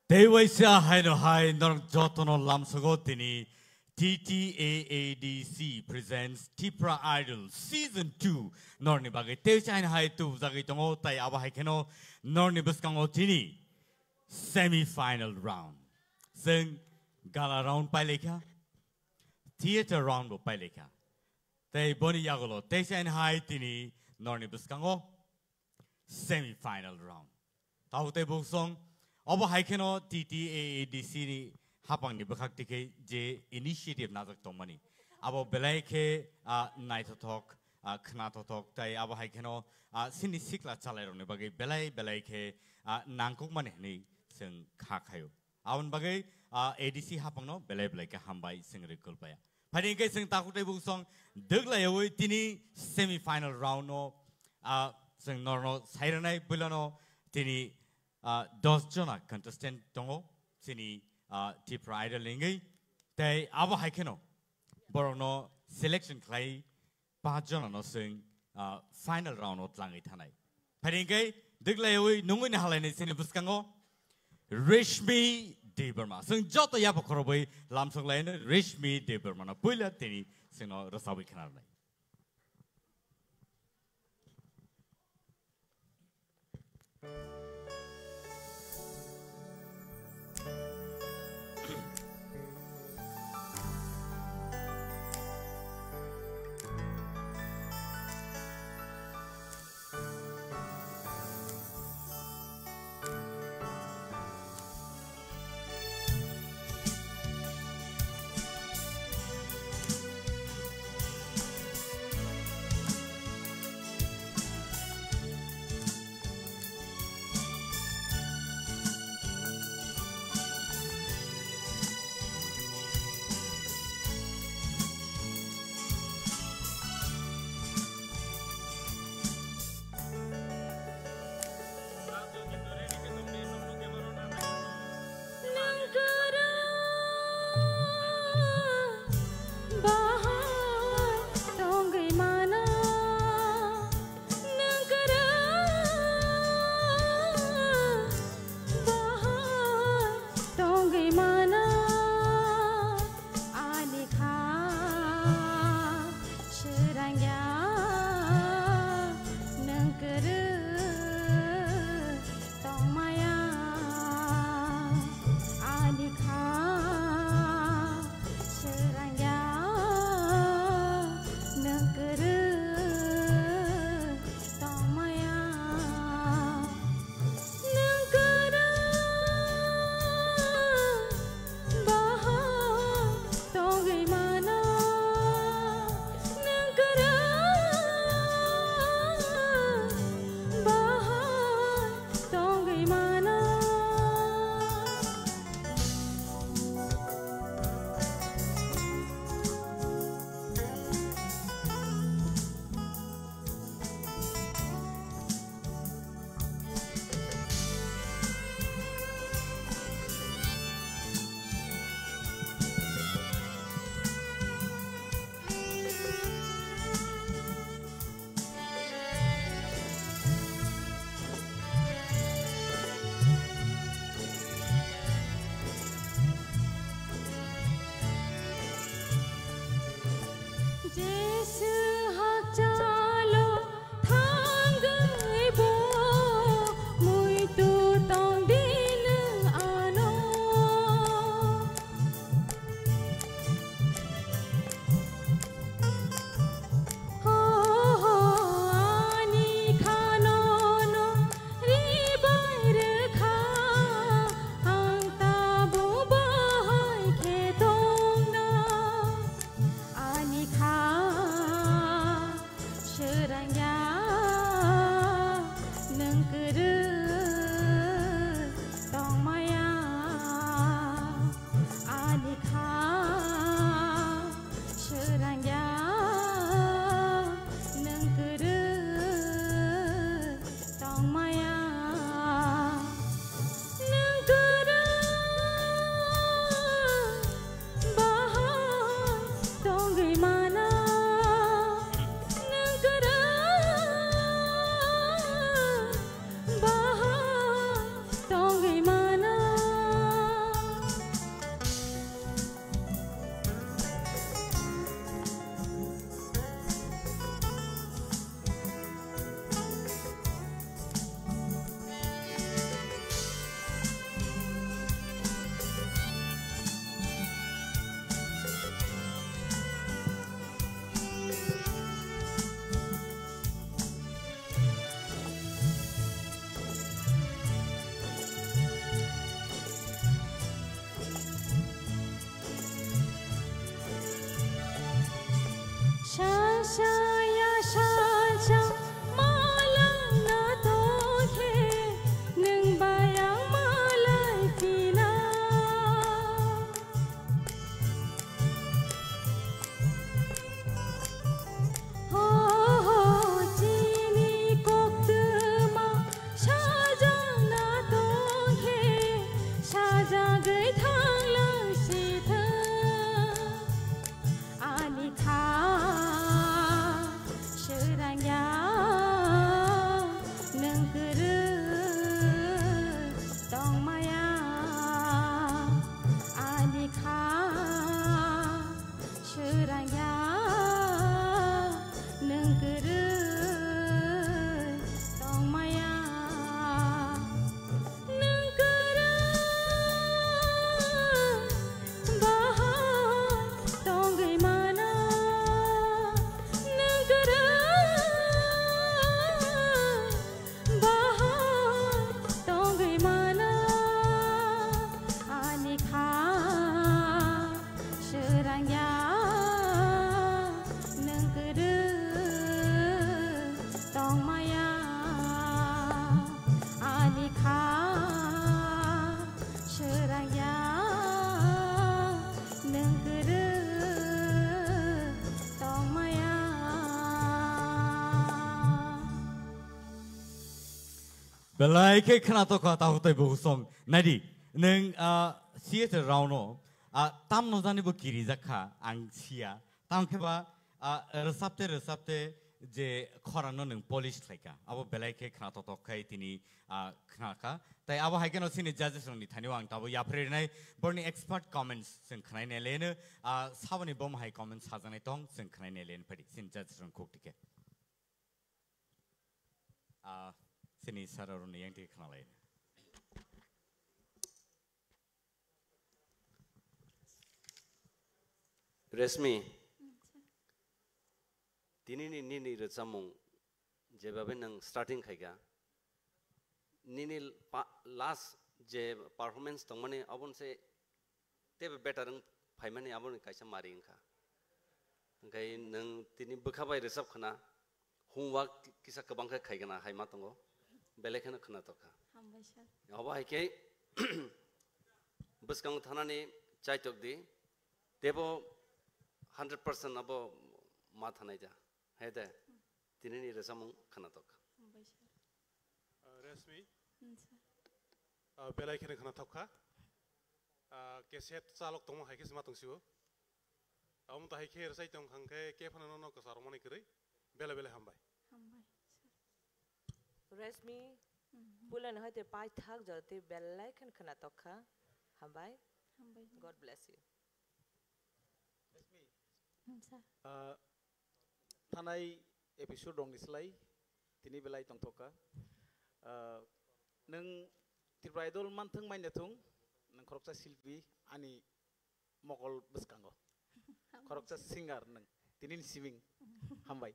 대외시아 하이노하이 너랑 저토노 람소고티니 TTAADC presents Tipra Idol Season 2 너니 바게 대외시아 하이 두 자기 동호 따이 아바 하이케노 너니 부스강오 티니 semi-final roundซึ่ง gala round ไปเลยค่ะ theater round ไปเลยค่ะแต่บนนี้ยากเลยแต่เช่นไฮที่นี่นอนในบุสกังโอ semi-final round ท้าวเตบุกซองอบไฮแค่นอ TTAADC นี่ฮับปังนี่บุคคลที่เคเจ initiative น่าจะตรงมันนี่อบเบลัยเคnight talk ขณะ talk แต่อบไฮแค่นอสิ่งที่สิกลาชาเลร์นี่บางทีเบลัยเคนังกุกมันนี่ซึ่งขาขายอาวันบางทีADC ฮับปังเนาะเบลัยเคฮัมบายซึ่งเรียกไปพอดีก็ซึ่งตาคุเตบุกซองดึกเลยเว้ยที่นี่ semi-final round เนาะซึ่งนอร์โนไซร์ไนบุลโนที่นี่10 จนะ contestant ตรงที่นี่Tipra Idol ลิงก์แต่อาว่าให้แค่เนาะบรอนอ selection ใคร5 จนะเนาะซึ่งfinal round อดหลังอีท่านไหนพอดีก็ดึกเลยเว้ยนุ่งในฮัลเลนสิ่งที่บุษกังโอ Rishmi Deberma ซึ่งจอดตัวยาปกครบไปลำส่งเลยนะ Rishmi Deberma นะปุ่ยละที่นี่ซึ่งเรารสาวิขนาดไหน belai ke kena to ka tahu tai bu song nadi neng theater rauno tam no jani bu kiri jakha ang sia tam ke ba resapte je khorang no neng polish thaika abo belai ke kena to kai tini kena ka tai abo hai ke no sini judges ni thani wang tabo ya phre nai borni expert comments sing khnai ne len sabani bom hai comments hajanai tong sing khnai ne len phadi sin judges rong khok tike sini sararun yang ti khna lai Resmi nini recamung jebabe nang starting khaiga nini last je performance tongmane abon se tebe better ang phaimani abon kaisa mari ingkha ngai nang tini bukhabai resap khana homework kisa kabang khaigana haima tongo belekana khana toka aba haike buskang thanani chaitok di tebo 100% abo ma thanai ja hede tinini resamung khana toka resmi belekana khana toka keset salok tong haike sma tongsiu am ta haike resai tong khangke ke phana no ka sarmoni kri bele hambai Resmi bulan hoite pai thak jate belai kan khana tokha hambai God bless you Tanai episode dong dislai tini belai tong toka neng tirbaidol mantheng main datung neng koroksa silvi ani mokol beskango koroksa singer neng tinin singing hambai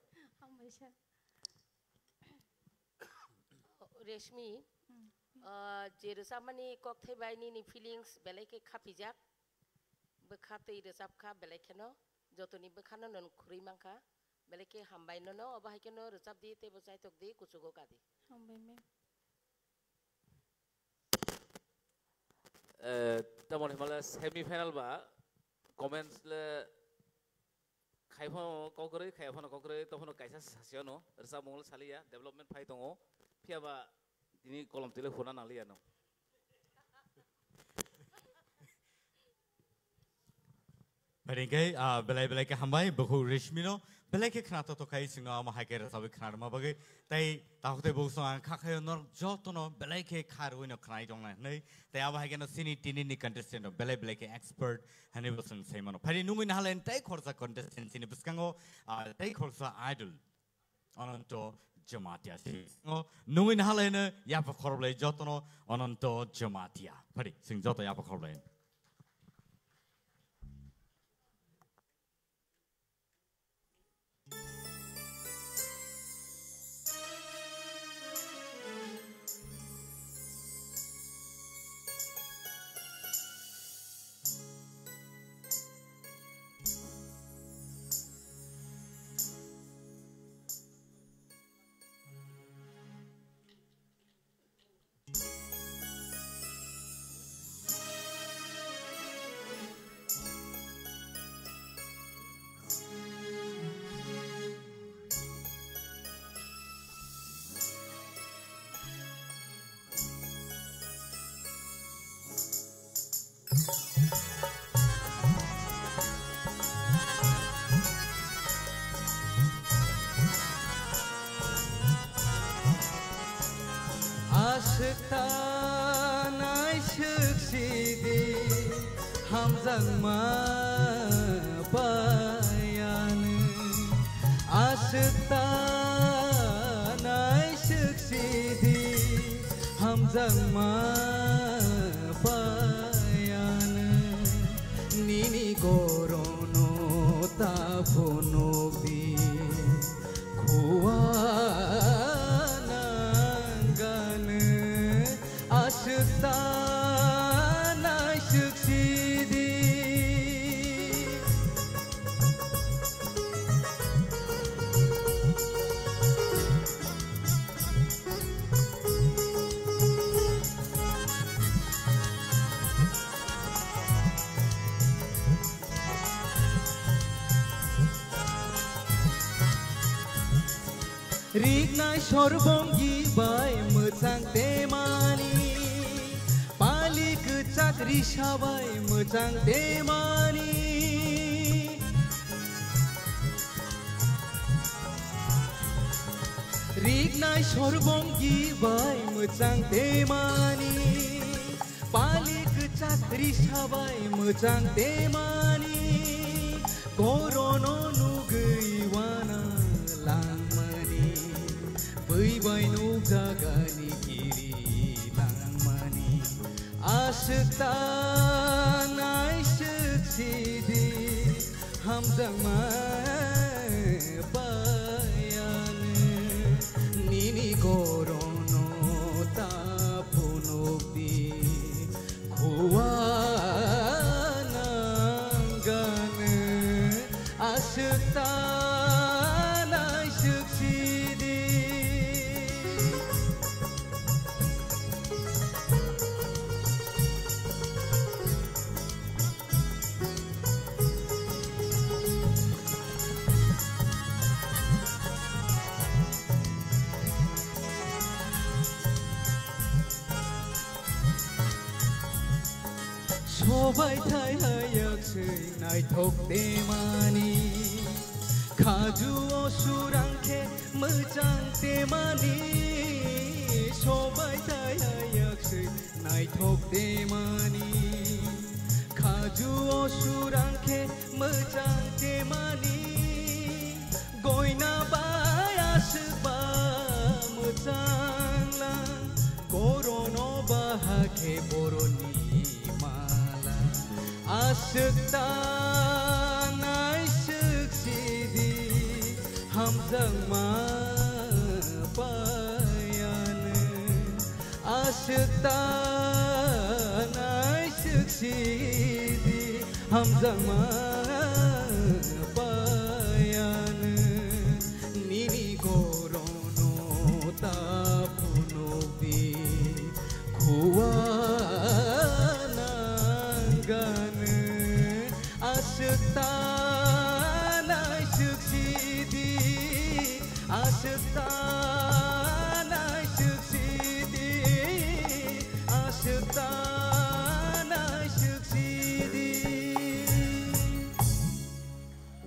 Resmi jerusamani kok thai ni feelings belai ke khapijak bekhate resapkha belai kheno jotoni bekhano non khuri mangkha belai ke hambai no aba haikeno resap di te bosai tok di kusugo kadi hambai me tamon himala semi final ba comments le khaifo kokore khaifo kokore tofono kaisa sasiono resap mongol salia development phai tongo piaba ini kolom tele hona nalia no Paringkai belai ke hambai buku resmino belai ke khna to kai singa ma haike sabi khna ma bagai tai tahute bu song khakai nor jotono belai ke kharu no khnai jong na nei tai aba haike no sini tini ni contestant belai ke expert hani bosung seimano pari nungin halen tai khorsa contestant sini buskango tai khorsa idol ononto Jamatia sing nungin halen ya pa khorble jotono ononto Jamatia pari sing joto ya pa khorble Aşıkta aşık şidi Hamzanma bayanı Aşıkta aşık şidi Hamzanma bayanı Nini gorono tafono bi Kuwa aşıktan aşık şidi Rigna shorbongi bay mut मोजां देमानि पालिक चाकरि साबाय मोजां देमानि रिगनाय सरबंगि bye मोजां देमानि पालिक चाकरि साबाय मोजां देमानि गरनो नुगैवाना लांमानि बैबाय नौजागानि Giri लांमानि आसुता नायसुखसिदि हामजांमा Nini gorono tapunogdi kuwanangane asutana suksidi सबाय थायाखसै नायथ'कदेमानि खाजुआव सुरांखे मोजां देमानि सबाय थायाखसै नायथ'कदेमानि खाजुआव सुरांखे मोजां देमानि गयना बायासोबा मोजांला गरनो बाहाखे बर'नि आसुता नायसुखसिदि हामजांमा पायानो आसुता नायसुखसिदि हामजांमा पायानो निनि गरनो तापुनोबि खुवा आसुता नायसुखसिदि आसुता नायसुखसिदि आसुता नायसुखसिदि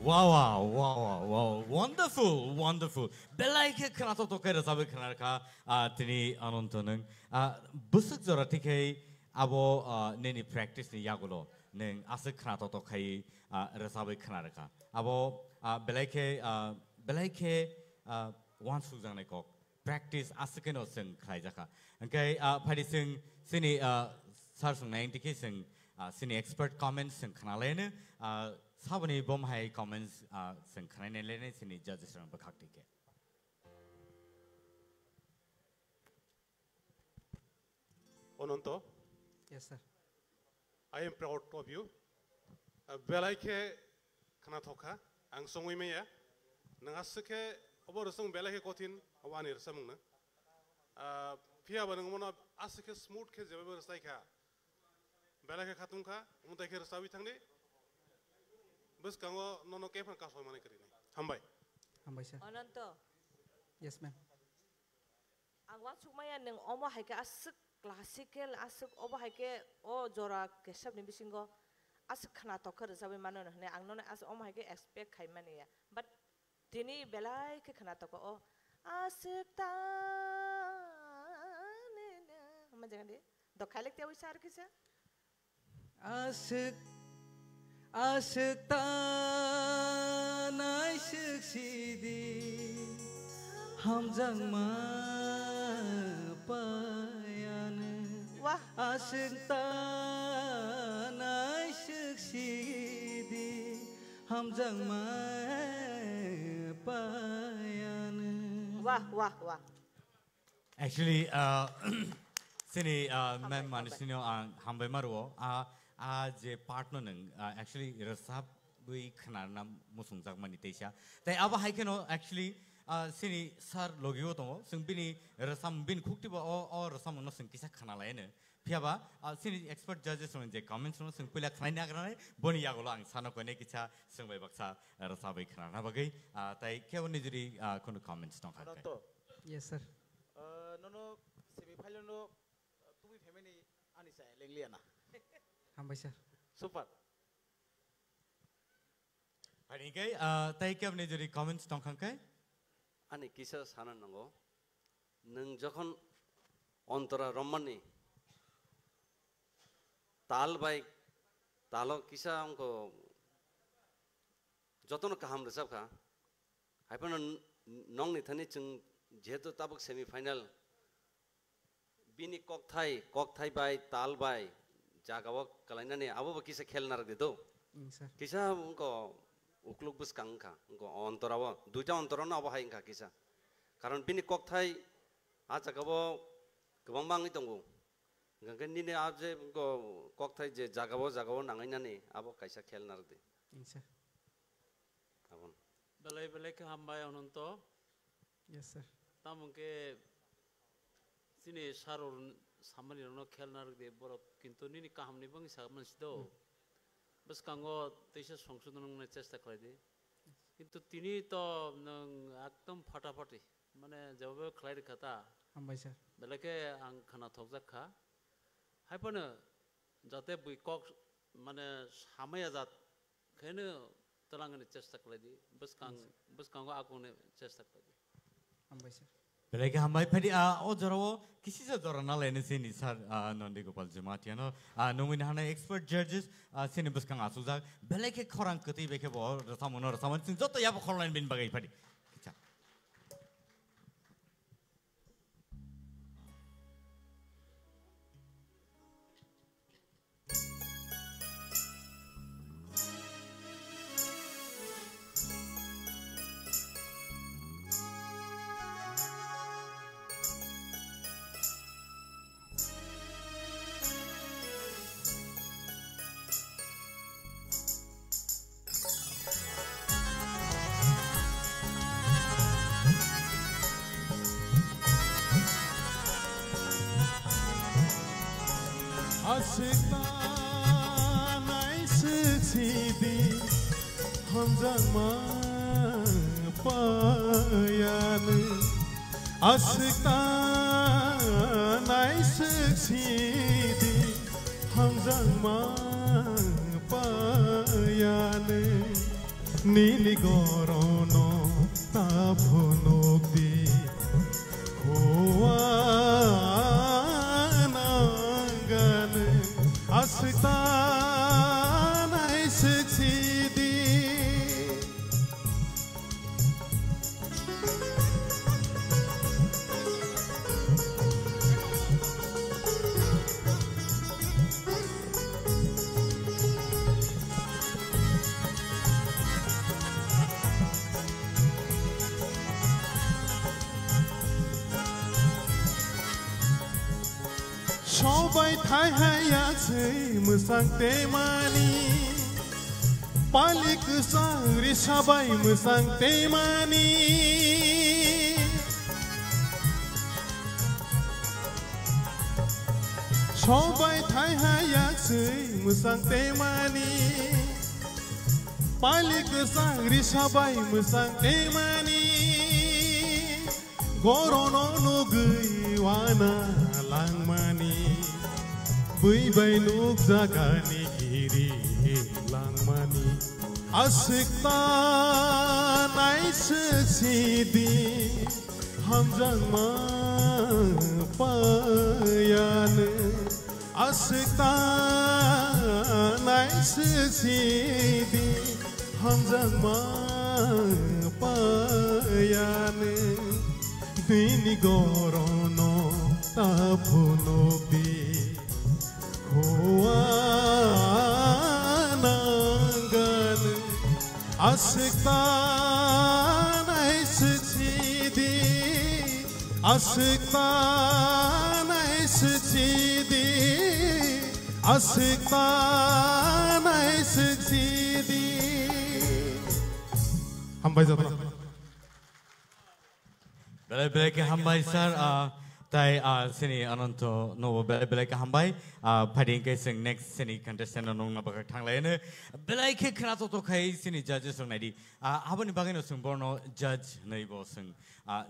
Wow, wonderful. Belai ke kena to kaya sabi kena ka tini anontoneng. Busuk zora tikai abo neni practice ni yagulo. Neng asik kena to kaya resabi kena ka. Abo belai ke one suzang nekok practice asik kena sing kaya jaka. Angkai pada sing sini sar sung naing tikai sing sini expert comments sing kena lain. Sabani bom hai comments sing kena lain sini judges orang berhak tikai. Ononto. Yes, sir. I am proud of you. Belai ke kana thoka ang songwi me ya. Nang asike obor song belai ke kotin awanir samung na. Pia banang mono asike smooth ke jebe bersai ka. Belai ke khatung ka umuntai ke rasawi thangde. Bus kango nono ke pan kasoi mane kari ni. Hambai. Hambai, sir. Ononto. Yes, ma'am. Ang wasuk maya neng omo hai ke asik classical asuk obo hai ke o jora kesab ni bisingo asuk khana tokar sabe mano ne ang nona as omo hai ke expect khai mane ya but tini belai ke khana toko o asuk ta ne ne hama jangan di do khalek te wisar kisa asuk ta nai suksidi hamjang ma wah asuk ta nai suksidi hamjang ma payana wah Actually, sini mem manusia ang hambai maruo je partner neng actually resap bui kenal musung jak manitesya. Tapi apa hai keno actually sini sar logio tomo sing bini resam bin kukti ba o resam ono sing kisah kenal lain. Piaba sini expert judges orang je comments ono sing pilih kenal ni agar boni ya golo ang sana kone kisah sing baik baksa resap bui kenal. Nabagai tapi kau ni jadi kono comments nong Anonto. Yes, sir. Nono simi saya lengliana. Hambai sir. Super. Hari ini tay kau ni jadi comments tongkang kai? Ani kisah sana nanggo, neng jokon ontara romani, tal baik, talo kisah angko, jotono kaham resap ka, hai pun nong ni thani chung jeto tabuk semi final, bini kok thai bay, tal bay, jagawa kalaina ni, abo kisah khel narak dito, Sir. kisah angko ukluk bus kangka, angko ontara duja ontara na abo hai angka kisah. Karon bini kok thai aja kabo kebang bang itu nggu, gangken ni aja kok thai je jagawo nangai nani abo kaisa khel narde. Sir. Abon. Belai ke hambai ononto, Yes sir. tamu ke sini sarul samani rono khel narde borok kintu ni kaham ni bang saman sido. Bas kanggo teisa songsudan nang cesta kali কিন্তু তিনি তো একদম ফাটাফাটি মানে যেভাবে খেলাই খাতা Hambai sir. বেলাকে আং খানা থকজাক খা হাইপানো যাতে বই কক মানে সামাইয়া যাত খেনে তলাঙ্গনে চেষ্টা করে দি বস কাঙ্গ আগুনে চেষ্টা করে দি Hambai sir. Belai ke hambai padi o jarawo kisi se jorana lain sini sar Nandi Gopal Jematiano nungin hana expert judges sini bus kang asuzak belai ke korang keti beke bo rasaman sin joto ya korang bin bagai padi. Aşıktan aysıçidi Hamzama payanı Aşıktan aysıçidi Hamzama payanı Nili gorono taphonoki Hoa Aşktan aysıçidi সবাই থাই আছে মোসাং তেমানি পালিক সাংরি সবাই মোসাং তেমানি সবাই থাই আছে মোসাং তেমানি পালিক সাংরি সবাই মোসাং তেমানি গরনো নুগৈ ওয়ানা langmani bui bai nuk jagani giri langmani asyiktan aysıçidi hamjangma payanı asyiktan aysıçidi hamjangma payanı bini gorono taphonoki hoa nangan asyiktan aysıçidi asyiktan aysıçidi asyiktan aysıçidi Hambai jatra Belai ke hambai sar Tai sini anonto no belai ka hambai fighting ke sing next sini contestant anong na bakak thang lain belai ke khna to khai sini judges song nai abani bagai no sung borno judge nei bo sung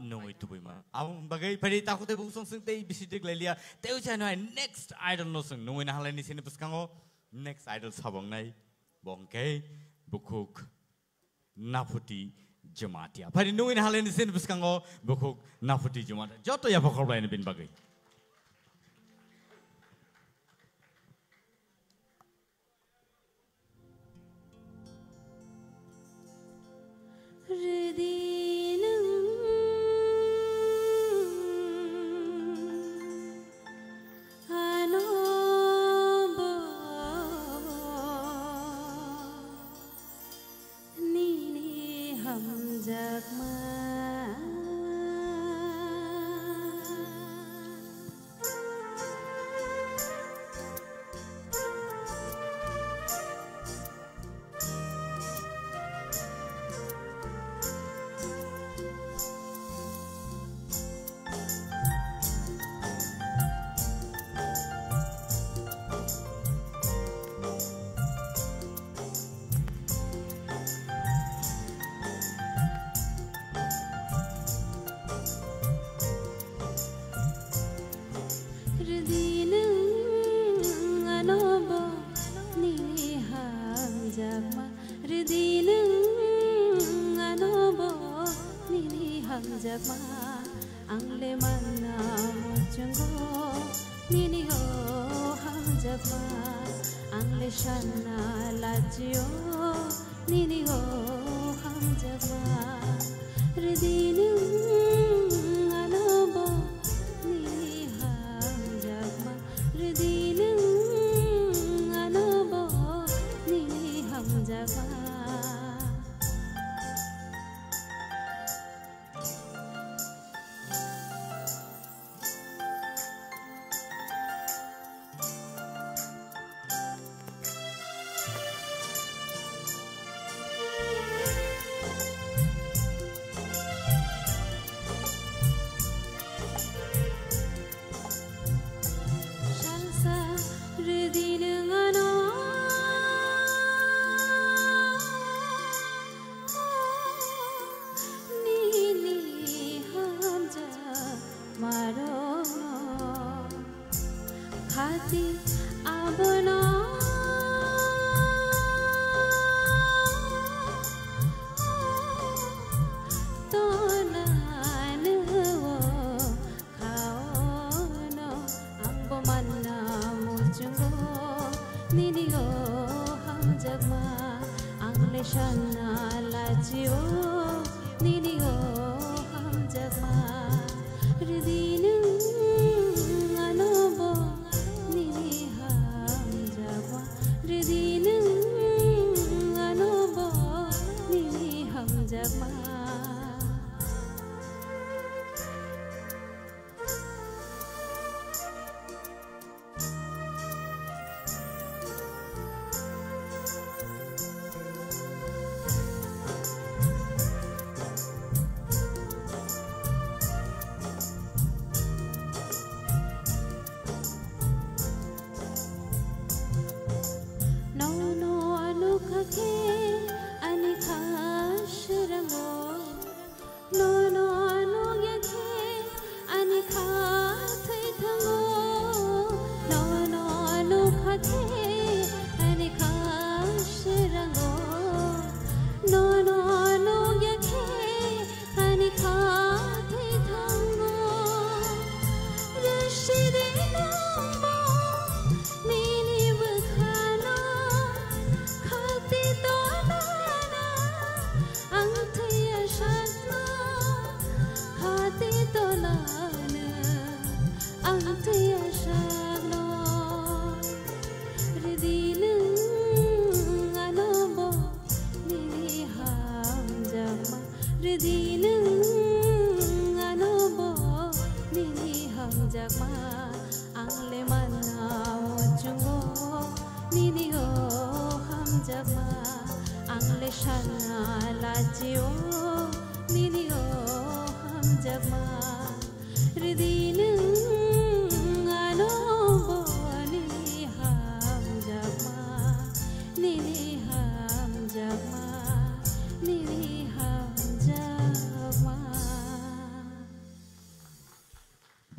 no itu bima abang bagai fighting ta ko te bu song sung te bisi dik lelia te ucha no next idol no sung no na halani sini puskango next idol sabong nai bongke bukuk naputi Jematia. Pada nungin hal ini sini buskango bukuk nafuti jematia. Joto ya pokok lain bin bagai. Ridinu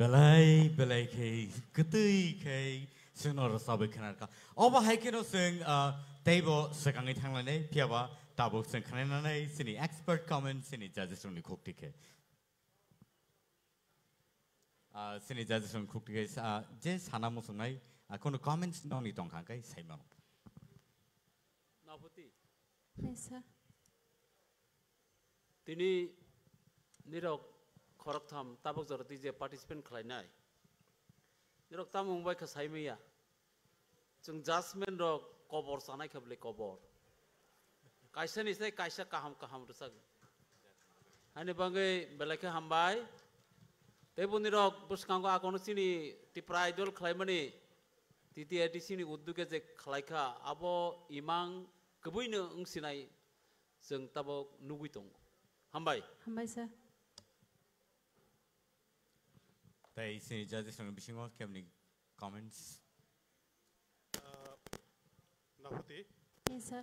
belai belai ke ketui ke senor sabe kenar ka oba hai ke no sing table sekangai thanglane piaba tabo sing khananai sini expert comment sini judges only khokti ke sini judges only khokti ke je sana mo sungai kono comments noni tong khang kai saimang Naputi Yes, sir. tini nirok khorok tham tabok joroti je participant khlainai nirok tamung bai kha saimaya chung judgment rok kobor sanai khable kobor kaisa ni sai kaisa kaham rusak ani bangai belake hambai tebun nirok buskango akono sini tipra idol khlaimani titi edisi ni udduke je khlaika abo imang kebuino ungsinai जों ताबो नुगुइ दं हामबाय हामबाय sir. tai sini judges only bisingo kemni comments Naputi Yes, sir.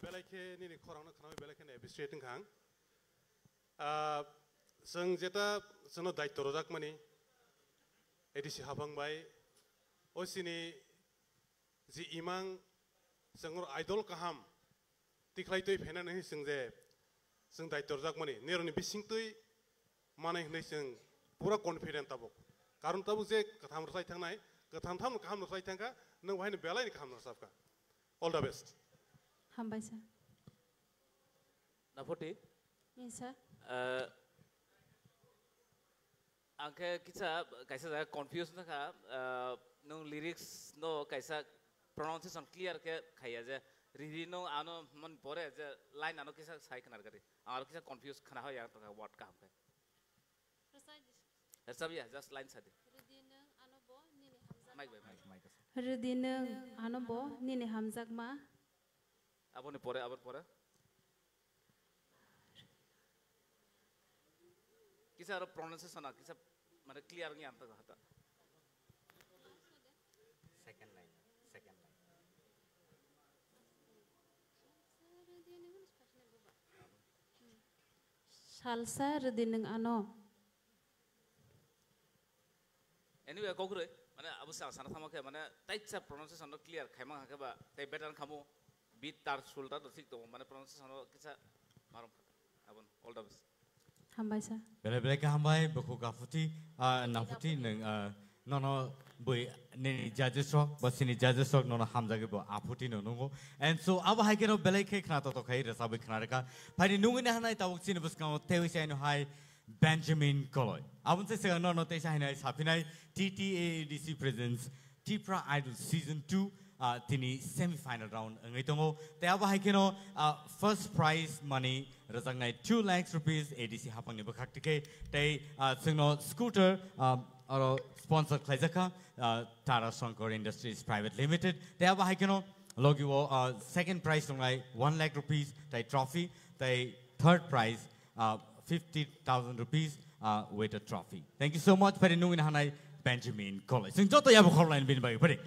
belai ni khorang na khana belai ke ne bistrating khang जों जेता जोंनो दायित्व रजाक मानि ADC हाबांबाय असिनि जि इमां जोंर आइडल काहाम तिख्लाइतै फेनानै जों जे जों दायित्व रजाक मानि नेरनि बिसिंतै माने होनै जों पुरा कन्फिडेंट ताबक कारण ताबक जे कथाम रसाय थांनाय कथामथाम काहाम रसाय थांगा नों वाहायनो बेलायनि काहाम रसाबका ऑल द बेस्ट हामबाय sir. Naputi Yes, sir. angke kita kaisa jaga confused na ka no lyrics no kaisa pronunciation clear ke khaya je riri no ano man pore je line ano kisa sai kanar kari aro kisa confused khana ho ya to ka word ka hamkai sab ya just line sadi mic mic Rudineng anobo nini hamzak ma abon pore kisa aro pronunciation na kisa mane clear ngi anta hata second line salsa rudineng ano anyway kokure mane abu sa sana sama ke mane taitsa pronunciation no clear khaima ha ke ba tai better khamu beat tar sulta to sik to mane pronunciation no kisa marum abon all the best हामबाय sir. belai belai ka hambai boko ka futi naputi neng nono boi neni judges rock basini judges rock nono hamza ke bo aputi no nungo and so aba hai ke no belai ke khna to khai rasa be khna ka phai nungu na hanai tawuk sin bus ka tewi sai no hai Benjamin Koloy abun se se no te sai nai sapinai TTADC presents Tipra Idol season 2 tini semi-final round ngai tongo te aba hai keno first prize money razang nai 2 lakhs rupees ADC hapang ni bakhak tike te singno scooter aro sponsor khlaijaka Tara Shankar Industries Private Limited te aba hai keno logiwo second prize ngai 1 lakh rupees te trophy te third prize 50,000 rupees with a trophy. Thank you so much for the nungin hanai Benjamin College sing joto yabo khorlain bin bai pare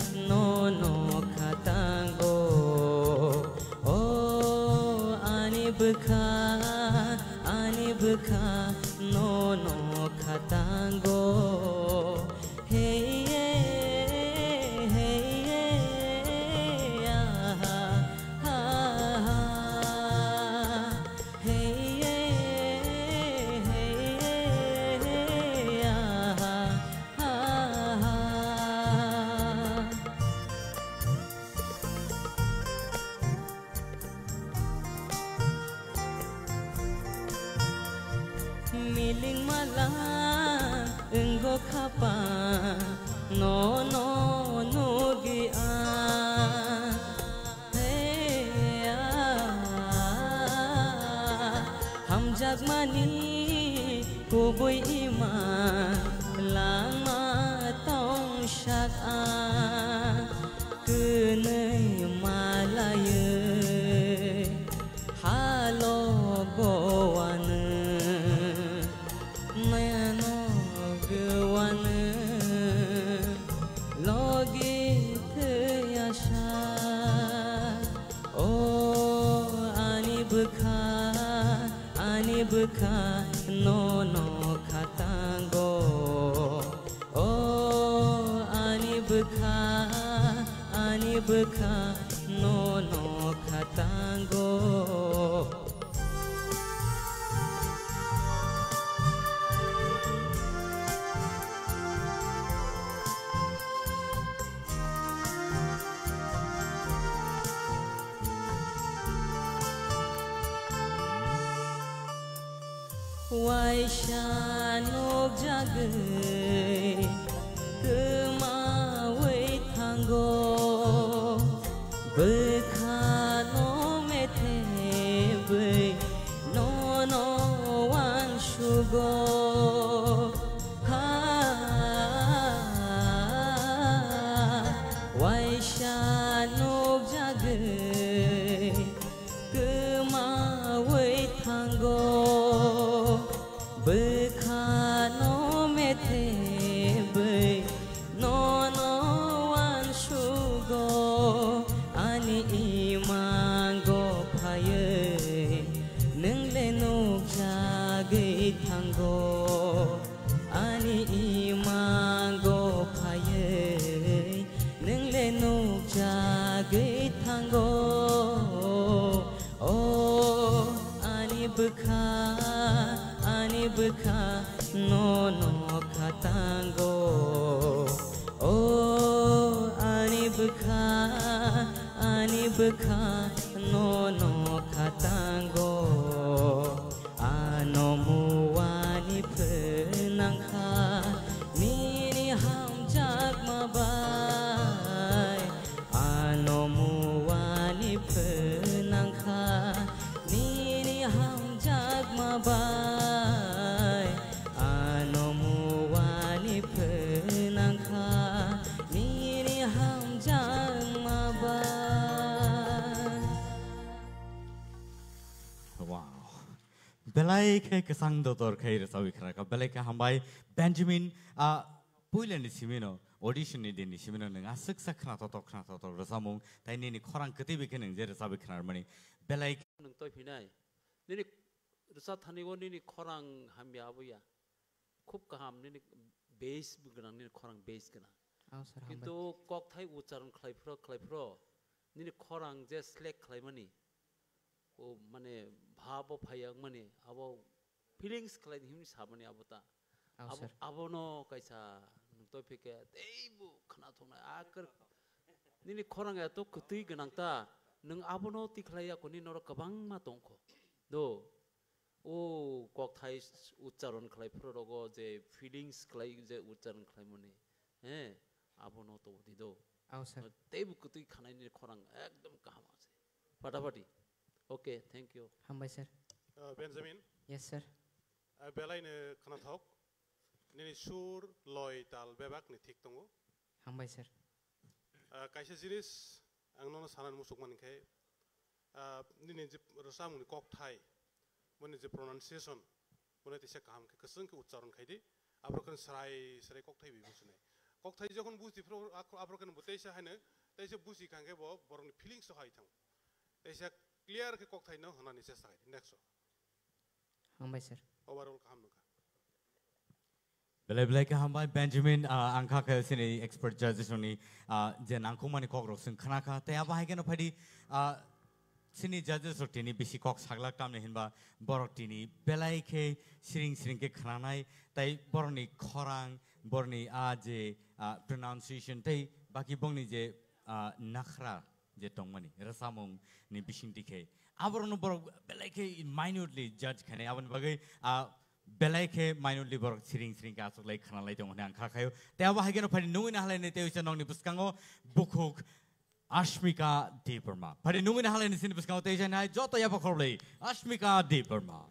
no no khatango bukha ani bukha no no khatango hey hey miling malang enggo khapa no no no gi a hey ham jagmani kubui ima lama tong syak a kunai malaye halo gowan bukha no no khatango oh ani bukha no no khatango Waishanok jagai kemawai tanggo bekhano mete bei no no wan shugo ha waishanok jagai kemawai tanggo bekhano mete bei no no wan shugo ani imango phaye nung le nuk jagai thango ani imango phaye nung le nuk jagai thango oh ani bukha no no khatango oh ani bukha no no khatango ano muwani phenangkha nini ham jagmabai ano muwani phenangkha nini ham jagmabai ano muwani phenangkha nini ham jagmabai wow belai ke kesang dotor khair sawi khara ka belai ke hambai benjamin puilen ni simino audition ni din ni simino nang asuk sakhna to rasamung taini ni khorang kete be keneng je rasabi khnar mani belai nang toy phinai nini rasa thanigo nini khorang hamya abuya খুব কাহাম নিনি base বুগনাং নিনি খরাং base গনা কিন্তু cock থাই উচ্চারণ খাইফ্র নিনি খরাং যে স্লেক খাইমানি ও মানে ভাব ফায়াং মানি আবো feelings খাই হিমনি সাবনি আবতা আবনো কাইসা নতই ফেকে দেইবু খানা থংনা আকর নিনি খরাং এত কুতুই গনাংতা নং আবনো তিখলাইয়া কোনি নর কবাং মা তংখো দো ও কক থাই উচ্চারণ খাইফ্র রগো যে ফিলিংস খাই যে উচ্চারণ খাইমনি হ্যাঁ আবনো তো দিদো দেইবু কুতুই খানাইনি খরাং একদম কাহাম আছে ফাটাফাটি Okay, thank you. Hambai sir. Benjamin. Yes sir. Belaine khanathok nini sur loy tal bebak ni thik tongo. Hambai sir. Kaisa jinis angno sanan musuk mankai nini je rasam ni kok thai moni je pronunciation moni tise kaham ke keseng ke ucharon khaidi abrokan sarai kok thai bi busune kok thai jokhon buzi pro abrokan buteisa hane taise buzi kange bo borong feelings so hai thang taise clear ke kok thai no hana ni chesta kai next हामबाय sir overall kaham nuka Belai belai ke hambai Benjamin angka ke sini expert judges ni je nangkung mani kok rok sing khana ka te aba hai ke no phadi sini judges rok tini bisi kok saglak tam ne hinba borok tini belai ke sering ke khana nai tai borni khorang borni je pronunciation tai baki bongni je nakhra je tongmani rasamong ni bising dikhe aborno borok belai ke minutely judge khane aban bagai belai ke minutely borok sering ke asuk lai khana lai tong hang kha khayo te aba ha geno phari nungin halai ne te usa nong ni buskango bukhuk Ashmika Deeperma phari nungin halai ni sin buskango te jai nai joto ya bakholei Ashmika Deeperma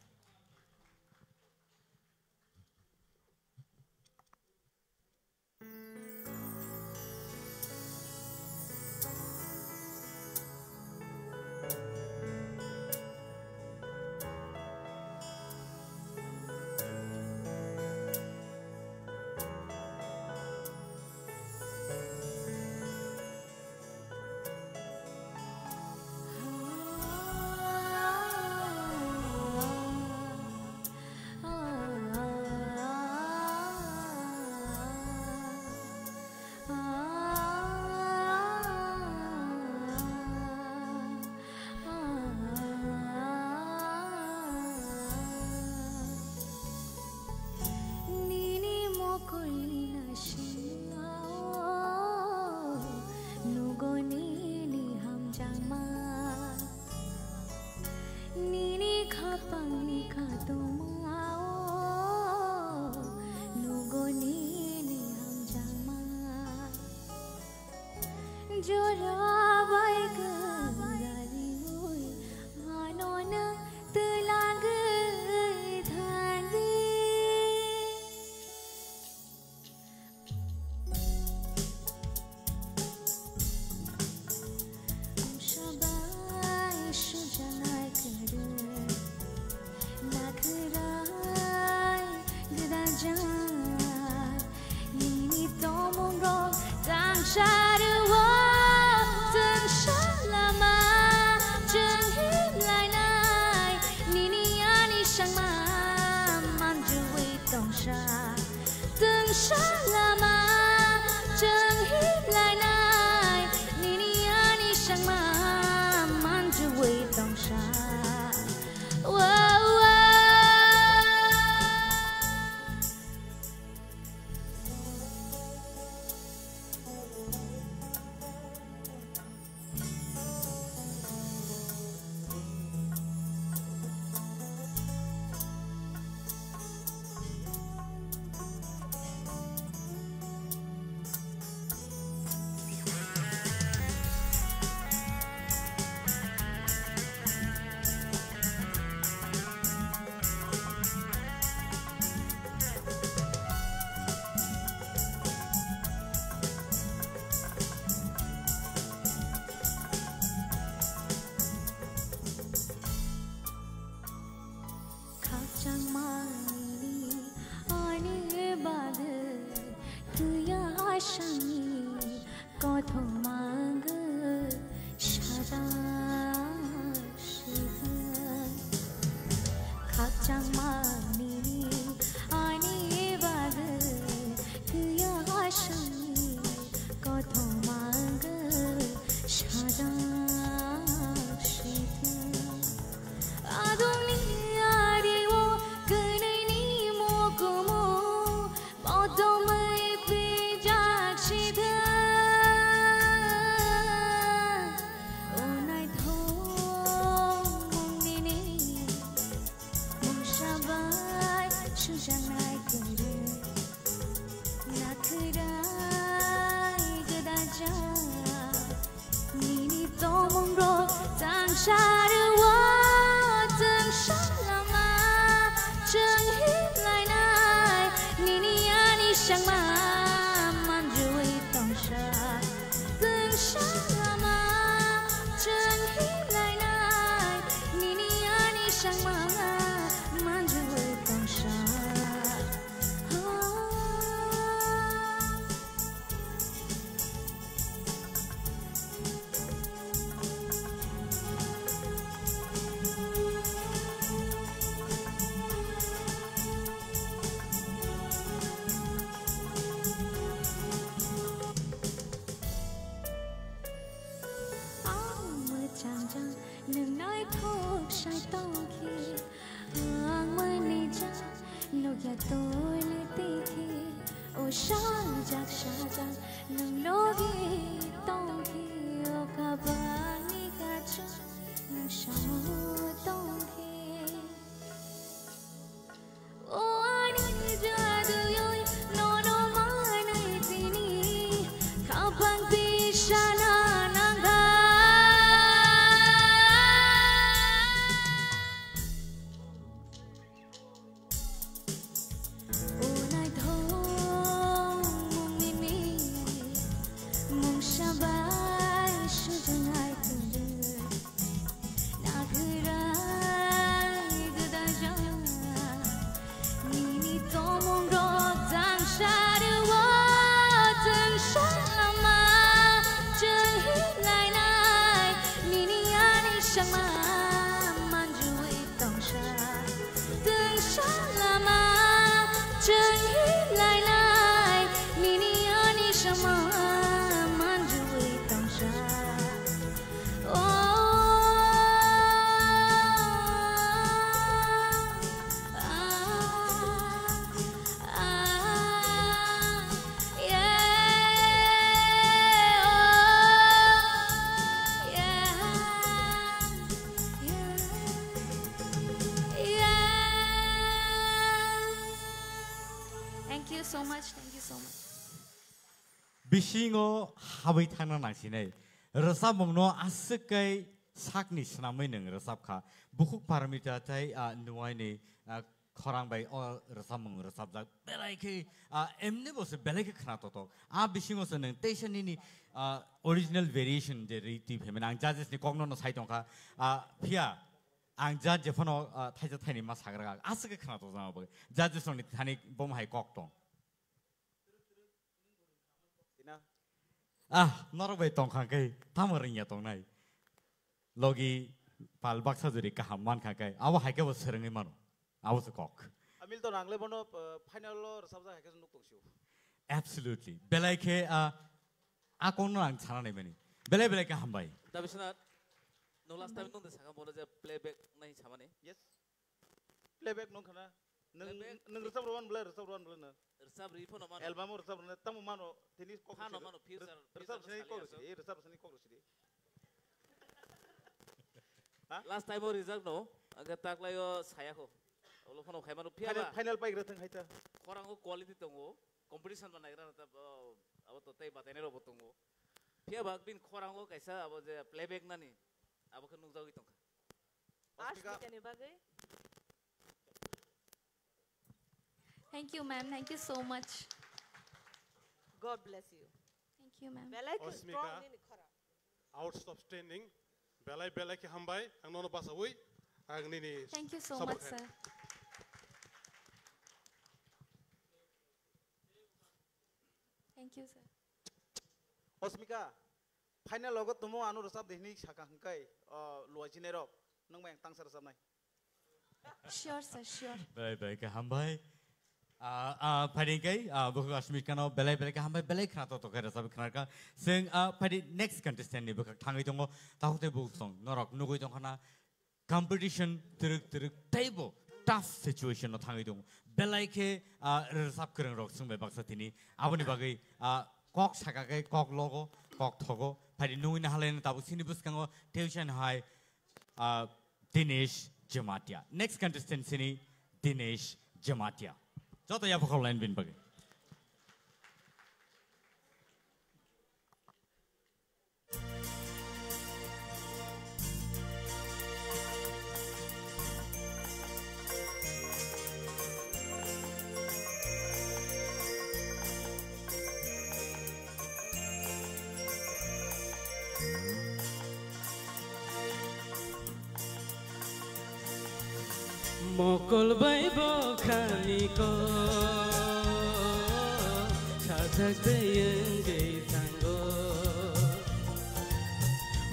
Shajak shajak nung logi tongki okabani gacha nung shamu tongki Oani jadu yoy nono manai tini kabang bishana nanga Onai thong mung mimi mung shabai shujangai kundu nagurai gudajang Nini tomong rotang sharuwa teng shama jeng hilai lai Nini ani shama manjui tong sha teng shalama jeng hilai lai Nini ani shama manjui tong sha Thank you so much. Thank you so much. Bishingo habai thana nangsinai rasab mongno askai sakni snamai nang rasab kha bukhuk paramita tai nuai ni khorang bai o rasab mong rasab jak belai ke emne bose belai ke khana to bishingo se nang station ni original variation je riti phemena ang judges ni kongno no sai tong kha phia ang judge jefono thaija thaini ma sagra askai khana to jama bo judges ni thani bom hai kok tong Norok bai tong khang kai tamaring ya tong nai logi pal baksa juri kaham man khang kai awa haike bo serengi mano awa se kok Amil to nangle bono final lo sabja haike nuk tongsiu absolutely belai ke akon nang chana nei mani belai belai ka hambai Dabisna no last time nung desaka bola je playback nahi chamane yes playback nung khana nung resab rowan bla na resab rifo no mano album resab na tamu mano tini kok no mano future resab sani kok rusi resab sani kok rusi last time result no aga taklayo saya ko olo phono khaimanu phiaba final pai grathang haita korango quality tongo competition banaira ta abo to tai batene ro botongo phiaba bin korango kaisa abo je playback nani abo kan nungjawi tongka Ashmita bagai Thank you, ma'am. Thank you so much. God bless you. Thank you, ma'am. Belai ke Osmika. strong ni khara. Outstanding. Belai ke hambai ang nono pasawui ang nini. Thank you so much, sir. Thank you, sir. Osmika final logo tumo anu resab dehni saka hangkai luajine ro nang mayang tang sar samnai Sure, sir. Sure. belai belai ka hambai Padi kai buku Ashmir kano belai belai ka hambai belai khana to kai rasab khana ka sing padi next contestant ni buku thangai tongo tahute buk song norok nugoi tong khana competition truk table tough situation no thangai tongo belai ke rasab kreng rok sung be baksa tini aboni bagai kok saka kai kok logo kok thogo padi nui na halen tabu sini buskango tuition high Dinesh Jamatia next contestant sini Dinesh Jamatia Jota ya pakau lain bin bagi. Mokol bai bokhani ko sajak deyeng gei tango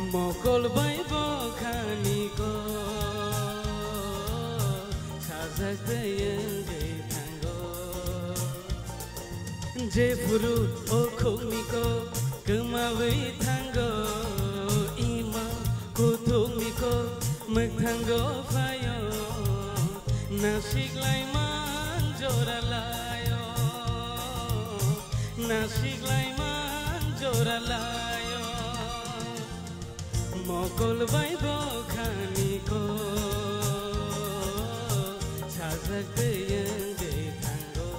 Mokol bai bokhani ko sajak deyeng gei tango Je furu o khoni ko kemabai tango ima kuthumi ko magthango phayo Nasik lai man jora layo nasiglayman joralayo mokol bai bokhaniko sajagteyang geithango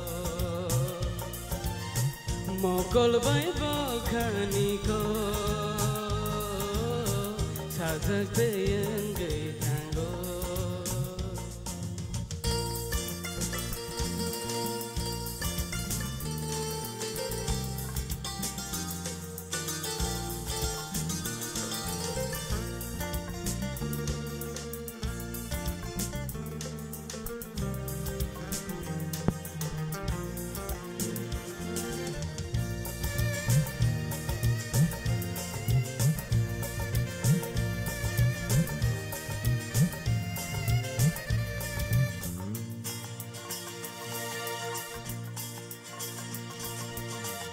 mokol bai bokhaniko sajagteyang geithango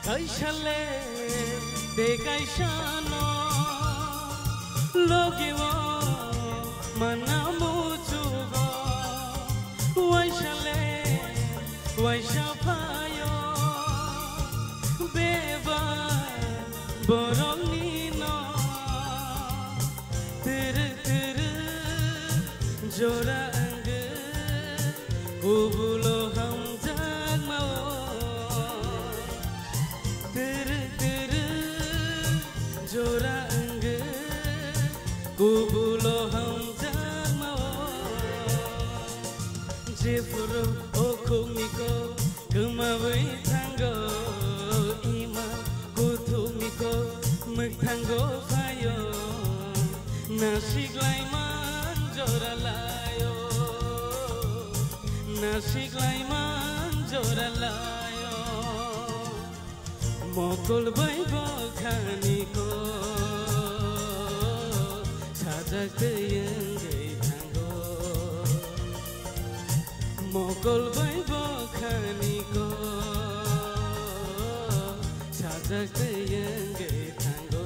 Kaishale de kaishano logiwo manamuchugo waishale waishapayo beba boromnino tir jora ang kubulo hamjag mao jora ang kubulo hamjag mao jefuro okumiko kemawi tanggo ima kutumiko mektango fayo nasiglayman joralayo nasiglayman joralayo mokol bai bokhaniko sajagteyang geithango mokol bai bokhaniko sajagteyang geithango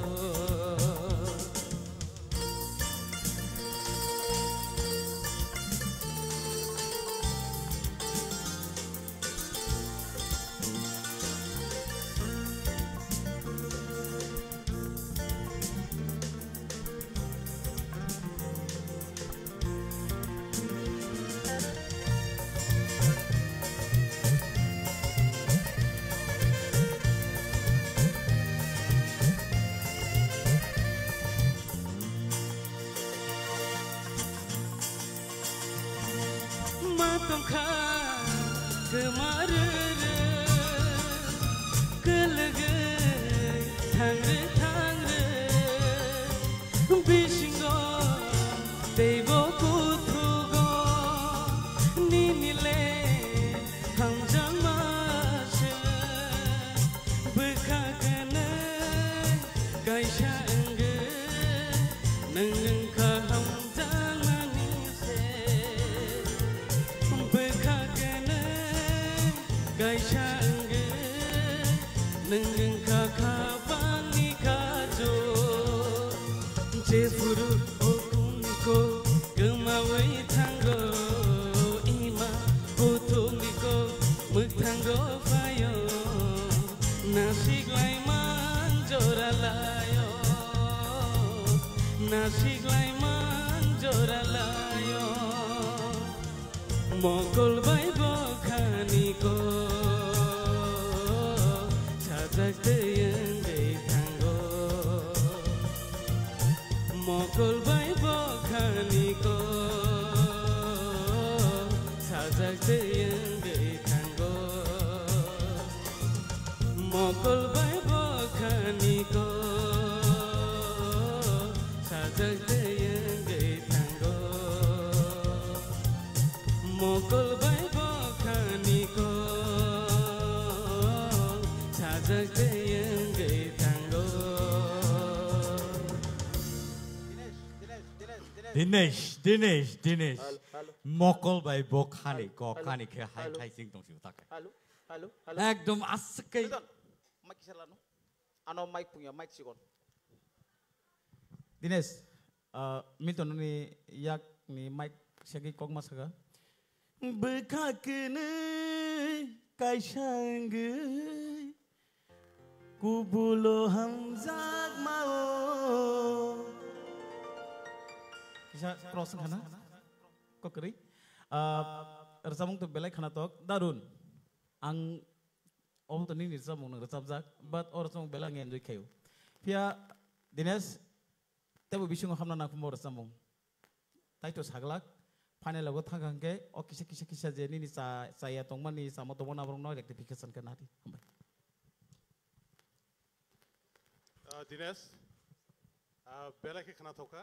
matongkha kemarere kelege thangre thangre bisingo deibo kuthugo ninile hamjamase bekhagane kaisa engge nangka gaisangge nang kakabani kajo jefuru okumiko kemawai tanggo ima kutumiko mektango fayo nasiglayman joralayo nasiglayman joralayo mokol bai bokhaniko sajagteyang geithango mokol bai bokhaniko sajagteyang geithango mokol bai bokhaniko sajagteyang geithango mokol bai bokhaniko sajagteyang geithango Dinesh mokol bai bokhaniko khanike hai sing tongsiu takai halo ekdom askai mic salano ano mic punya mic sikon Dinesh minton ni yak ni mic segi kok masaga bekakene kaisangge kubulo hamzak mau kisah cross kana kok keri resamung tu belai kana tok darun ang om tu ni resamung nang resabjak but or resamung belai enjoy kayu pia Dinesh tebo bisung hamna nak mo resamung tai to saglak final lago thangangke o kisa jeni ni saya tongmani samo tongmana abrong no rectification kanati Dinesh belai ke khana thoka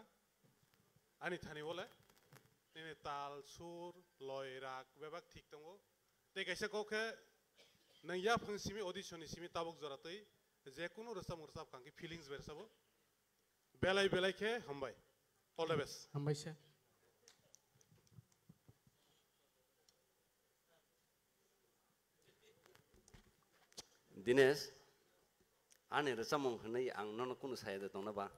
ani thani bole ini tal sur loy rak bebak thik tongo te kaisa koke nang ya phang audition simi tabok joratei je kuno rasam kanki feelings bersabo belai ke hambai all the best hambai sir Dinesh ane resamung hanai ang nono kuno saya de tong na ba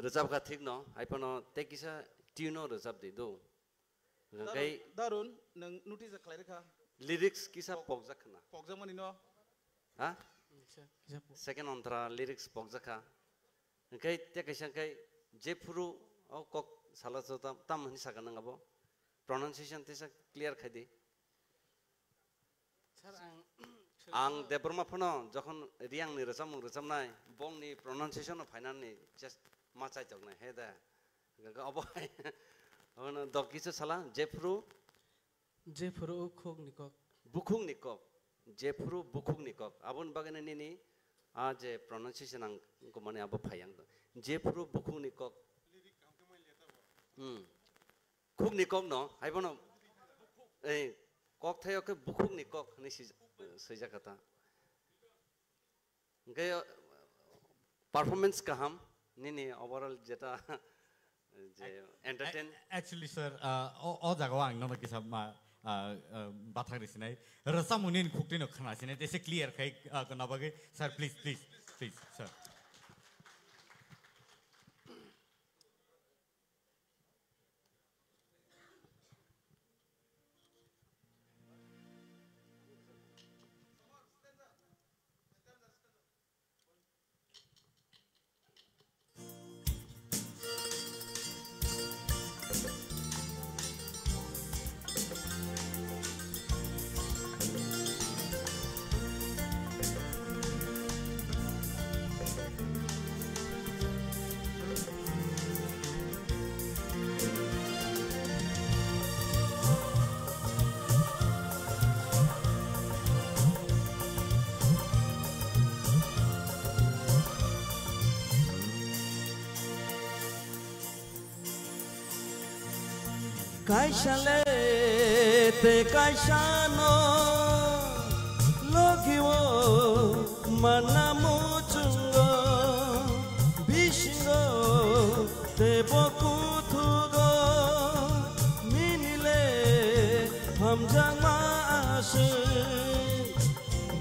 resab ka thik no ai pano te kisa tino resab de do kai darun nang notice klare ka lyrics kisa pokjak khna pokjak mani no ha second ontra lyrics pokjak kha kai te kaisa kai jepuru o kok sala chota tam hani saka nang abo pronunciation te sa clear khai de ang debroma phono jokhon riang ni resam nai bong ni pronunciation of final ni just machai chok nai heda ga abo ono dokisa sala jepru khok nikok bukhung nikok jepru bukhung nikok abon bagane ni a je pronunciation ang ko mane abo phayang jepru bukhung nikok khuk nikok no haibono ei kok thayo ke bukhung nikok ni seja kata gaya performance kaham nini overall jeta je entertain actually sir all jaga ang no kisa ma bathang risinai rasamunin khuktin khana sinai tese clear khai kana bage sir please sir Kaishale te kaishano logiwo manamuchungo bishingo te bokutugo minile hamjang maashi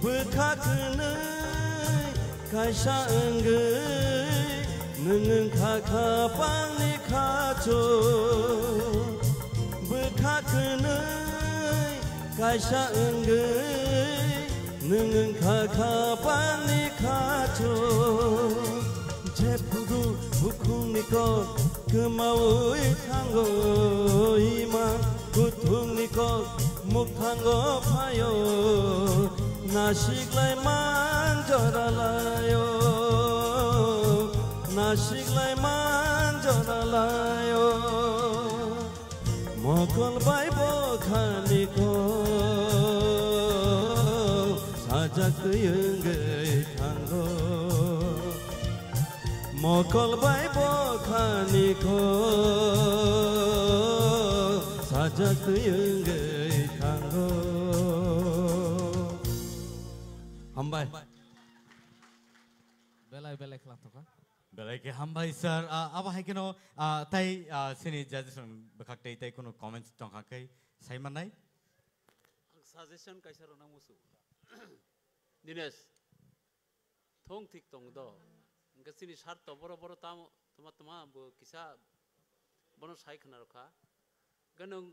bukakne kaisha engai nung kakapang ni kacho Kakenai kaisa enggai nung kakapang ni kacho jepuru bukhung niko kemaui tanggo ima kutung niko muktanggo payo nasiklai manjoralayo nasiklai manjoralayo Mokol bai bokhani ko sajak yengai tanggo Mokol bai bokhani ko sajak yengai tanggo Hambai belai khalam toka belai ke hambai sir aba hai keno tai sini judges bakak tai kono comments tong kai saiman nai suggestion kaisa rona musu Dinesh thong thik tong do ngasini sar to boro tam toma bo kisa bono sai khana rokha ganung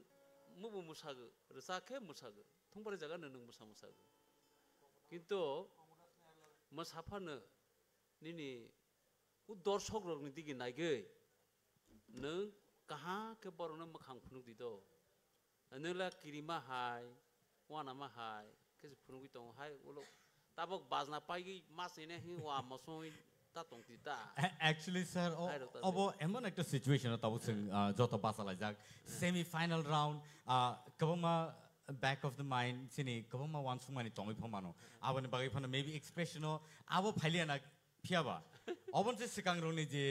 mubu musagu rasa ke musagu thongbare jaga nung musagu কিন্তু मोसाफानो निनि उ दर्शक रगनि दिगि नायगै नों कहा के बरनो मखां फुनुक दिदो नोला किरिमा हाय वाना मा हाय के फुनुक दं हाय उलो ताबक बाजना पाइगि मासने हि वा मसोय ता तंग दिता Actually sir obo emon ekta situation ta bosing joto basala jak semi final round kabama back of the mind sini kabama one sumani tongi phomano aboni bagai phana maybe expression o abo phailiana phiaba obon se sikang roni je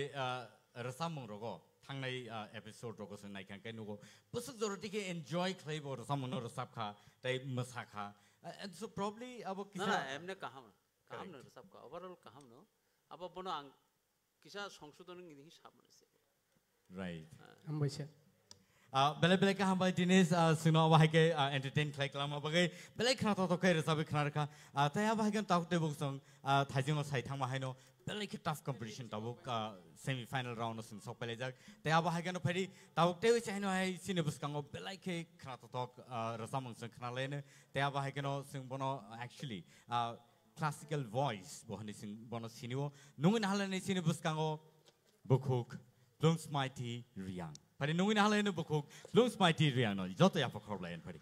rasamung rogo thangnai episode rogo se naikan kai nugo pusuk joroti ke enjoy khaibo rasamung no rasapkha tai masakha and so probably abo kisa na emne kaham na rasapkha overall kaham no abo bono ang kisa সংশোধন ngi hisab nase right ambaisa bele bele ka hambai dinis sino ba ke entertain khai kalama bagai bele khana to kai resabe khana ka ta ya ba ke tak te buk song thajing sai thang ma haino bele ke tough competition tabuk semi final round sing sok pele jak ta ya ba ke no phari tabuk te chai no hai sine bus kang bele ke khana to tok rasamung sing khana lene ta ya ba ke no sing bono actually classical voice bohani sing bono sinio nungin halane sine bus kang bukuk lungs mighty riang Pari nungin halane bukuk lungs mighty riang no joto ya pakor lain pari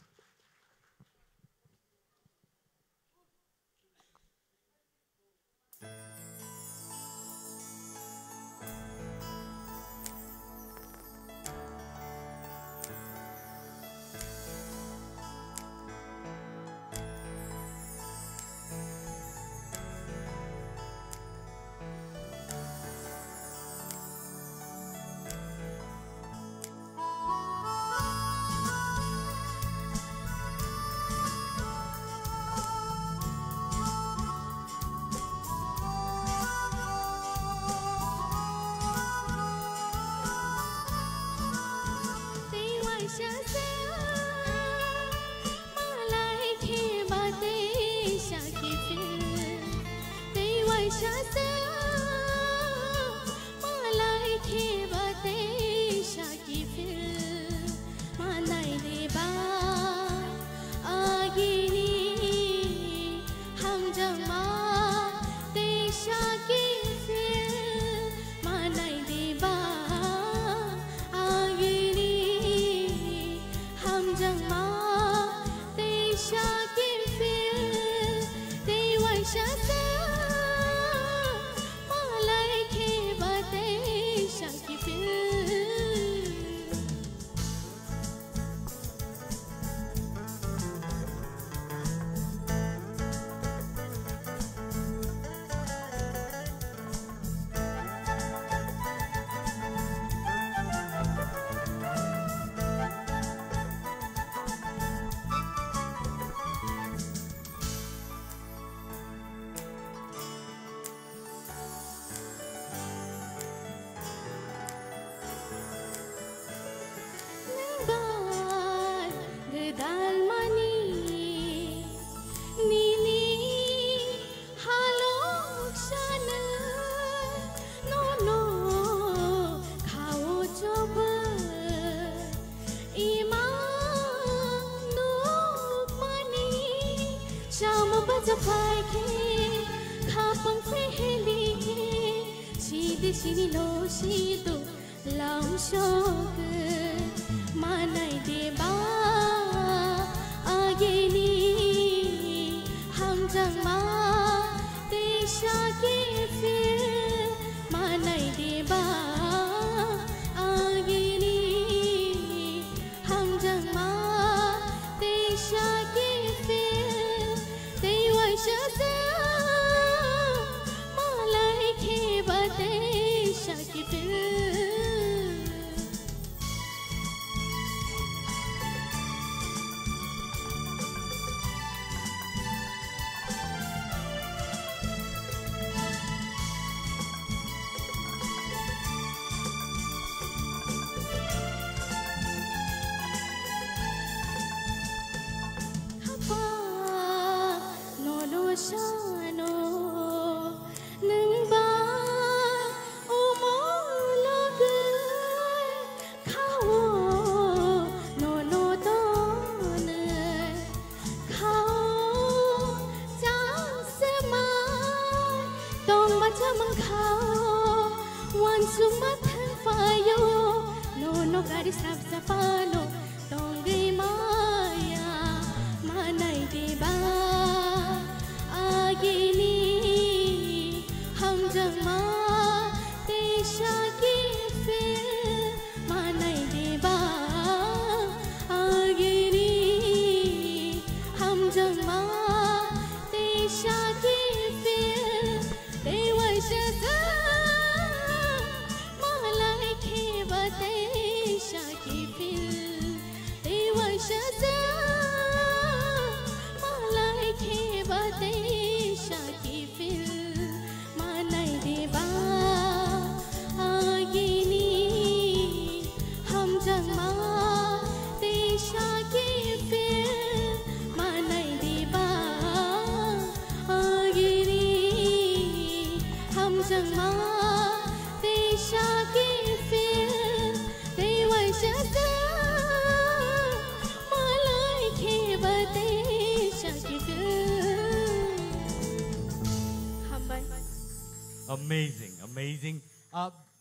amazing.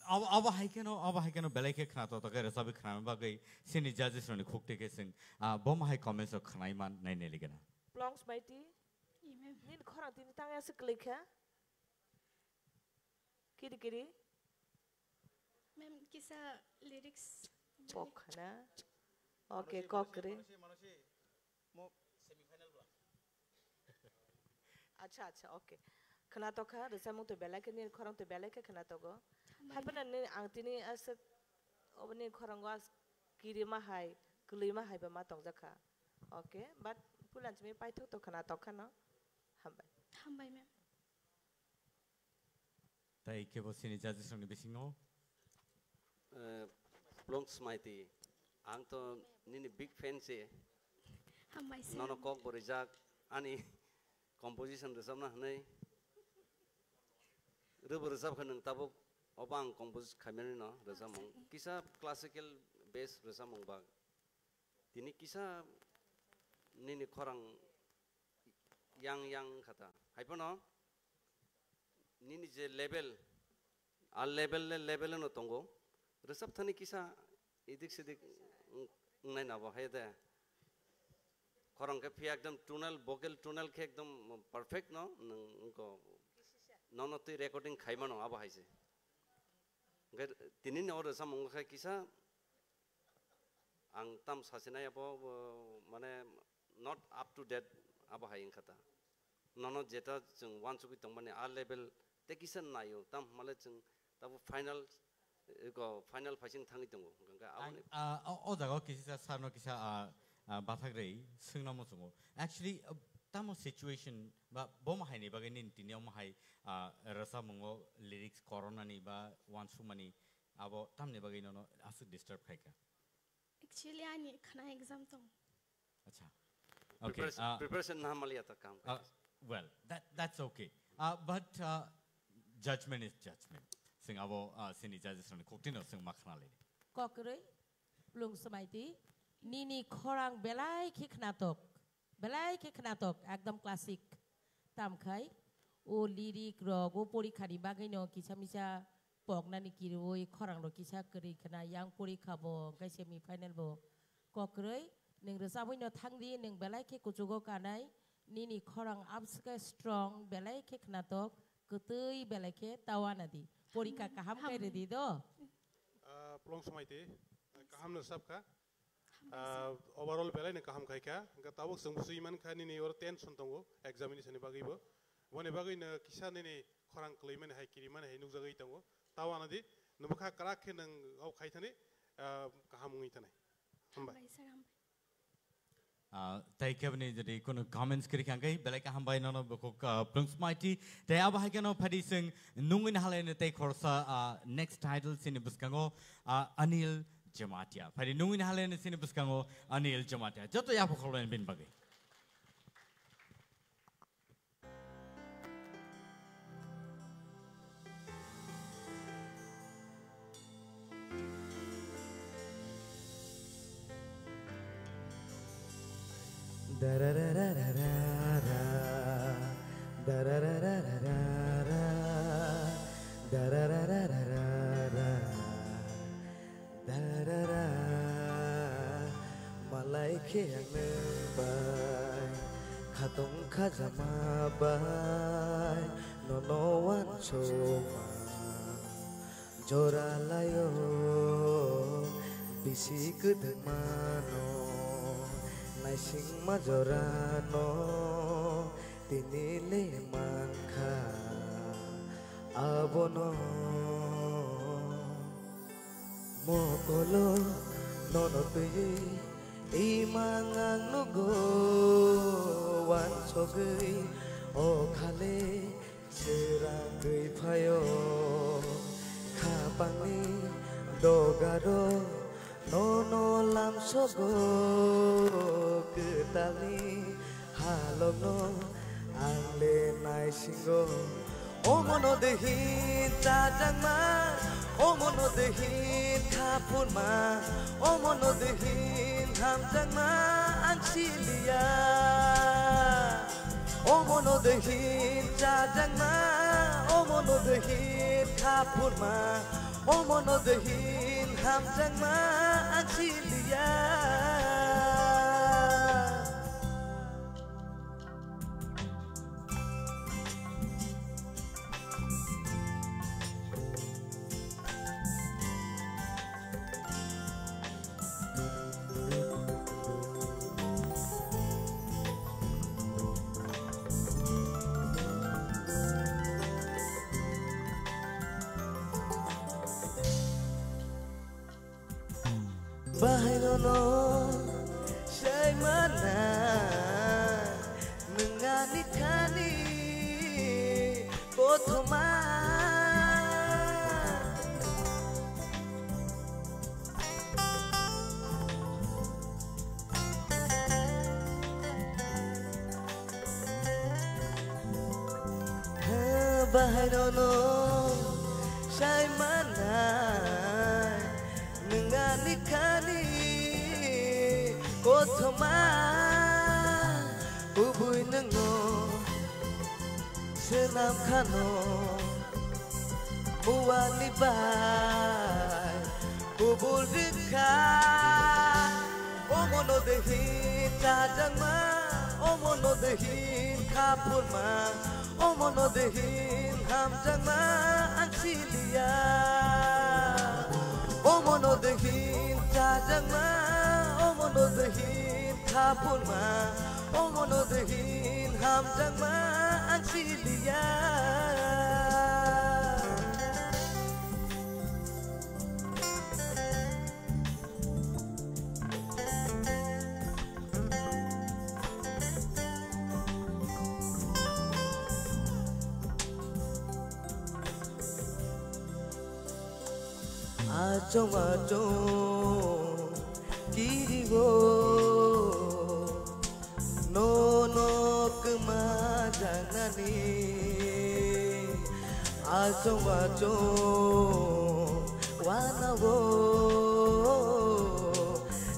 Aba haikeno belai ke khana to ke resabi khana ba gai sini judges roni khukte ke sing bom hai comments o khana iman nai ne ligana. Plongs mighty. Nin khorang tin tang ya seklik ya. Kiri. Ma'am, kisa lyrics. Kok na. Okay, kok kiri. अच्छा okay खना तो खा रसा मुंग तो बेला के नीर खरंग तो बेला के खना तो गो हापन ने आंगतिनी अस ओबनी खरंग वास किरि मा हाय कुलुइ मा हाय बा मा तंग जाखा ओके बट पुलांच में पाइथो तो खना तो खाना हामबाय मैम ताई के बसिनी जजेस रंग बिसिङो प्लंग्स माइती आं तो निनि बिग फैन से हामबाय सर ननो कक बरिजाक आनी composition resam na hanai rubu resam khan tabuk obang compose khameni no resam kisa classical bass resam ba tini kisa nini khorang yang khata haipono nini je level al level no tongo resap thani kisa edik sedik nai na ba haida Kharang के फिर एकदम टूनल vocal टूनल के एकदम perfect no उनको non तो recording खाई मानो अब हाई से अगर तीन और ऐसा मंगल खाई किसा आंग तम सासिना या वो माने not up to date अब हाई इनका नॉन जेटा जंग वन सुबी तंग माने आल लेवल ते किसा नायो तम माले जंग तब फाइनल फाइसिंग थांगी तंगो गंगा ओ जगह किसी सानो किसा बाथाग्रै सोंना मसङो एक्चुअली तामो सिचुएशन बा बम हाइनि बागै निन्तिनियाव माहाय रसा मंगो लिरिक्स कोरोनानि बा वानसुमानि आबो तामनि बागै ननो आसु डिस्टर्ब खायका एक्चुअली आनि खाना एग्जाम दं अच्छा ओके प्रिपरेशन ना मालिया त काम well that's okay but judgment is judgment सिं आबो सिनि जजेस रनि कोक्टिनो सिं माखनाले ककरै plunge समाइति Nini khorang belai ke knatok ekdom klasik tam khai o lirik ro go porikha ni bagai no kisa misa pokna ni kiroi khorang ro kisa kri khana yang porikha bo kai semi final bo kokrei ning resa boino thangdi ning belai ke kujugo kanai nini khorang abska strong belai ke knatok kutui belai ke tawanadi porikha kaham kai redi do plong samaite kaham no sabka overall belai ne kaham khai kya ga tabuk sungsu iman khani ni or tension tongo examination bagi bo one bagi na kisan ni khorang klaiman hai kiriman hai nu jagai tongo tawana di numkha kara khe nang au khai thani kaham ngi thani hambai tai kebni jadi kono comments kiri khangai belai ka hambai nono boko plungs mighty tai aba ha keno phadi sing nungin halene tai khorsa next title sin buskango Anil Jamatia. Phadi nungin halene sin buskango Anil Jamatia. Joto ya phokoloen bin bagai. Malaike yang nebai, katong kajama bai, nonoan cuma, jora layo, bisi kedemano, naising majorano, tinile mangka, abono, mokolo, nono tuyi. Imangang nugo wan sogei o khale serang gei phayo khapangni dogaro nono lam sogo ketali halogno angle nai singo o mono dehin tatangma o mono dehin khapurma o mono dehin hamtangma ansilia o mono dehin tatangma o omono dehin kapurma omono dehin hamjangma ansilia Bahai nono say mana nengani kani kotoma bahai nono say mana nengani kani kotoma ubui nengo senam kano muani bai ubul dika omono dehin tajangma omono dehin kapurma omono dehin hamjangma ansilia omono dehin tajangma omono dehin kapurma omono dehin hamjangma ansilia Acong kirigo nono kemajangani acong wanawo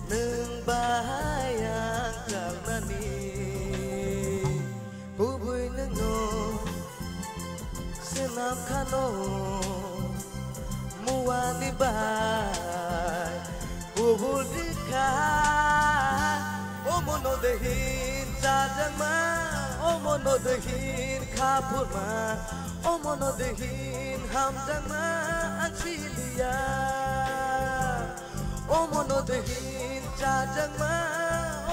neng bahayang janani hubui nengo senam kano muani bai ubul dika omono dehin tajangma omono dehin kapurma omono dehin hamjangma ansilia omono dehin tajangma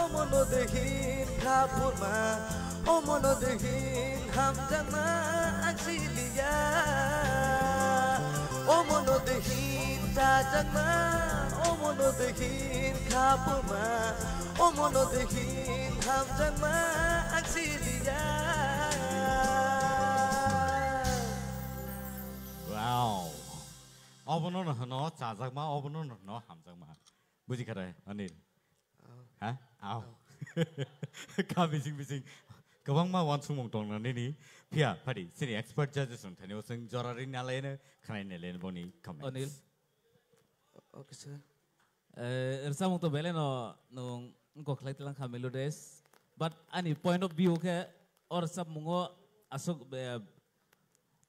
omono dehin kapurma omono dehin hamjangma ansilia omono dehin tajangma omono dehin kapurma omono dehin hamjangma ansilia Wow. Obono no chajagma obono no hamjagma. Buji kharai Anil. Ha? Aw. Ka bising gabang ma wan sumong tong na ni pia phari sini expert judges on thani osing jorari nalaine khanai ne len boni comment. Anil. Okay sir. Irsa mong to bele no ko khlai tilang kha melodies but ani point of view ke or sab mungo asok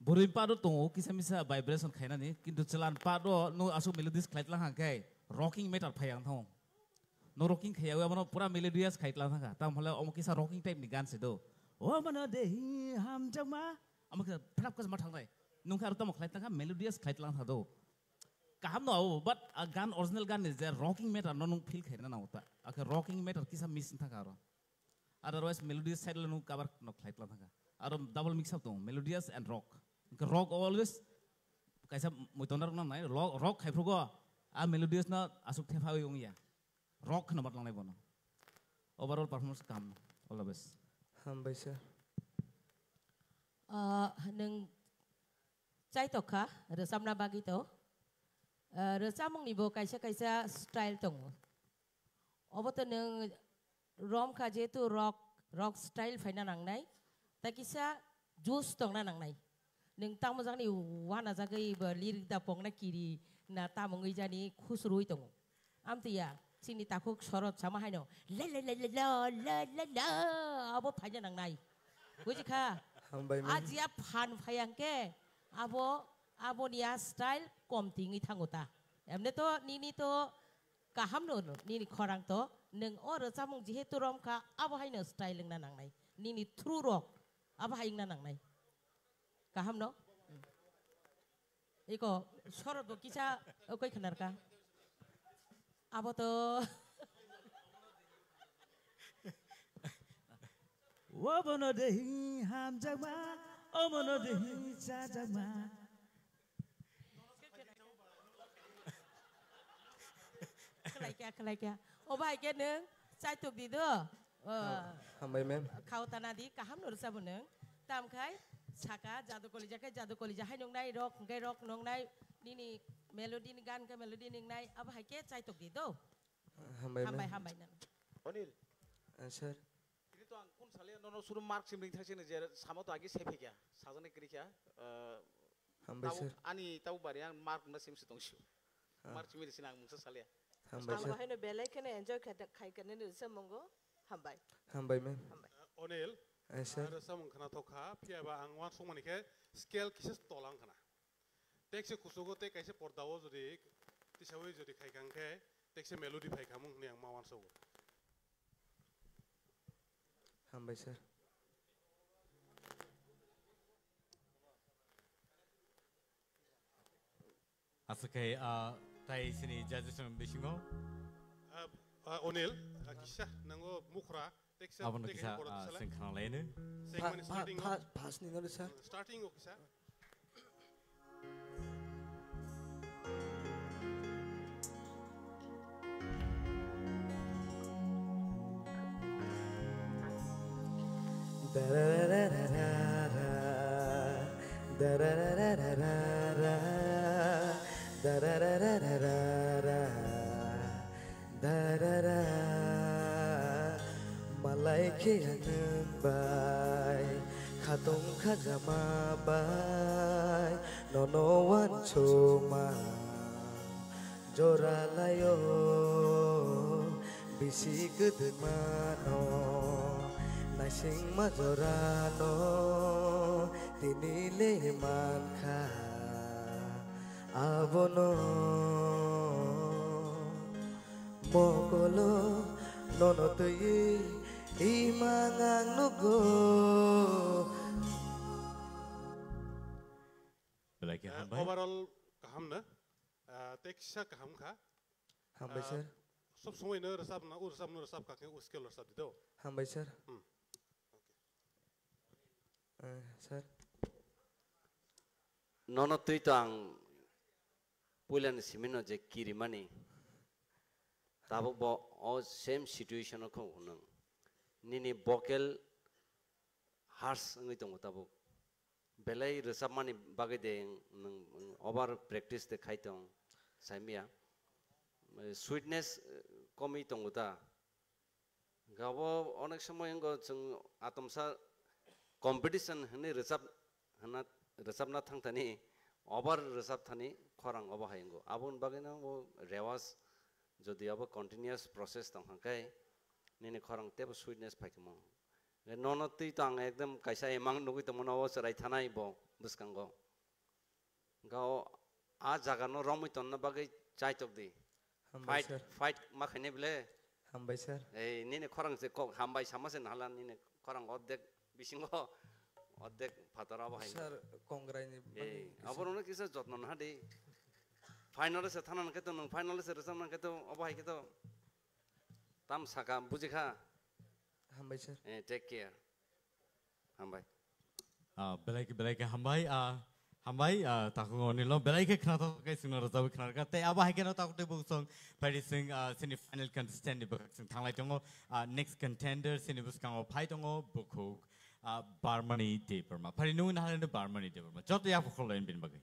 burin pado tongo kisa misa vibration khaina ni kintu chalan pado no asok melodies khlai tilang kai rocking meter phayang thong no rocking khaya wa mano pura melodious khai tilang tha tam hole om kisa rocking type ni gan se do o mano de ham jama am ka phrap ka ma thang dai nung kha tam khlai tilang melodious khai tilang tha do kaham no but a gun original gun is there rocking meter no nung feel khaina na uta aka rocking meter kisa miss tha karo otherwise melodious side lo nu cover no khlai tilang tha aro double mix up to melodious and rock rock always kaisa muitonar na nai rock khai phrugo a melodious na asuk the phai yong ya rock na batlang nai bono overall performance kam all the best hambai sir neng chai to kha resam na bagi to resam mong nibo kaisa style tong oboto neng rom kha je tu rock style faina nang nai ta kisa juice tong na nang nai neng tang mojang ni wana jagai ba lirik da pong na kiri na ta mongi jani khusrui tong am tia sini takuk sorot sama haino la abo phanya nang nai buji kha hambai ajia phan phayang ke abo dia style kom tinggi tangota emne to nini to kaham no nini khorang to neng or samung jihetu rom ka abo haino style na nang nai nini true rock abo haing na nang nai kaham no iko sorot bo kisa okoi khanar ka abo to Wobono dehi hamjama, omono dehi jajama. Kelai kia. Oba ike neng, cai tuk di do. Hambai mem. Kau tanah di kaham nur sabu neng. Tam kai, saka jadu kolija hai nong nai rock nong nai. Nini melodi ni gan ke melodi nong nai. Aba ike cai tuk di do. Hambai mem. Hambai neng. Onil. Sir. Ini tuh angkun salih nono suruh mark simbring thasi nih jadi sama tuh agi sepi kia. Saja nih kiri kia. Hambai sir. Ani tahu barian mark masih mesti tongsiu. Mark simbring sini ang musa salih. Hambai sir. Hambai no belai kene enjoy kai kene nih semongo hambai. Hambai mem. Onil. Sir. Ada samung kena toka pia ba angwan sung mani ke scale kisah tolang kena. Tek se kusugo tek kaise pordawo jadi tisawi jadi kai kangke tek se melodi kai kamu nih yang mawan sugo. Hambai sir. Asakai tai sini judges ng bisingo. Onil, kisah nango mukra. Abang nak kisah singkang lain. Pas ni nol sir. Starting o kisah. Malaikat yang baik, katong kajama baik, nonowan cuma jora layo, bisi kedemano, nasing majorano, tinile manka, abono, mokolo, nono tuyi. Imangang nugo. Overall kaham na, teksha kaham ka. Hambai sir. Sob semua ini resap na kakek uskil resap itu. Hambai sir. Sir. Nono tu itu ang pulen simino je kiri mani. Tahu bo all same situation aku unang. Nini vocal harsh ngai tong tabu belai resap mani bagai de over practice de khai tong saimia sweetness komi tong uta gabo onek samoy ngo jeng atomsa competition hne resap na thang thani over resap thani khorang oba haingo abun bagai na wo rewas jodi abo continuous process tong hangkai Nini korang tebo sweetness pakai mo. Nono tu tang ekdom kaisa emang nugi temo nawa serai tanai bo buskanggo. Gao a jaga no romi tonna bagai cai tok di. Fight makane bile. Hambai sir. Nini korang se kok hambai sama se nalan nini korang oddek bisingo oddek patara ba hai. Sir kongrai ni. Abor ono kisa jotno na di. Final se tanan keto nung final se resam nang keto oba hai keto. Tam saka bujikha. Hambai sir. Take care. Hambai. Belai ke hambai takung oni lo belai ke kena to ke sing ro tahu kena ka te aba hai kena tak te busong pari sing sini final contestant di bak sing thanglai tongo next contender sini buskang o phai tongo bukuk barmani te perma pari nu na halen barmani te perma jot ya khol lain bin bagai.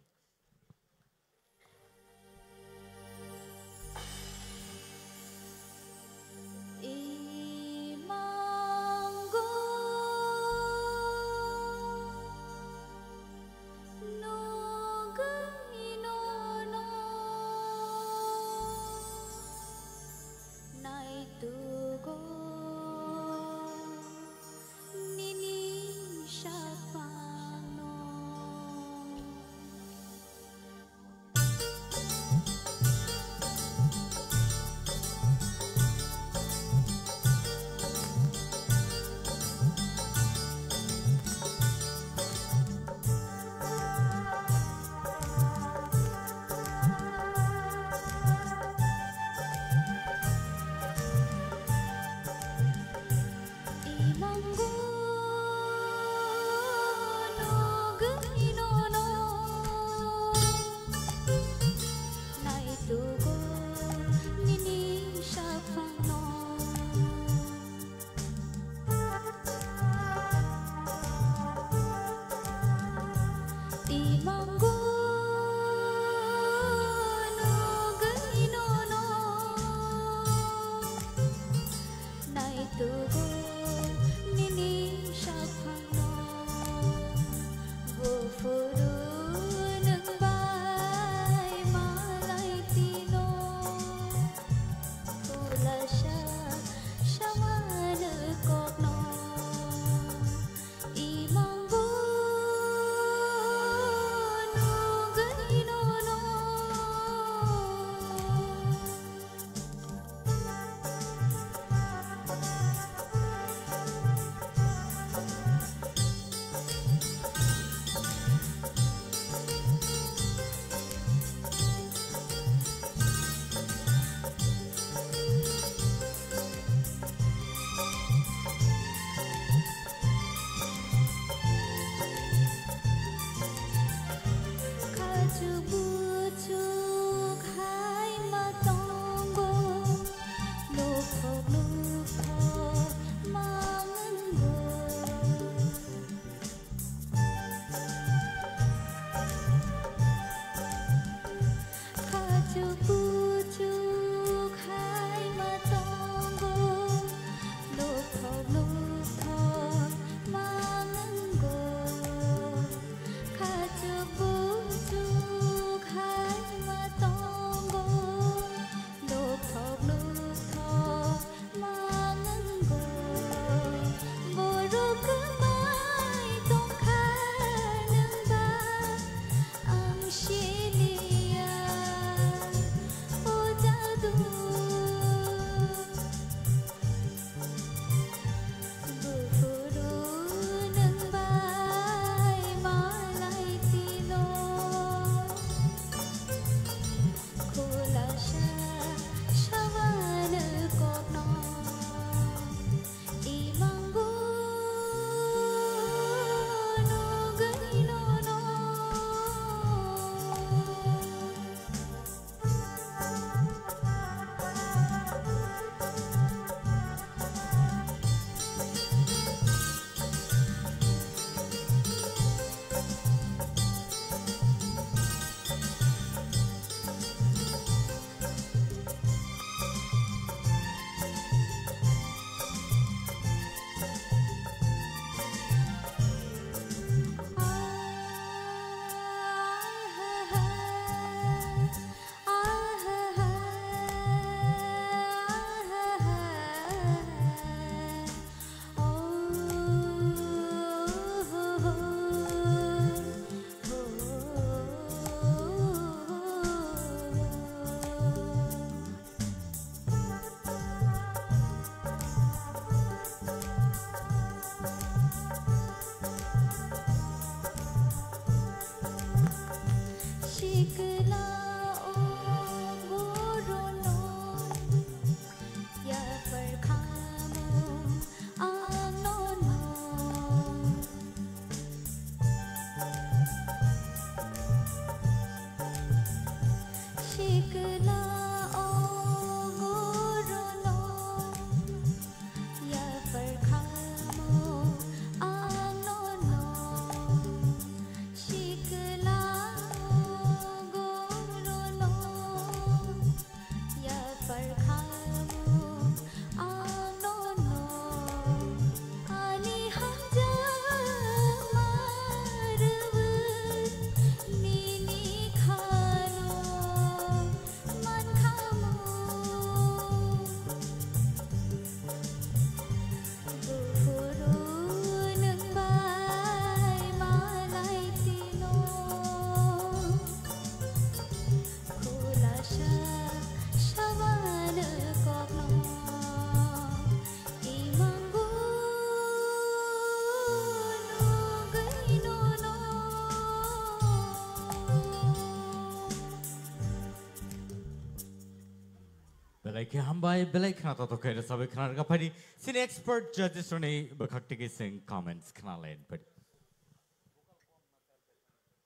ke hambai belai khana to ke ra sabe khana ka phari sin expert judges ne bakhak ke sing comments khana len phari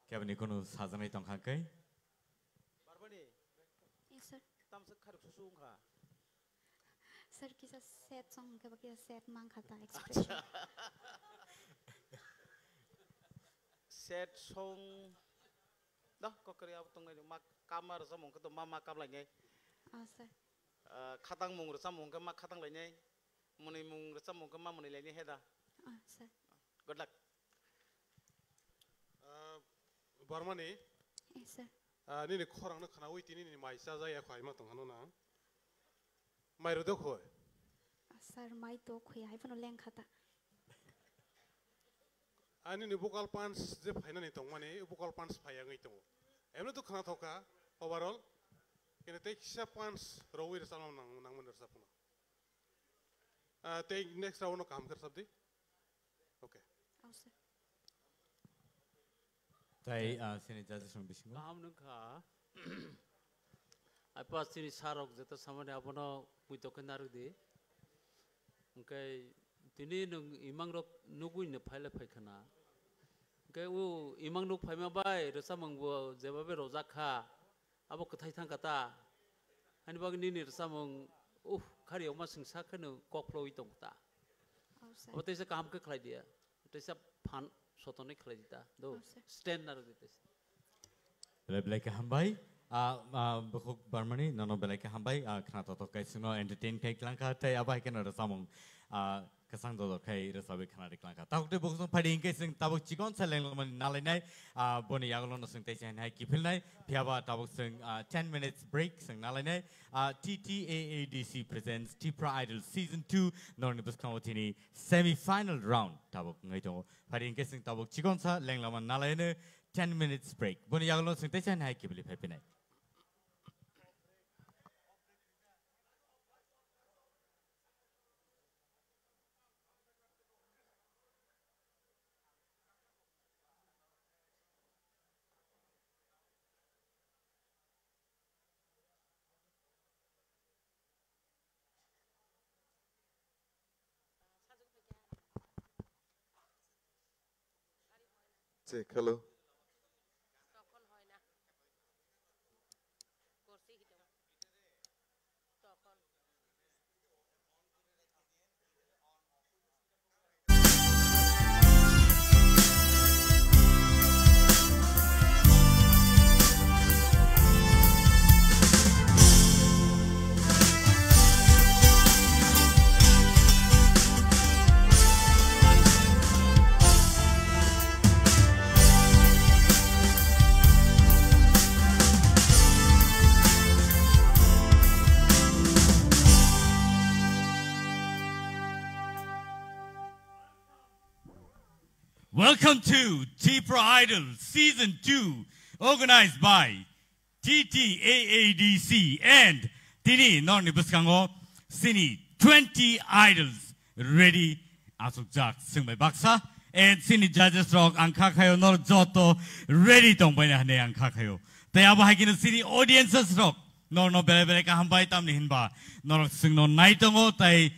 ke abni kono sajanai tong khang kai Yes, sir. Tamsak kharuk susung kha. Sir, kisa set song ke ba kisa set mang khata expression. Set song dah kok kerja apa tunggu mak kamar samung ke tu mama kam lagi. Sir. Khatang mung samung ke mak khatang lagi. Muni mung samung ke mak muni lagi heda. Sir. Good luck. Barmani. Yes, sir. Ni korang na khana witi ni mai sa za ya khwai ma tong hanu na. Mai ro do khoi. Sir, mai to khoi ai pano leng khata. Ani ni vocal pants je phaina ni tong mani vocal pants phaya ngai tong. Emno to khana thoka overall kene te kisa pants rowi ra salam nang nang man sa puna. Te next round no kam kar sabdi. Okay. Sir. tai sini judges no bisingo Kaham nungka. Apa sini sarok jeta samane abono puito kenaru di. Engkai tini nung imang rok nugui ne phaile phaikana. Engkai u imang nuk phaima bai resa mangbo jebabe rozakha. Abo kathai thang kata. Ani bag ni resa mang khari oma singsa khanu kokflo itong ta. Abo tese kaham ke khlai dia. Tese phan sotone khlai dita. Do stand naru dites. belai ke hambai bukhuk barmani nono belai ke hambai khana to kai sino entertain kai klangka tai abai ke no samong kasang do kai resabe khana ri klangka ta ukte bukhuk phadi ke sing tabuk chikon saleng man nalai nai boni yaglo no sing tai chan hai kipil nai phiaba tabuk sing 10 minutes break sing nalai nai TTAADC presents Tipra Idol season 2 non bus kawtini semi final round tabuk ngai to phadi ke sing tabuk chikon sa leng man nalai ne 10 minutes break. Boni yaglo sing tai chan hai kipil happy night. Check, hello. Welcome to Tipra Idol Season 2, organized by TTAADC and Tini Norni Buskango Sini 20 Idols ready Asuk Jak Singmai Baksa and Sini Judges Rock Ankakayo Nor Joto ready Tongbaina Hane Ankakayo. They are hiking the Sini audiences rock. No Bele Hambai Tam Hinba, Nor Sing no Naitongo, Tai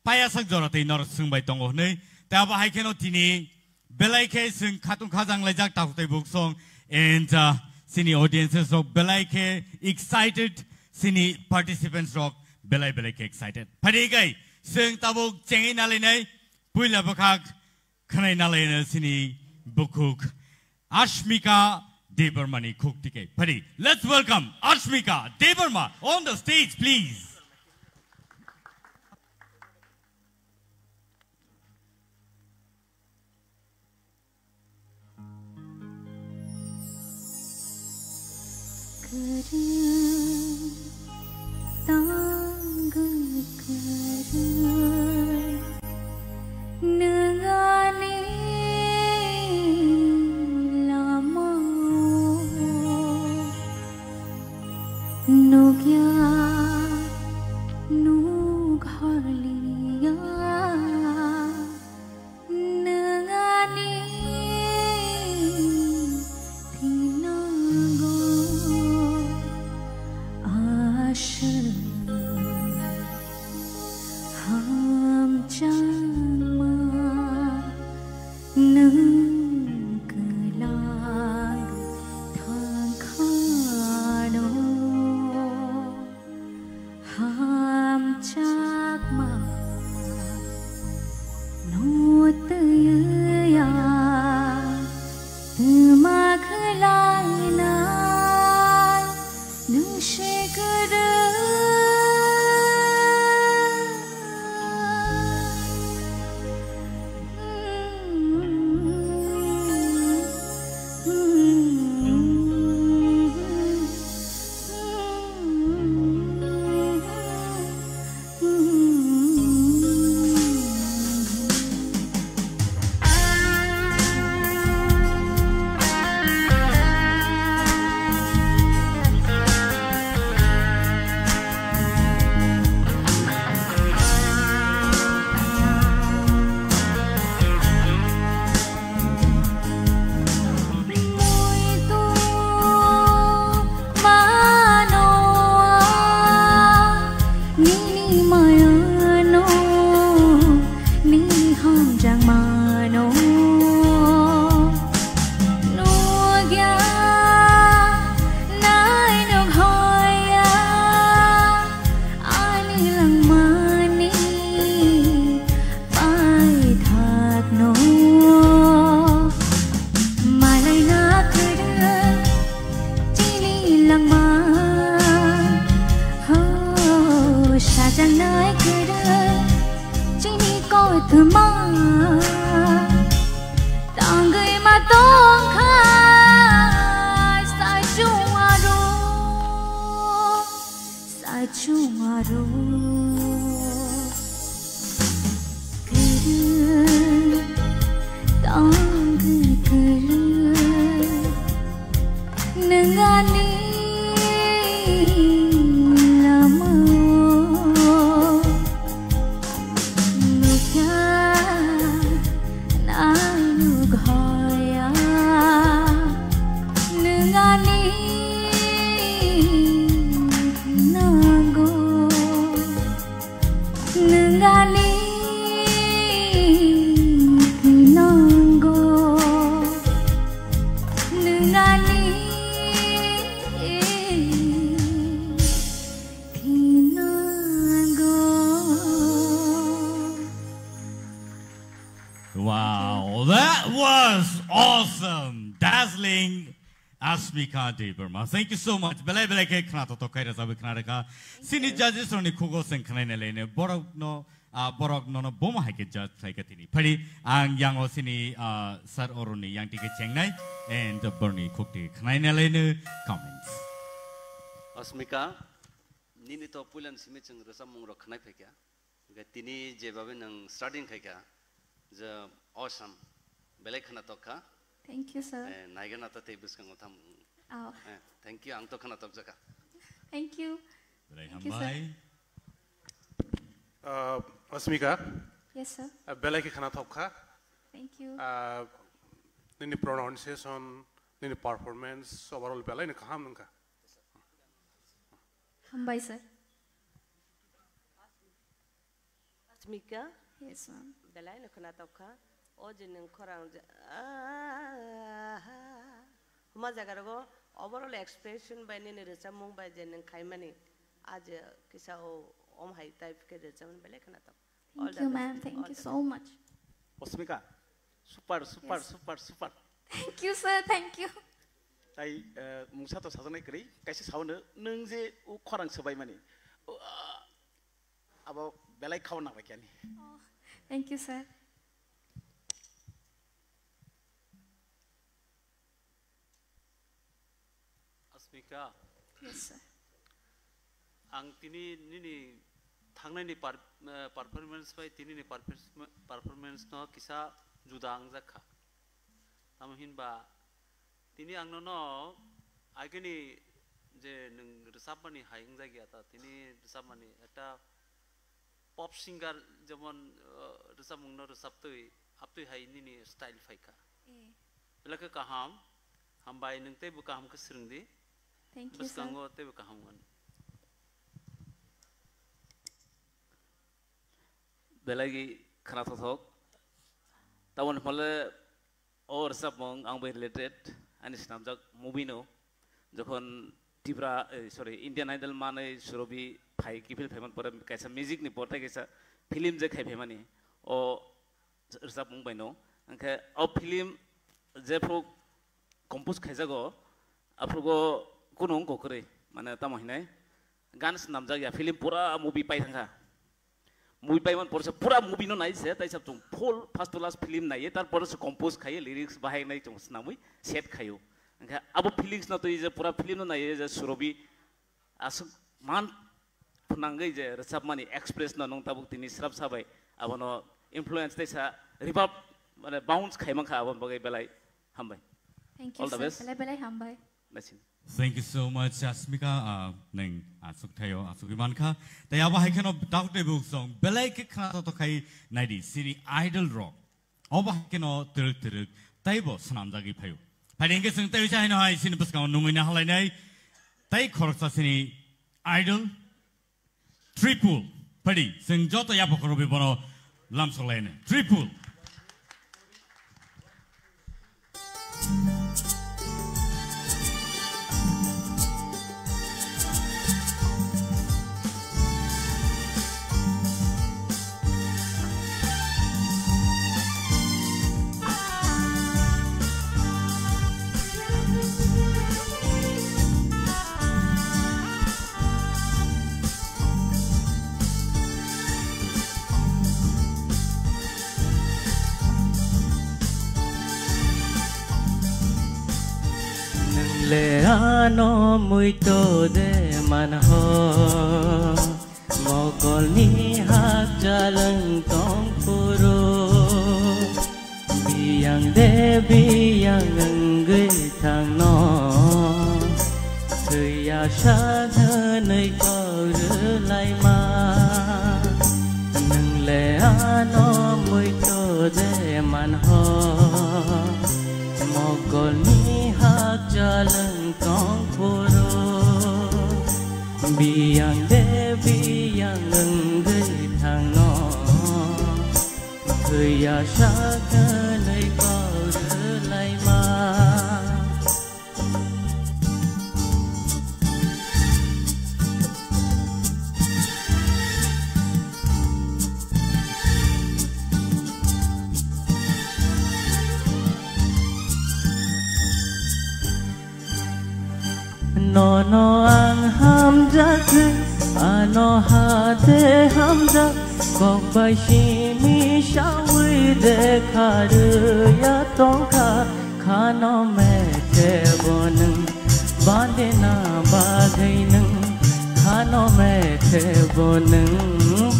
Payasak Jorate Nor Sing by Tongo Ne. They are hiking no Tini. Belaike sing katung kazang lejak takute book song and sini audiences rock belaike excited sini participants rock belaike excited. Padigai sing tabuk cengin nalinai puila bakak kanai nalina sini bukuk Ashmika Debarmani cook tike. Padi, let's welcome Ashmika Debarma on the stage, please. thma tang người mà tông khai sai chung aro tang nengani lama mekya nanu ghaya nengani nago nengani nago nengani Wow, that was awesome, dazzling, Asmika Deberma. Thank you so much. Belai belai ke khana to kaira sabe khana ka. Sini judges roni khugo sen khana ne lene borok no boma hai ke judge sai ka tini. Phari ang yang o sini sir oroni yang tike chengnai and Bernie khukti khana ne lene comments. Asmika nini to pulan simi cheng rasa mong ro khana phekya. Ga tini je babe nang starting khaika. The awesome belai khana tokka. Thank you, sir. Naigana ta te biskan otham. Oh. Thank you ang to khana tok jaka. Thank you. Thank you, sir. Asmika. Yes, sir. Belai ke khana tokka. Thank you. Nini pronunciation, nini performance, overall belai ni kaham nungka. Hambai, sir. Asmika. Yes, ma'am. Belai na kana tauka o jinin korang huma jagar go overall expression by ni recha mung by jinin khaimani aj kisa o om hai type ke recha mun belai kana tau. Thank you, ma'am. Thank you so much. Asmika, super. Thank you, sir. Thank you. Tai mungsa to sajanai kri kaise saune nung je u khorang sobai mani abo belai khaw na bakyani. Thank you, sir. Asmika. Yes, sir. Ang tini nini thangnai ni performance by tini ni performance no kisa judang jakha. Tamhin ba tini ang no ageni je nung resapani haing jagya ta tini resapani eta pop singer যেমন রেসামুংনো রেসাপতই আপতই হাইনি নি style ফাইকা বেলাকে কাহাম হামবাই নংতে বু কাহাম কে স্রিংদি Thank you, bas sir. kango te bu kaham wan belagi khana thok tawon hole or resapmong ang be related ani snamjak movie no যখন Tipra sorry Indian idol মানে সুরবি phi কিফিল ফেমান পরে কাইসা music নি পরতে কাইসা film যে খাই ফেমানি ও রসাপ মুংবাই নো আংখে ও film যে ফ্রো compose খাইজাগো আফ্রগো কোন অঙ্ক করে মানে তামহিনাই গান নামজা গিয়া ফিল্ম পুরা মুভি পাই থাকা মুভি পাই মান পরছে পুরা মুভি নো নাইছে তাই সব ফুল ফার্স্ট টু লাস্ট ফিল্ম নাইয়ে তারপর কম্পোজ খাইয়ে লিরিক্স বাহাই নাই চং নামুই সেট খাইও अब फिलिंग्स ना तो ये पूरा फिल्म ना ये सुरभि आसु मान फुनांगै जे रसाप मानी एक्सप्रेस ना नंग ताबुक तिनी स्राब साबाय अब न इन्फ्लुएंस दैसा रिभाब माने बाउंस खाइमां खा अब बगै बेलाय हामबाय Thank you, sir. Belai hambai. Thank you so much, Asmika. Neng asuk thayo asuk iman kha. Tay aba hai keno doubt te book song. Belai ke khana to khai naidi siri idol rock. Aba hai keno tiruk tay bo sanam jagi phayo. Padengke sing tay chai no hai sin bus ka nungui na halai nai. Tay khorsa sini idol triple. Padi sing joto ya pokoro be bono lam solene. Triple. le ano muito de manho mogol ni hak jalan tong puro biang de biang ngui thang no ya sa nơi có lại mà nâng lệ ano muito de manho mogol ni hak jalan tong puro biang de biang ngui thang no ya sa nơi có lại mà no ang hamzak ano hate hamzak kok bai shimi shawi de khar ya tongka khano me te bonung bande na bagainung khano me te bonung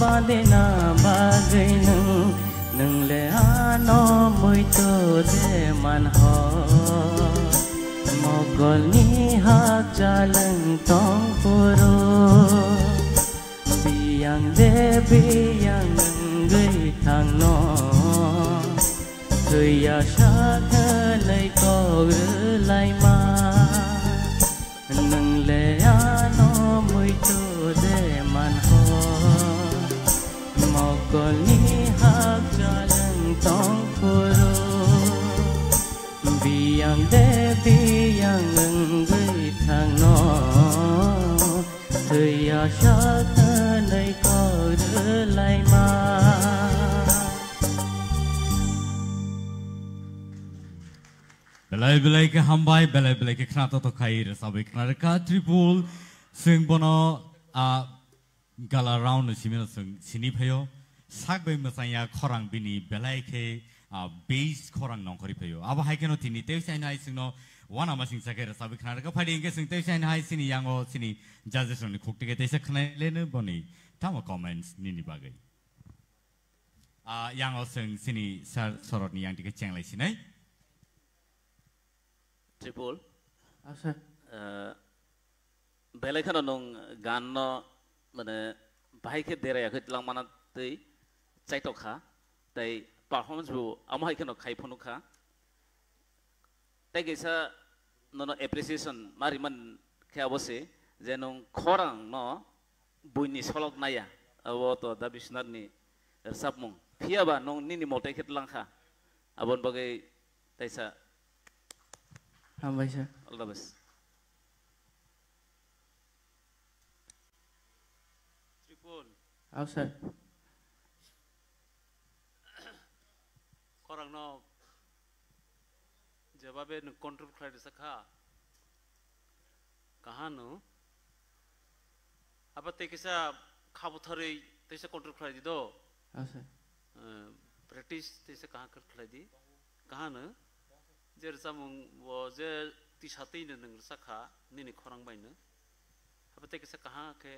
bande na bagainung nung le ano muito de manho mogol ni hak jalan tong puro biang de biang ngui thang no ya sa nơi có lại mà nâng le ano muito de manho mogol ni hak jalan tong puro biang de biang ngui thang no ya sa nơi có lại mà belai ke hambai belai ke khna to khai ra sabai khna ka tripul sing bono a gala round simena sing sini phayo sak bai masaya khorang bini belai ke base khorang nong khori phayo aba hai keno tini te sai nai sing no wana ma sing sakera sabai khna ka phadi inge sing te sai nai sini yango sini judges ni khukti ke te sa khna lene boni tama comments nini bagai yango sing sini sar sorot ni yang dik cheng lai sinai Tripul. Asa. Belai kan nong gan no mana bahai ke dera ya ke lang mana tei cai tok ha tei performance bu amai kan khai phonu kha tei gesa no appreciation mari man ke abose je nong khorang no buini solok naya abo to da bisnar ni sapmung phia ba nong nini motai ke lang kha abon bagai taisa Hambai sir. All the best. Tripul. How sir? Korang no jawabe n control khai de sakha kahan no apa te kisa khabu thare te se control khai di do How sir? practice te se kahan kar khai di kahan no jer samung wo je ti satai ne nang sakha nini khorang bai ne apa te kisa kahan ke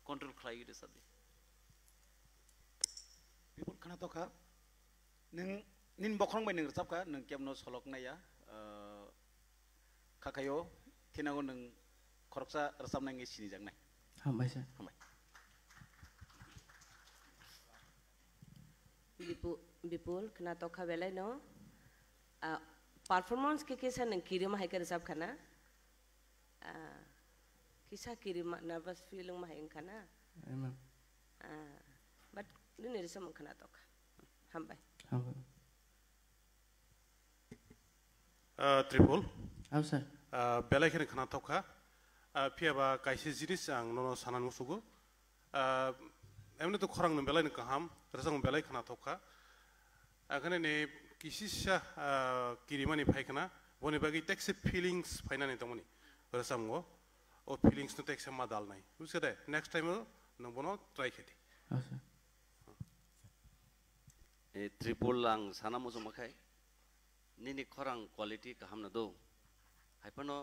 control khai de sadi people kana to ka neng nin bokrong bai nang sap ka nang kem no solok na ya khakayo thinago nang khoroksa rasam nang ngi sini jang nai Hambai sir. Hambai Bipul kena to ka belai no performance ke kisa nang kirim hai ka resap khana kisa kirim nervous feeling ma hai khana Amen. but ni resam khana to ka hambai Hambai. Tripul. How sir? Belai kene khana to ka piaba kaisi jinis ang nono sanan musugo emne to khorang no belai ne kaham resam belai khana to ka akhane ne kisisha kirimani phaikana boni bagi texe feelings phaina ne tomoni resam go o feelings no texe ma dal nai buske de next time no bono try kheti How sir? Tripul lang sana mo sumakai nini khorang quality kaham na do हाइफानो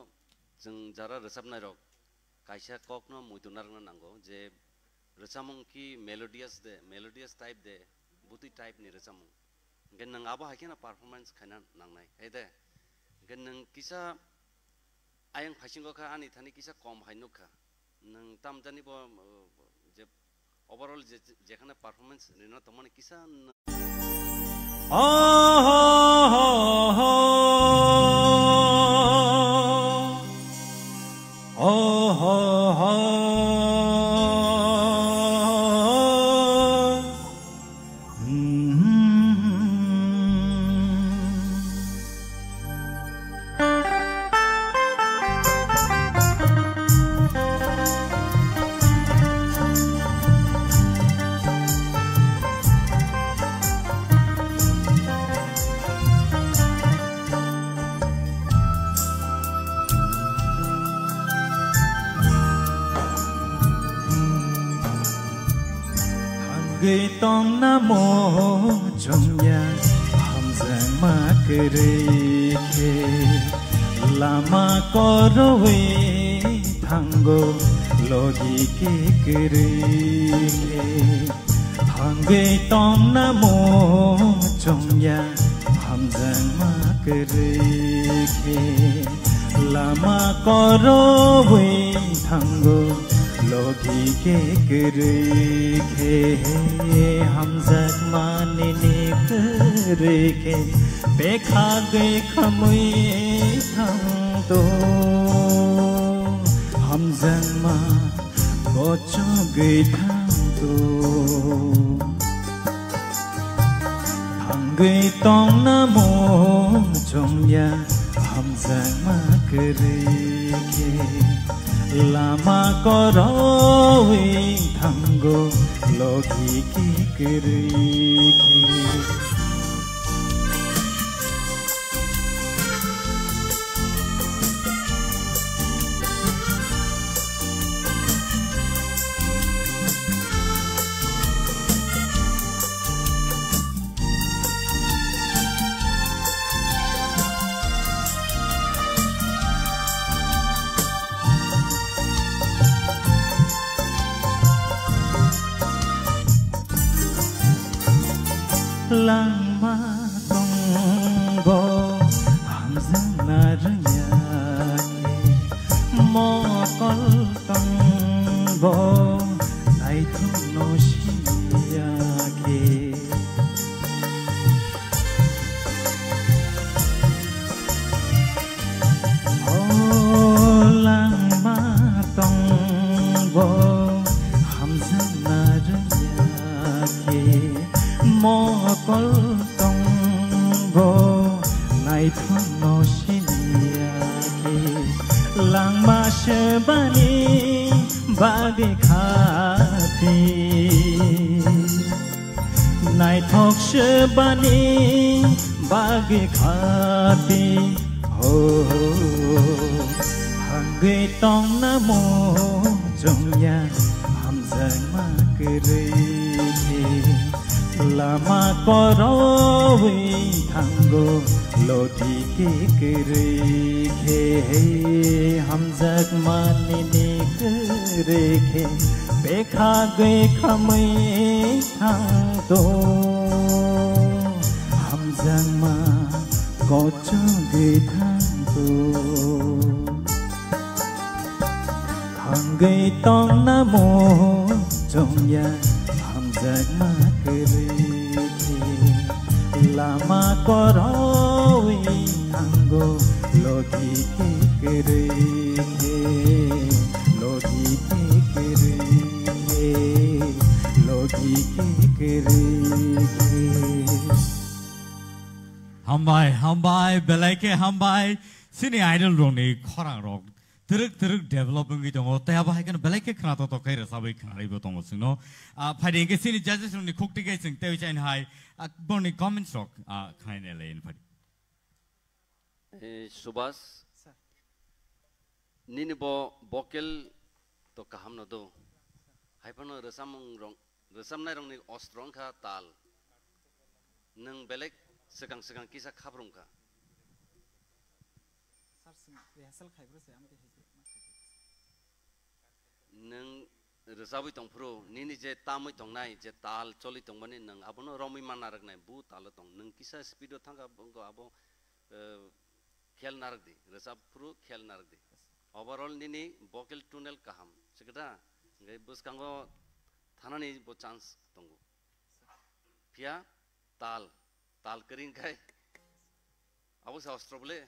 जों Zara रोजाबनाय रक कायसा ककनो मुइदुनारनो नांगौ जे रोजामुं की melodious type दे बुति type नि रोजामुं gain नों आबो हाइकेना performance खाना नांनाय हेदे गेन नों किसा आयं फाइसिंगो खा आनि थानि किसा कम हाइनुखा नों तामजानि बो जे ओवरऑल जेखाने परफॉर्मेंस रिनो तमने किसा Người tông nam mô trong nhà hàm giang ma kere ke lama korwe thango logi ke kere ke người tông nam mô trong nhà hàm giang ma kere ke lama korwe thango लोगी के करे के हम जग माने ने करे के बेखा गए खमुए हम तो हम जग मा गोचो गए हम तो हम गए तोंग ना मो जोंया हम जग मा करे के lama korowe thango logi ki kiriki lama tonggo hamzang narnya mo kol tonggo nai thung no shiya ke oh lama tonggo hamzang narnya ke mo kol tonggo nai thun no shinia ke lang ma shebani bagi khati nai thok shebani bagi khati ho hangi tong na mo jong ya ham zang ma kere lama korowe thango loti ke kere ke हम जग माने ने करे के बेखा गए खमे thang तो हम जग मा गोचो गए thang तो thang गए tong na mo trong ya हम जग मा करे lama korowe thango logi ke kere logi ke kere logi ke kere hambai belai ke hambai sini idol rong ni khorang rong teruk development gitu ngo teh apa kan belai ke kena to kai rasa bai kena ibu tong sino phading ke sini judges rong ni khok ti kai sing teu chain hai born ni comments rok khain ele in phadi Subhas nini bo vocal to kaham no do haipano resam nai rong ni ostrong kha tal nang belek segang kisa khabrung ka हारसिं rehearsal खायब्रोसै आमके हेजो नों रोजाबै दंफ्रो निनि जे तामै दंनाय जे ताल चलि दंबानि नों आबनो रमै माना रगनाय बु ताल दं नों किसा स्पिडो थांगा बंगो आबो खेल नारगदि रोजाबफ्रु खेल नारगदि ओवरऑल निनि भोकल टुनेल काहाम सिगदा गे बसकांगो थानानि बो चांस दंगो फिया ताल ताल करिं खाय आबो सास्त्रबले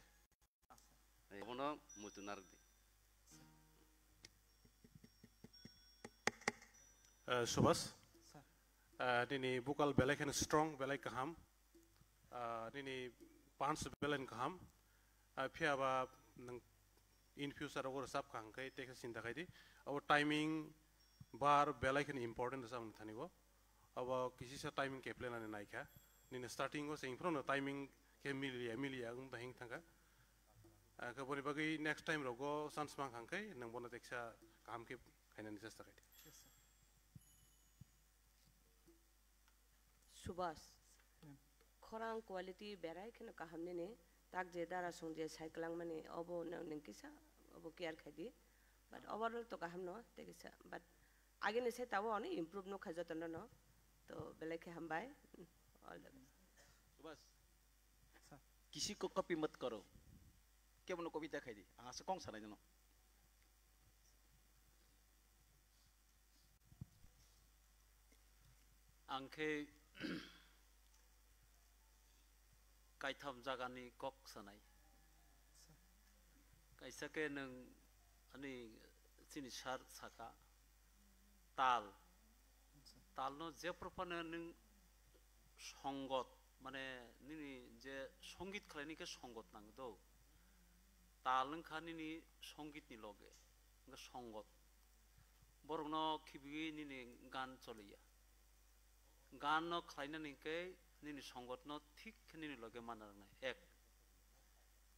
आबनो Muthu नारगदि Subhas, ini vokal belai kan strong belai kaham, ini punch belai kaham, pihak apa nang infuse ada orang sab kahang kai teka sinta kai di, awa timing bar belai kan important sama thani wo, awa kisi sa timing keple na naik ya, ini starting wo sehingga no timing ke milia dah hing thangka, kemudian bagi next time rogo sans mang kahang kai nang bona teksa kaham ke kainan jasa kai. Subhash खरां quality बेराय खन काहमने ने ताक जे दारा संजे साइक्लांग माने अबो नंकिसा अबो care Khadi but overall तो काहम न तेकिसा but आगे ने से तावो अने इंप्रूव नो खजत न तो बेले के हम bye all the best Subhash किसी को कॉपी मत करो क्या बनो कविता खाई दी आसे कौन सारा जनो आंखे कायथाम जागानि कक सनाय कायसाके नों अनि सिनि सार साका ताल तालनो जे प्रफानो नों संगत माने निनि जे संगीत खालायनिके संगत नांगौ ताल नोंखा निनि संगीतनि लगे संगत बरगनो खिबि निनि गान चलिया गान न खालायनानै के निनि संगत न ठीक निनि लगे मानारनाय एक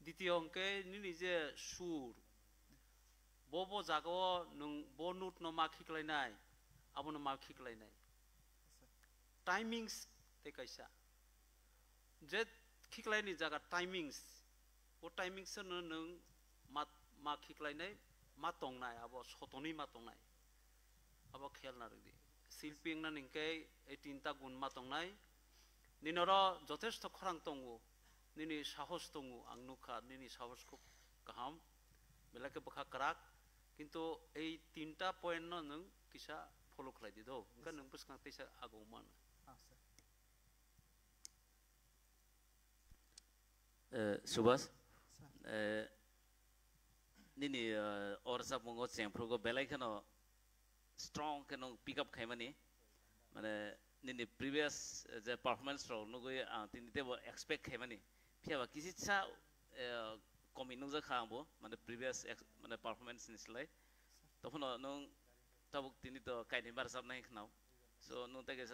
द्वितीय अंके निनि जे सुर बबो जागो नों ब नोट न मा खिखलायनाय आबनो मा खिखलायनाय टाइमिंग्स ते कैसा जे खिखलायनि जागा टाइमिंग्स ओ टाइमिंग्स न नों मा खिखलायनाय मा तंनाय आबो सतनि मा तंनाय आबो खेल नारगदि शिल्पिंग ना निंके तीनटा गुण मातंनाय निनरो যথেষ্ট खरां तंगु निनि साहस तंगु आं नुखा निनि साहस को गाहाम बेलाके बखा कराक किंतु ए तीनटा पॉइंट न नों किसा फॉलो खालायदि दो ओंका नों बसखां तैसा आगौ मान Subhash निनि औरसा मंगो चेंफ्रोगो बेलायखनो strong kano pick up khaimani mane nini previous the performance ro nugoi tini te expect khaimani phia ba kisi cha kominu ja khabo mane previous mane performance nislai tokhono nung tabuk tini to kaini bar sab nai khnau so nung ta ke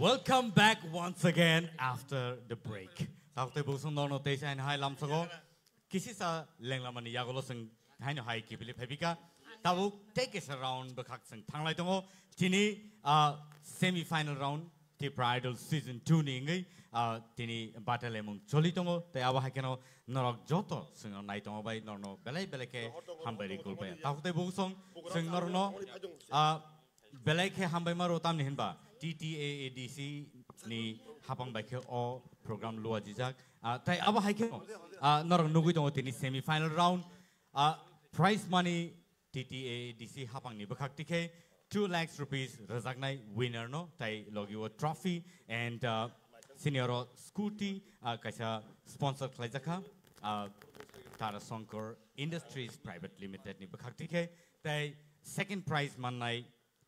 Welcome back once again after the break. After busung nono tesa and hai lam sago. Kisi sa lenglamani yagolo sing hai no hai kibili pepika. Tabu take us around bakak sing tanglai tongo. Tini semi-final round ti Idol season 2 ni ngai. Tini battle emong choli tongo. Te awa hai keno norok joto sing nai tongo bai norno belai ke hambari kulpa. Tabu busung sing norno belai ke hambai maro tam ni hinba. TTAADC ni hapang baik o program luar jejak. Tapi apa hai ke? Norang nunggu tunggu tini semi final round. Prize money TTAADC hapang ni berkak tike 2 lakhs rupees rezak nai winner no. Tapi logi wo trophy and senior scooty kaisa sponsor kelai jaka. Tara Songkor Industries Private Limited ni berkak tike. Tapi second prize manai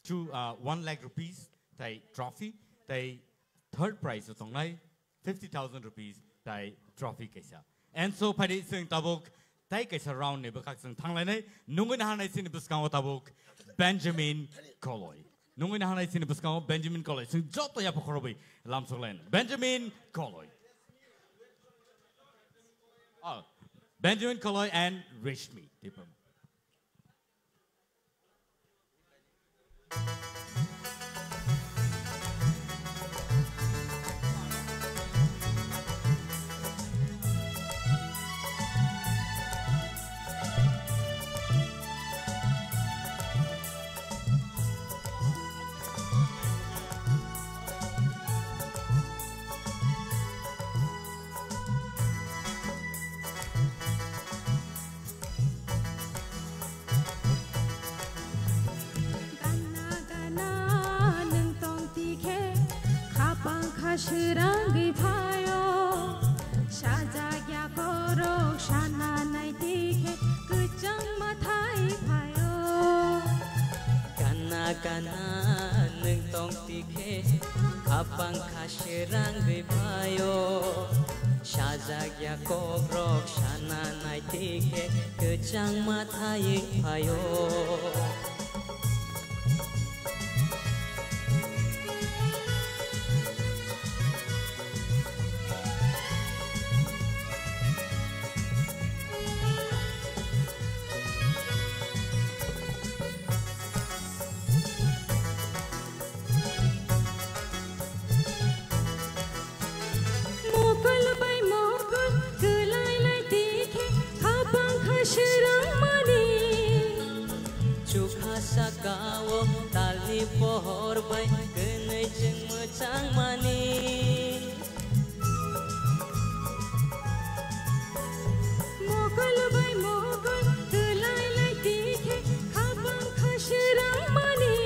1 lakh rupees. Tai trophy, tai third prize utong nai 50,000 rupees tai trophy kaisa. And so padi sing tabuk tai kaisa round ne bakak sing thanglai nai nungun hanai sin buskang tabuk Benjamin Koloy. Nungun hanai sin buskang Benjamin Koloy sing joto ya pokorobi lam solen. Benjamin Koloy. Benjamin Koloy and Rishmi. Shirang bipayo, shajagya korok shana naitike, kuchang matai payo. Kana kana nung tong tike, kapang kashirang bipayo, shajagya korok shana naitike, kuchang matai payo. Sakawo tali pohor bay kenai jeng macang mani. Mogol bay mogol tulai lai dikhe khabang khashirang mani.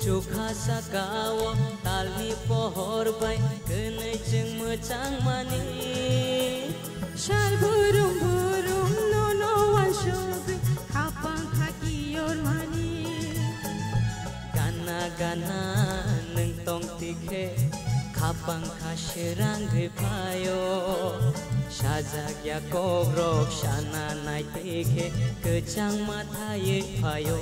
Chukha sakawo tali pohor bay kenai jeng macang mani. Shal burung burung nono wan shobi khabang Gana gana neng tong tike kapang kashirang bipayo shajagya kobrok shana nai tike kechang matai payo.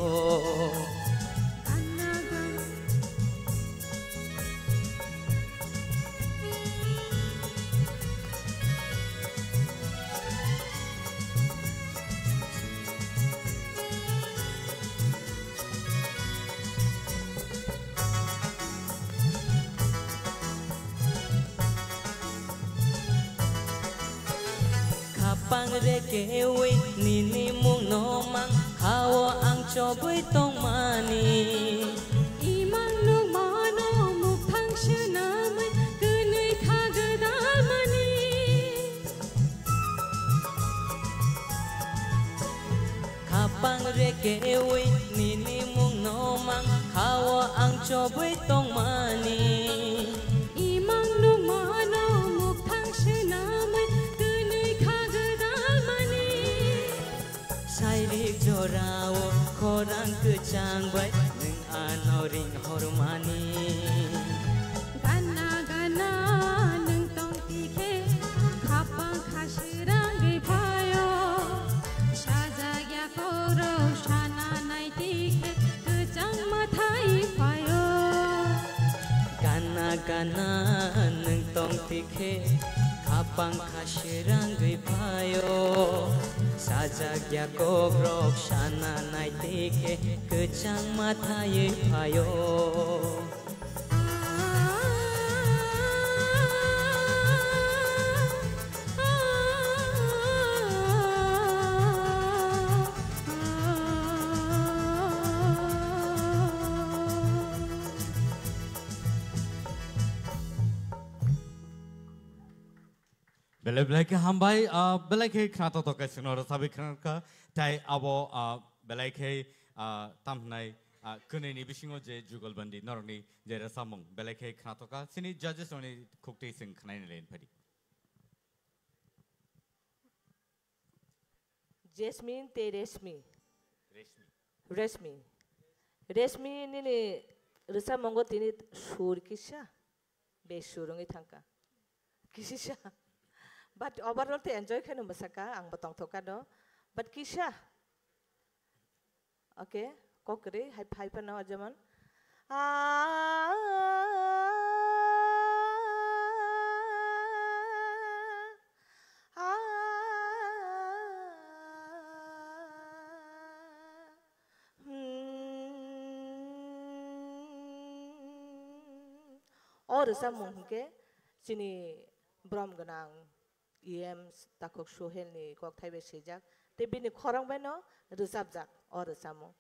Pangrekewi nini mung nomang hawa ang choboy tong mani. Imang nung mano mukhang syanamay kunay kagadal mani. Kapang rekewi nini mung nomang hawa ang choboy tong mani. Imang nung mano mukhang syanamay Sairik jorawo korang kecang bay neng anoring hormani. Gana gana neng tong tike kapang khashirang bipayo, shajagya koro shana nai tike kecang matai payo. gana neng tong tikhe kapang khasirangui phayo sajagya kobrok shana nai tikhe kechang mathai phayo Belai ke hambai belai ke kena to ke sino sabi kena ka tai abo belai ke tamnai kene ni bisingo je jugal bandi norni je rasamong belai ke kena to ka sini judges oni khukti sing kena ni len phari Jasmine te Resmi ni rasamongo tini sur kisha be surungi thangka kisha but overall te enjoy kanu masaka ang batong thoka do but kisha okay kokre hai pa na jaman or samung ke sini brom ganang takok shohel ni kok thai be sejak te bini khorang ba no rusab jak or samo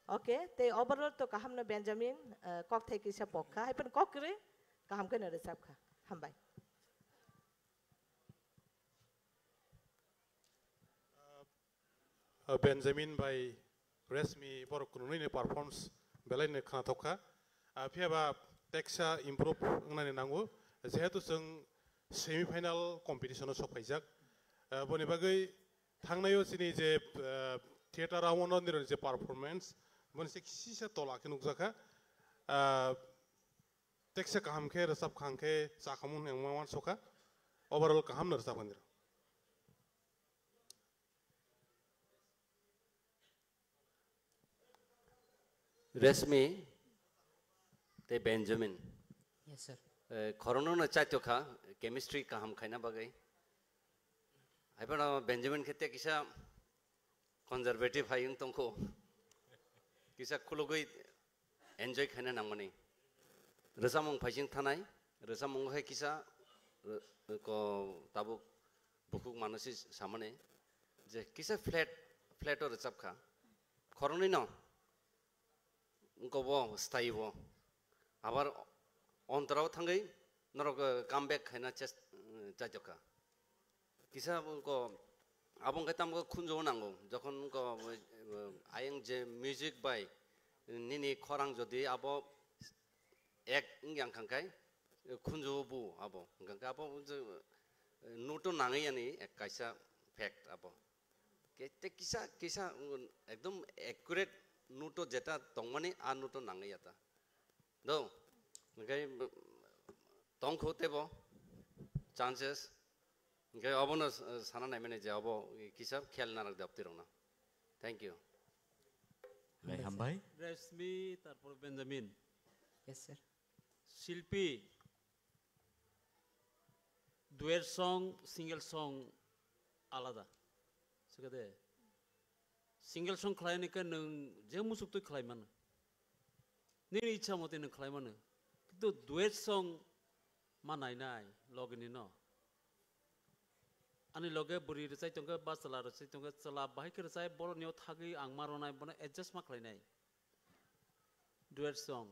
okay te overall to kaham na Benjamin kok thai ki sa pokha hai pen kok re kaham ke na rusab kha hambai Benjamin by Resmi borok kununi ne performance belai ne khana thokha phiaba texta improve ngnani nangu jehetu जों semi-final competition sokhaijak boni bagai thangnayo sini je theater awon nir je performance boni se kisi tola ke nukjaka texta kaham khe rasab khang khe chakamun engmawan sokha overall kaham nar sabandir Resmi te Benjamin yes sir Corona na chaito kha chemistry ka ham khaina bagai ai bana Benjamin khete kisa conservative hayung tongko kisa khulogoi enjoy khaina nangmani rasamong phaising thanai rasamong hai kisa ko tabuk bukuk manasi samane je kisa flat or chap kha khoroni no ko stay bo abar ontaraw thangai norok comeback khaina chest chajoka kisa ko abong khatam ko khunjo nango jokhon ko ayeng je music by nini khorang jodi abo ek yang khangkai khunjo bu abo ngka abo nuto nangai ani ek kaisa fact abo kete kisa ekdom accurate nuto jeta tongmani a nuto nangai ata do ngai tong khote bo chances ngai abono sana nai mane je abo kisab khel narak dapti rona thank you lai hambai Resmi tarpor Benjamin yes sir Shilpi duet song single song alada segade single song khlaini ka nang je musuk to khlai man ni ichha mote nang khlai man কিন্তু duet song manai nai logini no ani loge buri resai tongka basala resai tongka chala bahai ke resai bor neo thagi ang maronai bone adjust ma khlai nai duet song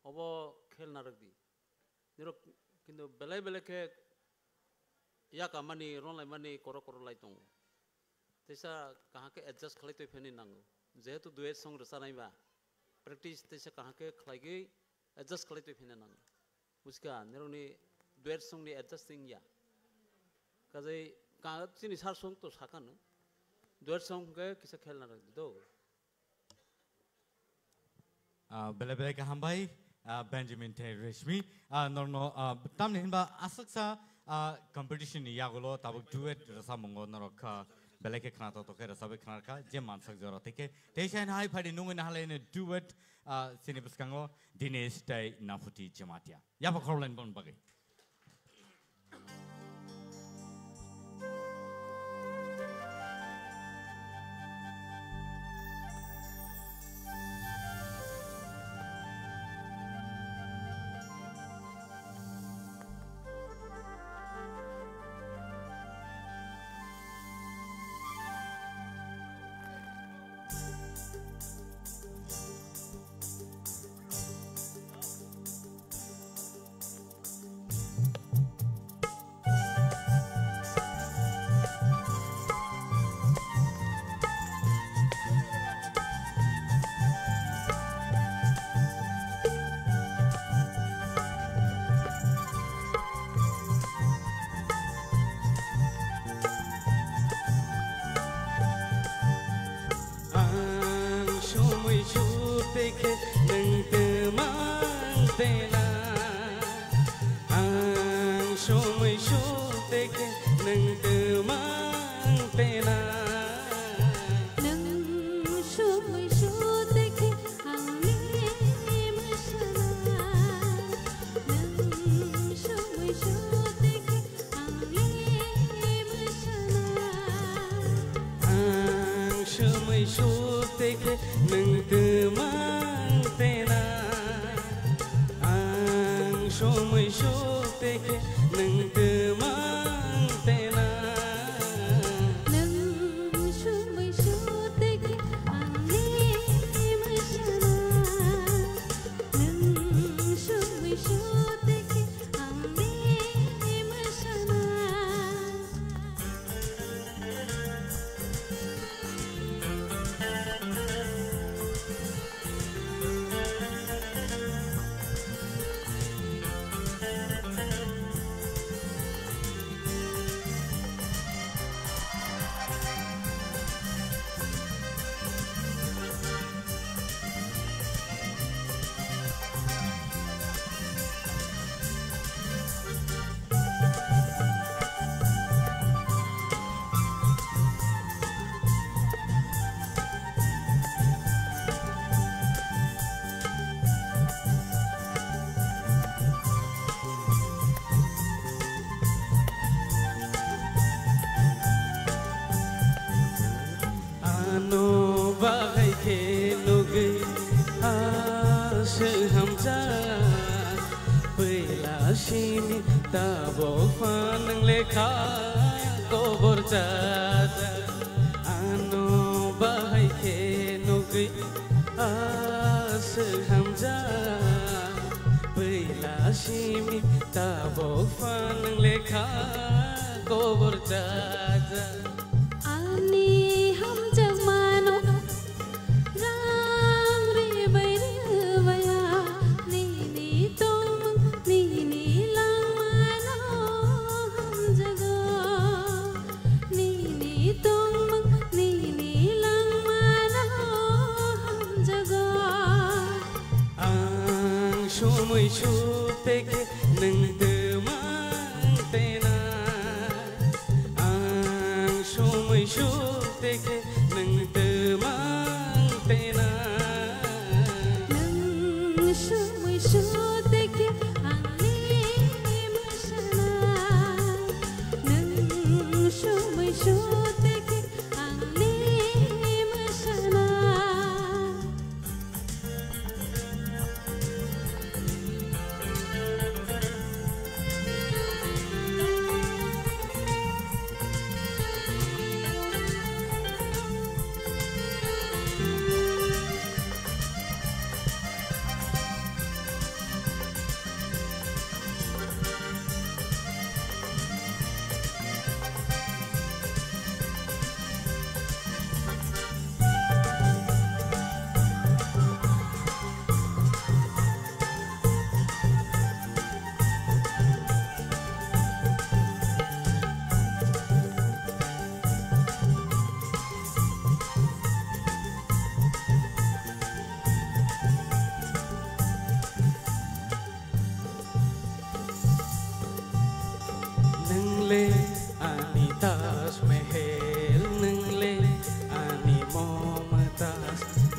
obo khel narak di niro কিন্তু belai belai ke ya kamani ronlai mani koro lai tong tesa kaha ke adjust khlai toi pheni nang jehetu duet song resa nai ba practice tesa kaha ke khlai ge adjust khlai toi pheni nang buska neroni duet song ni adjusting ya kazai ka chini sar song to sakan duet song ke kisa khel na rak do belai belai ka hambai Benjamin te Reshmi norno tamne hinba asaksa competition ni yagulo tabuk duet rasa mongo norok belai ke khana to ke rasabe khana ka je mansak jora teke teishan hai phadi nungu na hale ne duet sini beskango Dinesh dai nafuti jamatia ya ba khorlen bon bagi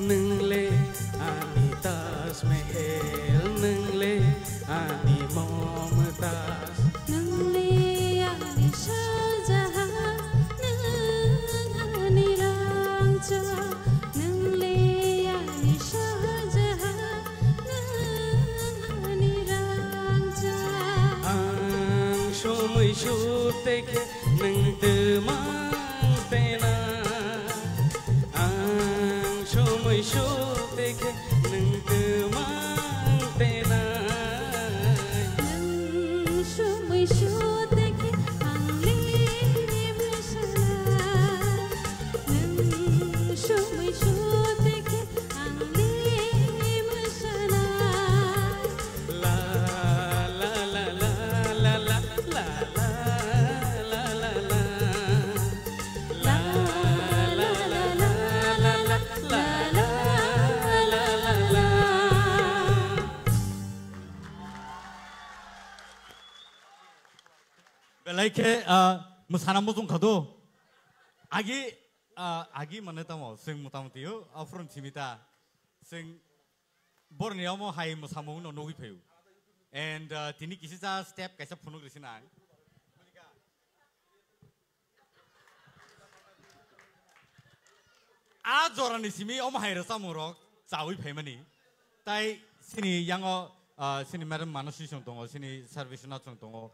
nungle ani Tajmahal nungle ani Mumtaz nungle ani Shahjahan nung ani Rangja nungle ani Shahjahan nung ani Rangja ang shumai shuteke nung demang tena ang shumai shuteke nung demang tena nung shumai shuteke ang limusala nung shumai shuteke ang limusala la la la la la la la la la la belai musana muzung kado agi mana tamo sing mutamati yo afron cimita sing borneo mo hai musamu no nogi peyu and tini kisi sa step kaisa phunu grisina a jorani simi om hai rasa murok chawi phaimani tai sini yango sini madam manosi song tongo sini service na song tongo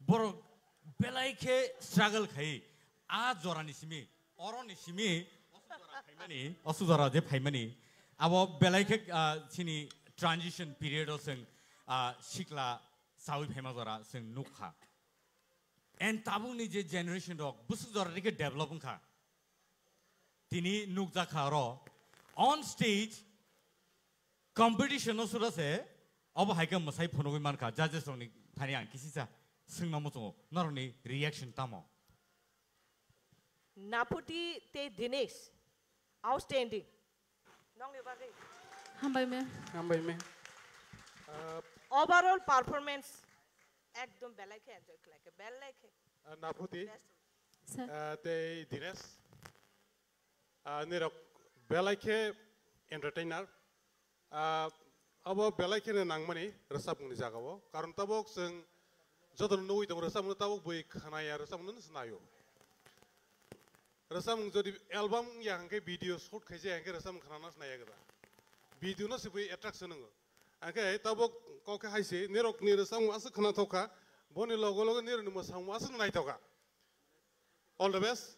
bor belai ke struggle khai a jorani simi oroni simi osudara je phaimani abo belai ke sini transition period sing shikla sawi phaima jora sing nukha and tabung ni je generation dog busu jora ke develop kha tini nukja kharo on stage competition no sura se abo haika masai phonogoi man kha judges ni thani an kisi sa singna mo chongo naroni reaction tamo Naputi te Dinesh outstanding nong le bagi hambai me overall performance ekdom belai ke enjoy klake belai ke Naputi te Dinesh nirok belai ke entertainer abo belai ke nangmani resapungni jagao karon tabok sing joton noi tong resapung tabok boi khanaya resapung snayo resapung jodi album yang ke video shoot khaije yang ke resapung khana snaya gada video no sibui attraction ngo angke tabok ko ke haise nirok ni resapung as khana thoka boni logo logo nir ni mosang as nai thoka all the best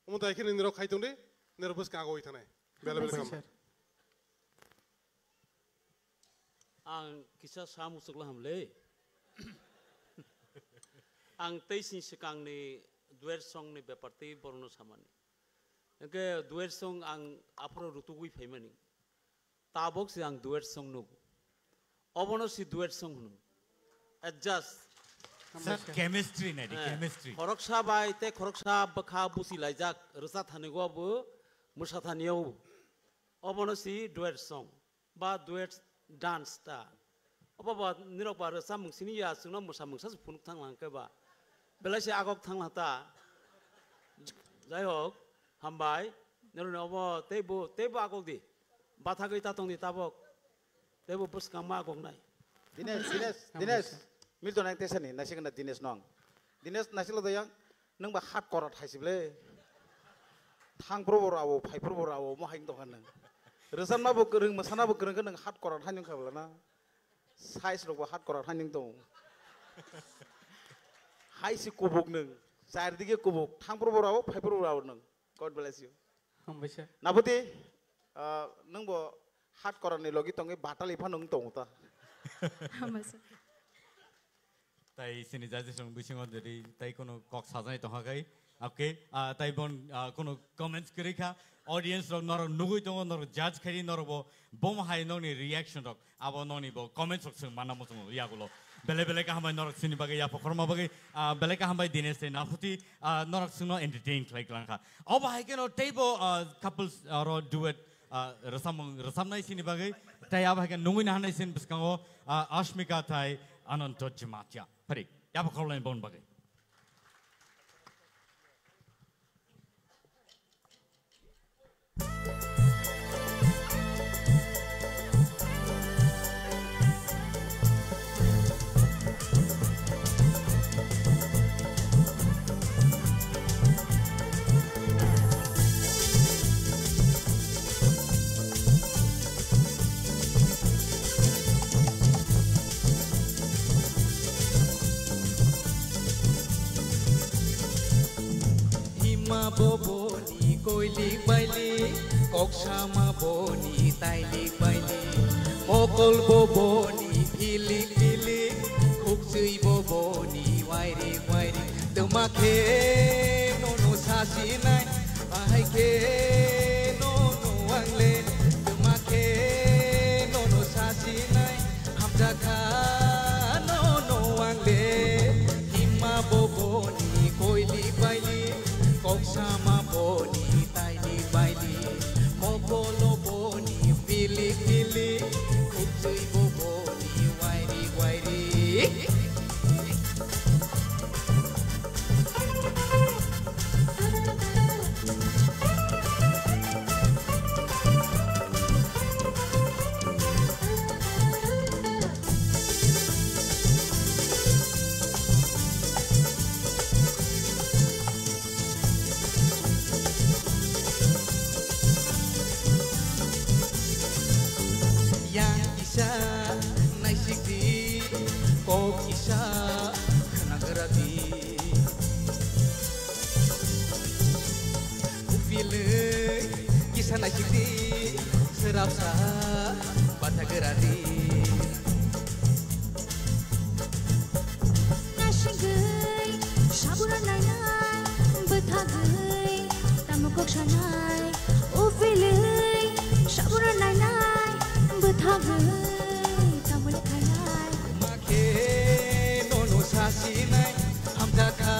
umu dai ke nirok khaitonde nervous ka goi thane bela bela kam ang kisah samu suklah hamle ang teisin sekang ni duet song ni beparti borno samani ke duet song ang apro rutugui phaimani tabok si ang duet song nu obono si duet song nu adjust chemistry na chemistry khoroksa bai te khoroksa bakha busi laijak rasa thanigo bu musa thaniyo obono si duet song ba duet dance ta oba ba nirok ba rasa mungsini ya sungna musa mungsa phunuk thanglang ke ba belai se agok thanglang ta jai hok hambai nero no obo tebo agok di batha gei ta tong di tabok tebo puskang ma agok nai Dinesh Milton ang tesa ni nasi kena Dinesh nong Dinesh nasi lo dayang nang ba hat korat haisible thang probor awo phai probor awo mo haing tokan nang resan ma bo kereng masana bo kereng nang hat korat hanyung khabla na size lo hat korat hanyung tong haisi kubuk nang sair dige kubuk thang probor awo phai probor awo nang God bless you hambaisa Naputi nang bo hat korat ni logi tonge batal ipa nang tong ta hambai tai sini judges song bisingo jadi tai kono kok sajai toha kai okay tai bon kono comments kri kha audience rok nor nugui tongo nor judge khari nor bo bom hai no ni reaction rok abo no ni bo comments rok sing mana mo tongo ya gulo bele bele ka hamai nor sini bagai ya pokhorma bagai bele ka hambai Dinesh te Naputi nor sing no entertain klai klang kha abo hai ke no table couples ro duet rasam nai sini bagai tai abo hai ke nungui na nai sin biskango Ashmika tai Ananto Jimatya pari ya pokhorla bon bagai Koksama boni tailik bailik Mokol boboni pilik pilik Kuksui boboni wairik wairik Temake nono sasinai Ahike nono wangle Temake nono sasinai Hamdaka nono wangle Hima boboni koilik bailik Koksama boni tailik bailik Mokolo boni pilik pilik Kuksui boboni wairik wairik Yang isa naisikdi kok isa kanagerati Upile isa naisikdi serapsa batagerati Nashigai shabura nainai bethagai tamukok shanai ufilai shabura nainai bethagai tamule khanai Make nono sasinai hamdaka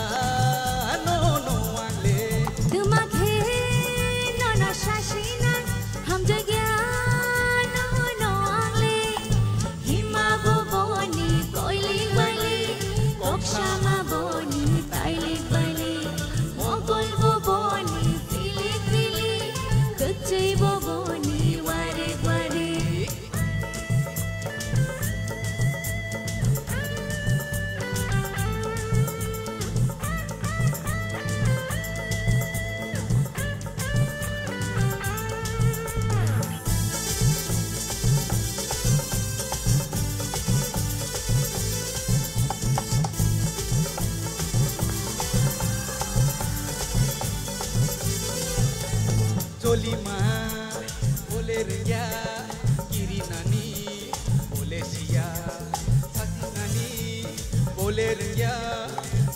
nono wangle Tumake nono shashinai hamjagya nono angle Hima boboni koilik bailik Kokshama boni tailik bailik Mogol boboni filik filik Kecai boboni warik warik Jolima boleh ria kiri nani boleh sia sati nani boleh ria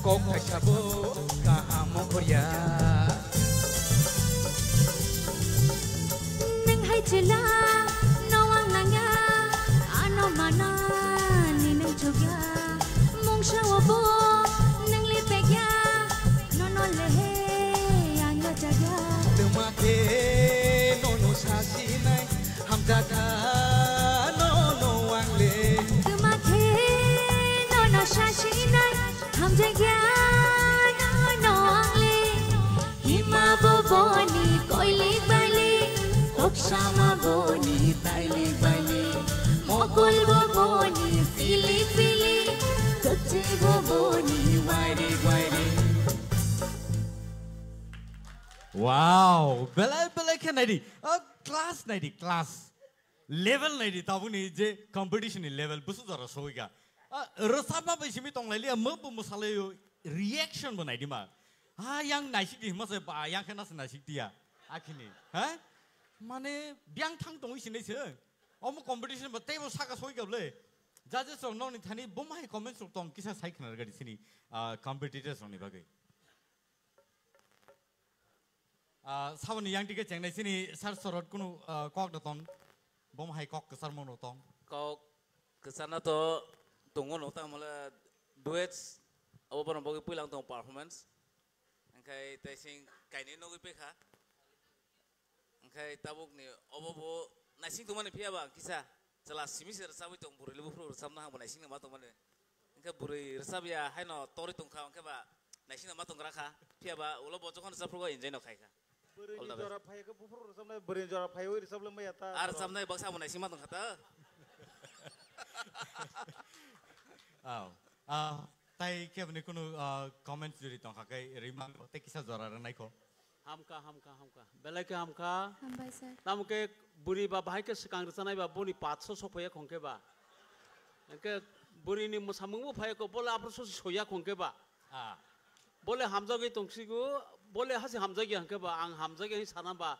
kok kasabo kahamo korea Nang hai chila nawang nanga ano mana ni nang chogya mong shawabo nang lipegya nono lehe yang yo jagya Temake nono sasinai hamdaka nono wangle Tumake nono shashinai hamjagya nono angle Hima boboni koilik bailik Koksama boni tailik bailik Mogol boboni filik filik Kecai boboni wairik wairik Wow, belai belai kan nadi, class nadi class, level nadi tahu ni je competition ni level, busu zara soiga. Resama bersimi tong lali, merbu masalah yo reaction bu nadi mah. Yang naik di masa yang kena naik dia, akhirnya, mana biang thang tong isi ni sih. Omo competition betul betul sakit soiga boleh. Judges orang nong ni thani bomai comment tong kisah saya kena di sini competitors orang ni bagai. Sawan yang tiga ceng nasi ni sar sorot kuno kok datang bom hai kok kesar mau datang Kau kesana to tunggu nota malah duets apa pun bagi pulang tong performance angkai testing kaini nogi pekha angkai tabuk ni apa bo nasi tu mana pihak bang kisah jelas simi sersawi tong buri lebu pro samna hang nasi nama tong mana angkai buri resab ya hai no tori tong kau angkai ba nasi nama tong rakha pihak ba ulo bocok kan resab pro enjoy no kai ka Beri jora payah ke bufur sampai beri jora payah wiri sebelum bayar ta. Ar sampai bangsa mana sih matang kata. tai ke bani kuno comments juri tong kakai rimang te kisah jora ranai ko hamka belai ke hamka Hambai sir. tamu ke buri ba bahai ke sekang resanai ba buni 500 sopaya khongke ba ke buri ni musamung mo phaya ko bola apro so soya khongke ba bole hamjagi tongsigu bole hasi hamjagi hangke ba ang hamjagi sana ba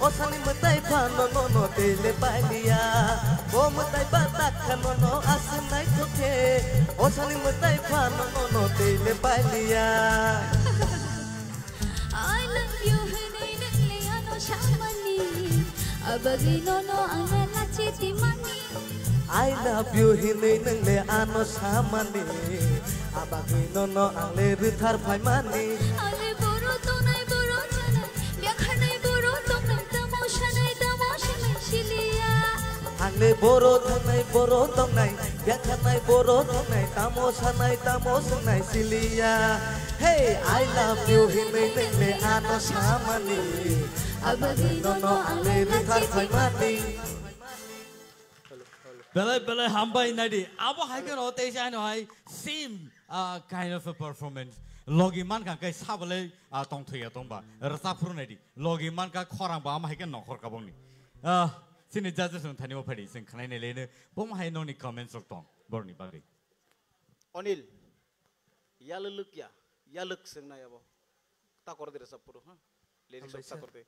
osani mutai phano no no tele pailia bo mutai batak no no asunai thoke osani mutai phano no no tele pailia I love you hinay nang ano shamani abagi no no ang nachiti mani I love you hinay nang le ano samani abagi no no ang le rithar phai mani ale boro tonai boro chana byakhanai boro tonai tamoshana shiliya ang le boro tonai byakhanai boro tonai tamosanai siliya hey I love you hinay nang le ano samani abagi no no ang le rithar phai mani Belai hambai nadi. Abo hai kan ote siya no hai same kind of a performance. Logi man kan kai sabale tong thuya tong ba. Rasa puru nadi. Logi man ka khorang ba am hai kan nokhor ka bong ni. Sini judges un thani mo phadi sing khanai ne le ne bom hai no ni comments rok tong borni bagi. Onil yaluluk yaluk sing na yabo. Ta kor de rasa puru ha. Lyrics ta kor de.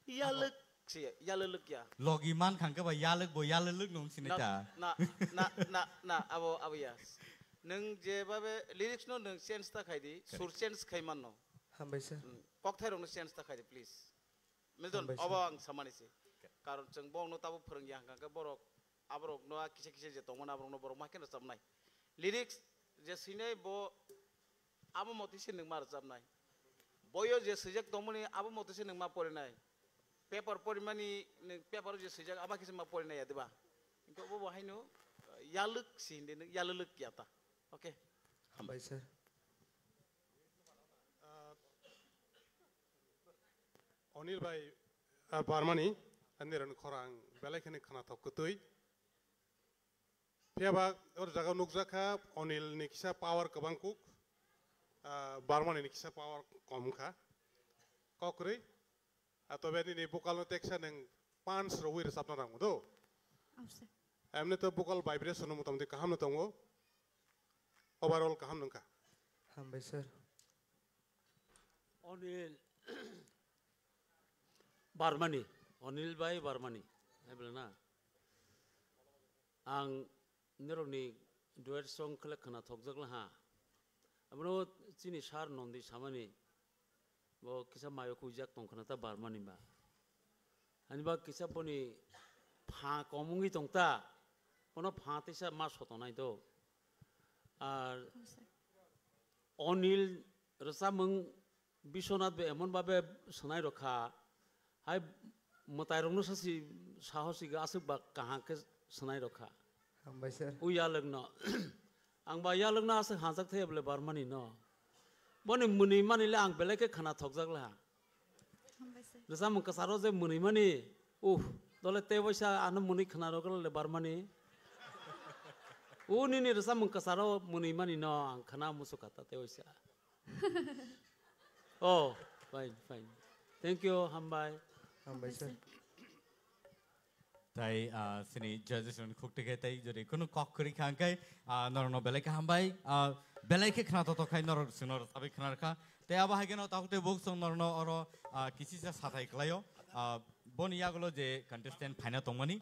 Yaluk siya yaluluk ya. Logi man kan ka ba yaluluk nong sini ta. Na abo ya. Neng je babe lyrics no neng sense ta khai di sur sense khai man no. Hambai sir. Kok thai rong no sense ta khai di please. Mildon abo ang samani si. Karon jeng bong no tabu phereng yang kan ka borok abrok no kise je tongman abrok no borok makin rasam nai. Lyrics je sine bo abo motisi neng mar rasam nai. Boyo je sejak tongmani abo motisi neng ma pore nai. Paper porimani paper je sejak aba kisi ma pore nai ya diba. Ingko bo hai no yaluk sin de yaluluk ya ta. Okay. Hambai sir. Onil bhai Barmani aniran khorang belai khani khana thok kutui phiaba or jaga nukjaka Onil ni kisa power kabangkuk Barmani ni kisa power kom kha kokri atobeni ni vocal no texa neng pans rowir sapna rang do amne to vocal vibration no mutamdi kaham no tongo overall kaham nungka Hambai sir. Onil Barmani, Onil Bhai Barmani, na. Ang nironi duet song kelak kena thokjak lah. Amno cini shar nondi samani, bo kisah mayo kujak tong kena ta Barmani ba. Ani ba kisah poni pha komungi tong ta, pono pha tisa mas hotonai do. Onil rasa meng Bishonath be emon babe sanai rokha. Hai matai rong no sasi sahosi ga asuk ba kaha ke sanai rokha Hambai sir. Uya lagna ang ba ya lagna asuk hansak the bole Barmani no boni muni mani le ang bele ke khana thokjak la Hambai sir. rasa mung kasaro je muni mani dole te boisa anu muni khana rokal le Barmani ni rasa mung kasaro muni mani no ang khana musukata te boisa Oh fine thank you Hambai Hambai sir. Tai sini judges un khuk tege tai jodi kono kokri khang kai nor no belai ka hambai belai ke khana to khai nor sunor sabi khana rakha tai aba hage no taute bok song nor no oro kisi sa sathai klayo bon ya golo je contestant phaina tongmani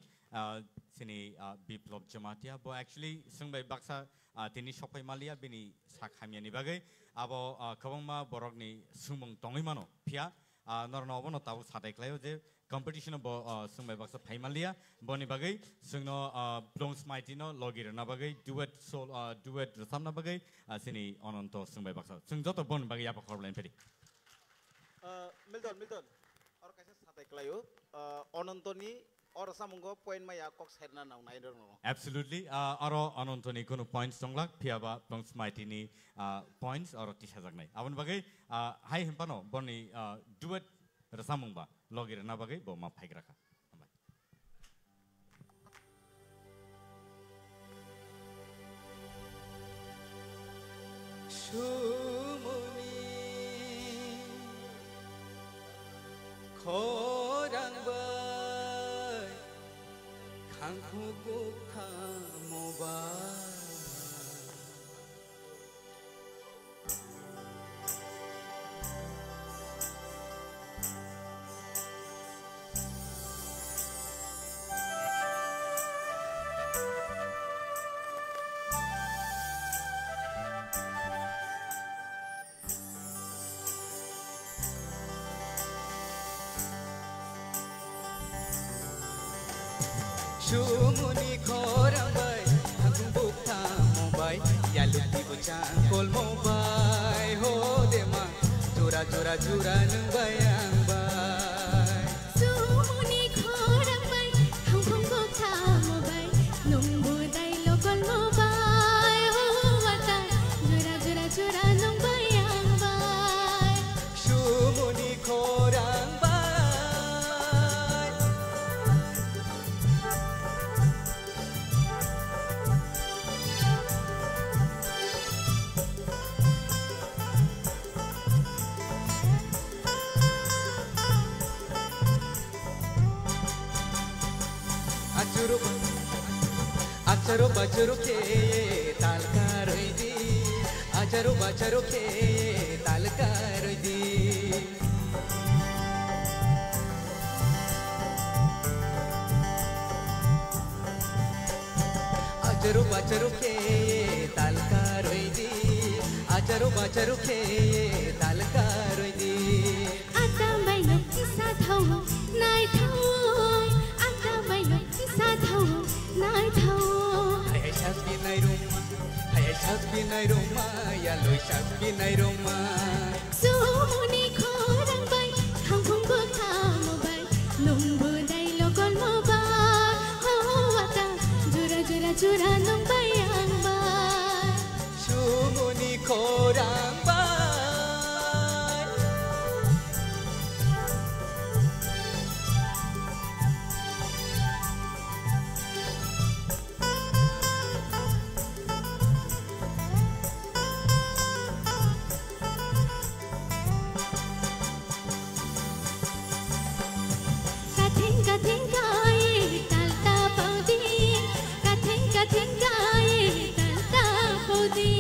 sini biplop jamatia bo actually sungbai baksa tini shopai malia bini sakhamiani bagai abo kabangma borokni sumung tongoi mano phia nor no bono tabu sathai klayo je competition bo sungbai baksa phaimalia boni bagai sungno blongs mighty no logir na bagai duet rasam na bagai sini ononto sungbai baksa sung joto bon bagai apa khorlain pedi Mildon or kaisa sathai klayo onantoni or samungo point maya kok side na nai no. Absolutely aro onantoni kono points songlak phiaba blongs mighty ni points aro tisajak nai abon bagai hai himpano boni duet rasamung ba logir na bagai bo ma phaik rakha Sumuni khorang bai khangkhu gukha moba Sumuni korambai Aku bukta mobai Yaluti bucang kol mobai Ho dema Jura jura jura nung bayang bay Sumuni korambai Aku bukta mobai Nunggu dai lokal mobai Ho wata Jura jura jura nung bayang bay Sumuni korambai Acharo bacharo ke talkar di Acharo bacharo ke talkar di Acharo bacharo ke talkar di Acharo bacharo ke talkar di Ata mai no isa thau nai thau Ata mai no isa thau nai thau Hai sas binai rumah Hai sas binai rumah Ya loi sas binai rumah Sumuni korang bay Hang hung bu thamo bay Nung bu dai lokol mo bay Ho wata Jura jura jura nung bayang bay Sumuni korang bay Katheng kai tal ta pau di Katheng kai tal ta pau di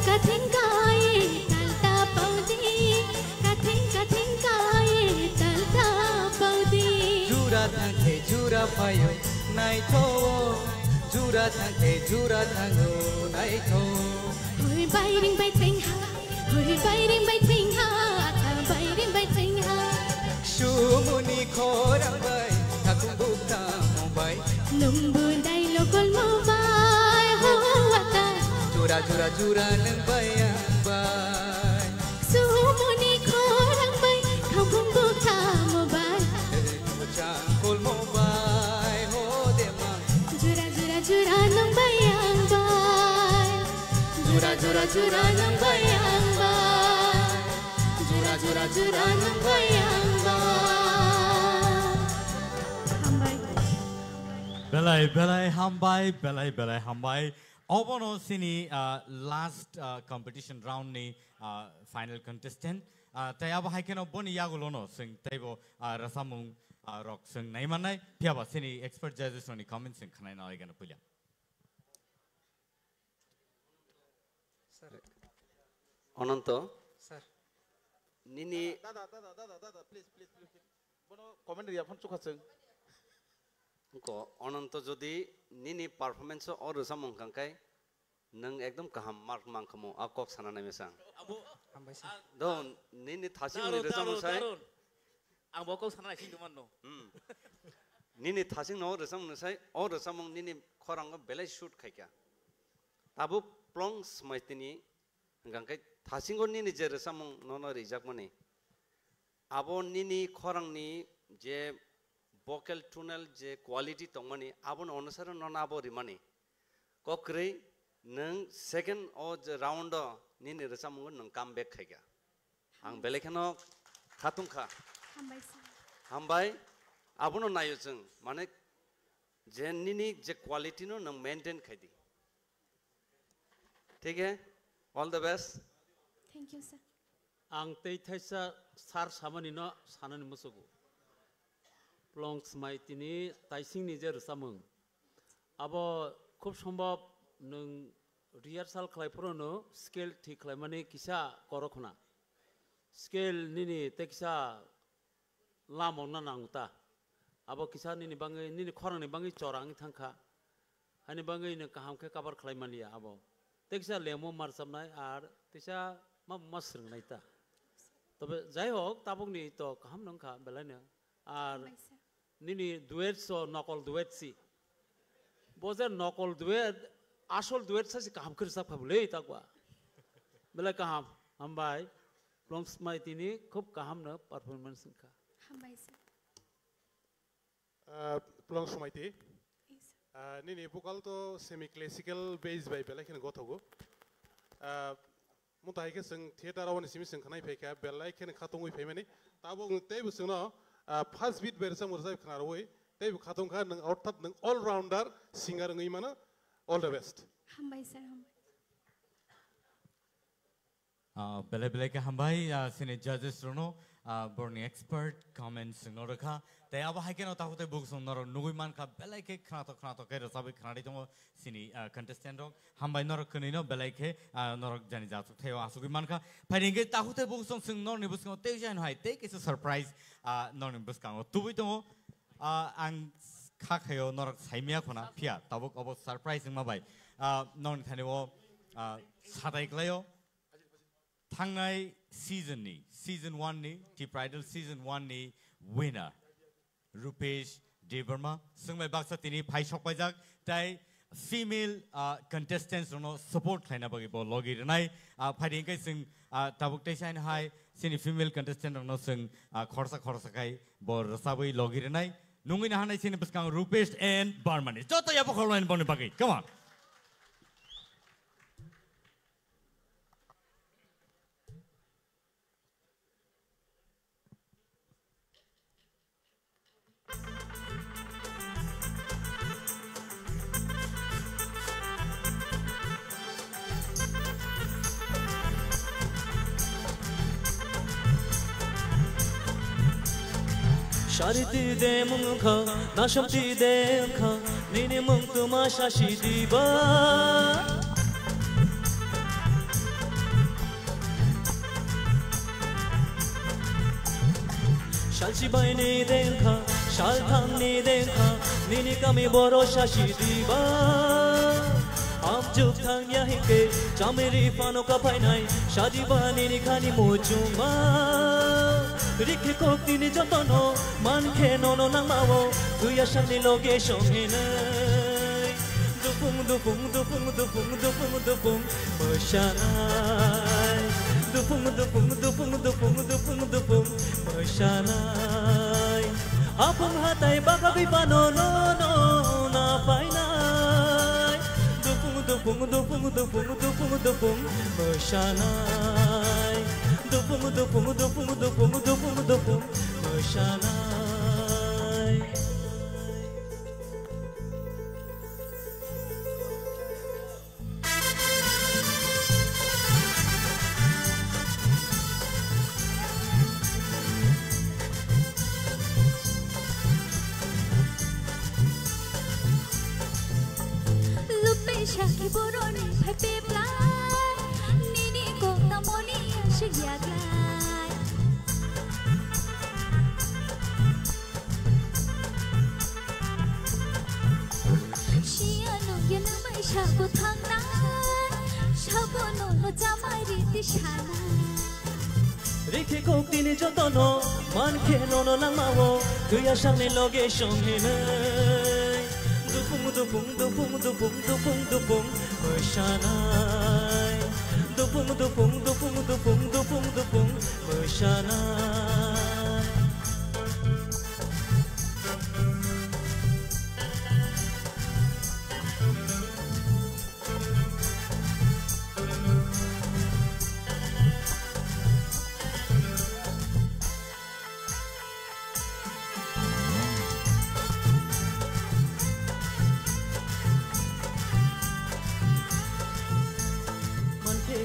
Katheng kai tal ta pau di Katheng kai tal ta pau di Jura thangke jura payo nai tho Jura thangke jura thango nai tho Hoi bay ring bay ting ha Hoi bay ring bay ting ha Ata bay ring bay ting ha Sumuni korang bay Takung bukta mobai Nung bu dai lokol mo bay Ho wata Jura jura jura nang bayang bay Sumuni korang bay Kau pun buka mo bay Bucang kol mobai Ho dema Jura jura jura nung bayang bay Jura jura jura nung bayang bay Jura jura jura nung bayang bay Hambai Belai hambai, belai hambai. Obono sini last competition round ni final contestant. Tayaba haikeno boni yagulono sing taybo rasamung rock sing naimanai. Piaba sini expert judges oni comments sing kanai na igana pulya. Onanto. Sir. Nini. Dada, please. Bono commentary apun cukaseng. Ko onanto jodi nini performance or samung kangkai nang ekdom kaham mark mangkamu akok sana na mesang. Don nini thasing ni resam sai. Ang bokok sana sing duman no. Nini thasing no resam sai or resamung nini khorang belai shoot khai kya. Tabu plongs maitini kangkai thasing go nini je resamung nono rijak mani. Abo nini khorang ni je vocal tunnel je quality tongmani abon onusara non abo rimani kokri nang second o je round nini resamung nang comeback khaiga ang belekano khatung kha hambai abono nayo jeng mane je nini je quality no nang maintain khaidi ठीक है all the best Thank you sir Ang tei thaisa sar samani no sanani musugu Plongs maitini taising ni jer samung abo খুব সম্ভব নং rehearsal খাইফোরনো scale ঠিক খাইমানে কিসা করখনা scale নিনি তে কিসা লামং না নাংতা abo কিসা নিনি বাঙ্গै নিনি খরংনি বাঙ্গै চরাং থাংখা হানি বাঙ্গै নে কাহামকে কাবার খাইমানিয়া abo তে কিসা লেমো মারসামনাই আর তিসা মাসরং নাইতা তবে যাই হোক তাবুকনি তো কাহাম নংখা বেলাইনো আর নিনি দুয়েট সো নকল দুয়েট সি বজে নকল দুয়েট আসল দুয়েট সাসি কাহাম করে সাফ খাবলে তাকবা বেলা কাহাম হামবাই প্লংস মাই তিনি খুব কাহাম না পারফরম্যান্স নংখা হামবাই স্যার প্লং সময়তে নিনি ভোকাল তো সেমি ক্লাসিক্যাল বেস বাই বেলাইखिन गथ'गो मुतायके जों थिएटाराव निसिम जों खानाय फैखा बेलायखिन खातंगै फैमाने ताबो तेबो जोंनो फार्स्ट बीट बेरसा मुरजाय खानारवै तेबो खातंखा नों अर्थात नों ऑल राउंडर सिंगार ngै माने ऑल द बेस्ट हामबाय सर हामबाय बेले बेले के हामबाय सिने जजेस रोनो बरनि एक्सपर्ट कमेंट्स नरखा ते अब हाइके न ताहुते बुक सुनर नुगुइ मानखा बेले के खनातो के रसाबे खनाडि दङ सिनि कंटेस्टेंट दङ हामबाय नर कनिनो बेले के नर जानि जाथु थेव आसुगि मानखा फाइनिगे ताहुते बुक सुन सिं नर निबुस ते जान हाय ते किस सरप्राइज नर निबुस कांग तुबि दङ आं खाखयो नर साइमिया खना फिया ताबुक अब सरप्राइज माबाय नर थानेव सादाइग्लायो थांनाय सीजन 1 नि टी प्राइडल सीजन 1 नि विनर रुपेश देवर्मा संबाय बाक्सा तिनी फाइ सकबायजाक ताइ फीमेल कंटेस्टेंट्स नो सपोर्ट खाइना बगे बो लगिरनाय फाइदिंकै जों ताबुकते साइन हाय सिनि फीमेल कंटेस्टेंट नो जों खरसा खाय बो रसाबै लगिरनाय नुंगिना हानाय सिनि बसकां रुपेश एन्ड बर्मानि जतो याबो खलवाइन बने बागे come on Shariti de mungkha, nashamti de kha, nini mung tuma shashi diba. Shalchi bai ni de kha, shal thang ni de kha, nini kami boro shashi diba. Am juk thang yahi ke, chameri pano ka painai, shadi ba nini khani mochuma. Rikhe koktini jotono manke nono namawo tuya shani location hinai dupung dupung dupung dupung dupung dupung mashanai dupung dupung dupung dupung dupung dupung mashanai apung hatai bakabi pano no no na painai dupung dupung dupung dupung dupung dupung mashanai dupung dupung dupung dupung dupung dupung mashanai Lupesha ki boroni pepe play nini ko tamoni ashiyaglay Shiano yana mai shabu thangnay shabono no jamai riti shanay Rikhe koktini jotono manke nono namawo tuya shani location hinai dupung dupung dupung dupung dupung dupung mashanai dupung dupung dupung dupung dupung dupung mashanai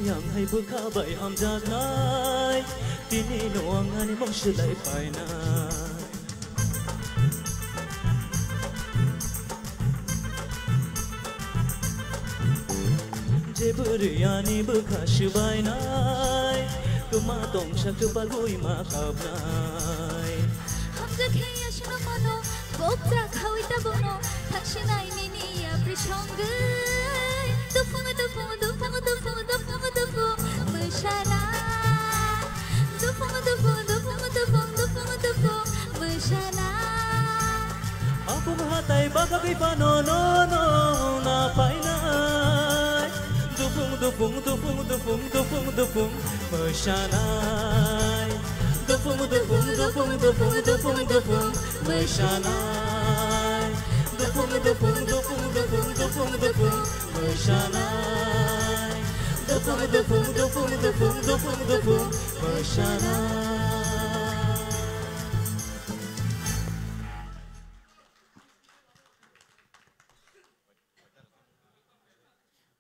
yang hai bukha bai ham jagnai tini noang ani mong shilai paina jeburiani bukha shibai nai kuma tong shak balgoi ma khabnai ham jakhe ashno mano goptra khawita bono takshinai nini apri songai dupung dupung dupung dupung dupung dupung moshana dupung dupung dupung dupung dupung dupung moshana Apung hatai bagay panono na painay Dupung dupung dupung dupung dupung dupung Masyanay Dupung dupung dupung dupung dupung dupung Masyanay Dupung dupung dupung dupung dupung dupung Masyanay Dupung dupung dupung dupung dupung dupung Masyanay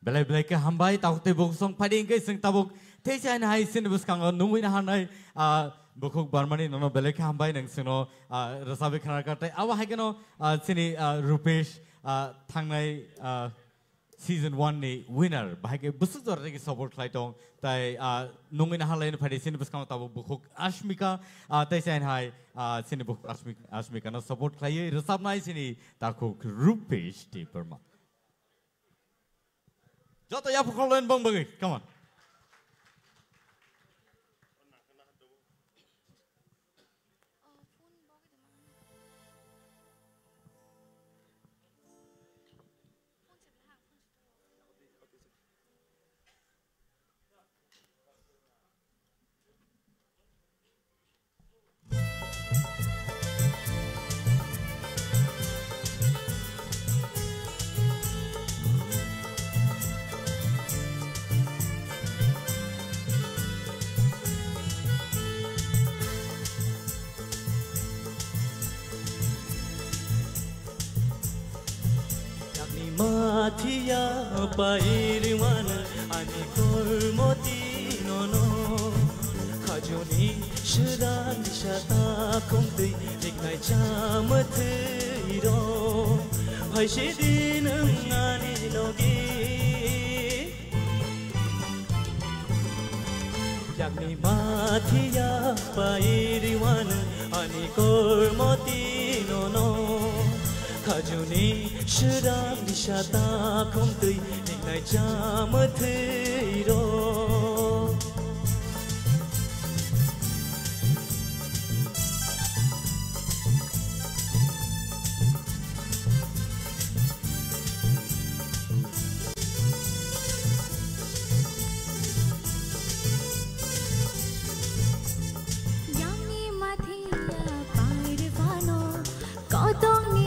Belai ke hambai tahu te boksong pading ke sing tabuk te cai na hai sin bus kang nungui na hanai bukuk barmani nono belai ke hambai nang sino rasabe khana karte awa hai keno sini Rupesh thangnai season 1 ni winner bahai ke busuk jor ke support klai tong tai nungui na halai na pading sin bus kang tabuk bukuk Ashmika te cai hai sini bukuk Ashmika na support klai rasab nai sini takuk Rupesh di Burma Jatuh ya pukul bang bagi, come on. Matia pairiwan ani kormoti nono khajoni shran shata komti niknai chamathiro bhaise din ngani logi yakni matia pairiwan ani kormoti nono Khajuni shirang shata komtui niknai chamathiro Yami mathiya pairvano kodong ni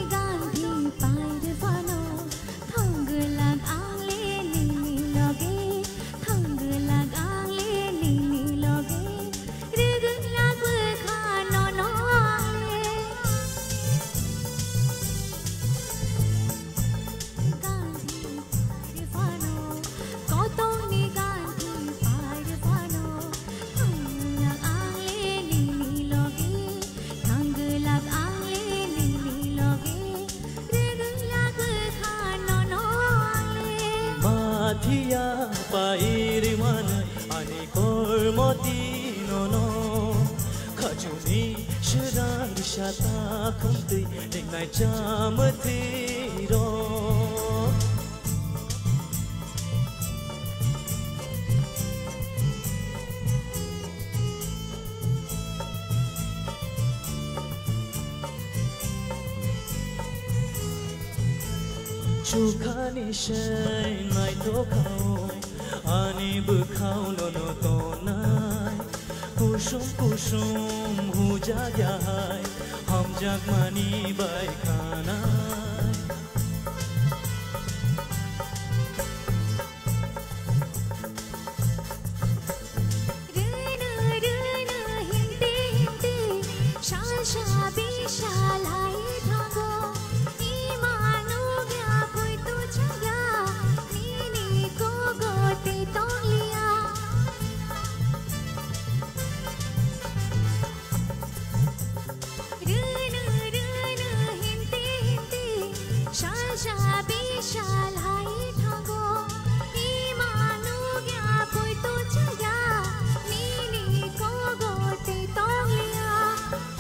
Mathia pairiwan ani kormoti nono khajuni shirang shata komtui niknai chamathiro Chukani shai nai to khao ani bukhao no no to nai kusum kusum hu ja jai hum jag mani bai khana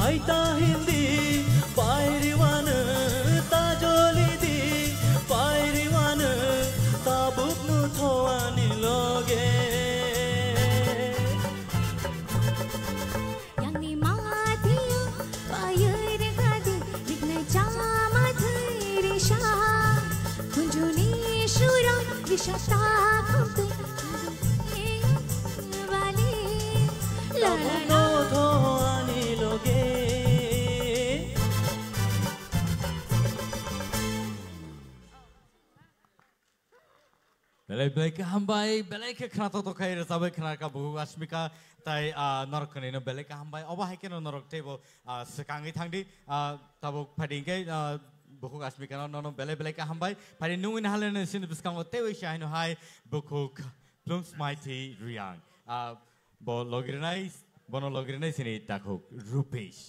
Aita hindi pairiwan ta joli di pairiwan ta buknu thoani loge shata khumte wali la la la tho ani loge Belai ke hambai, belai ke kena toto kai resabai kena ka buku asmika tai norok kene no belai ke hambai. Oba hai keno norok tebo sekangi thangdi tabo pading ke buku asmika no belai ke hambai. Pading nungin halen sin biskango tewe shai no hai buku plums mighty riang. Bo logrinai sini takuk rupesh.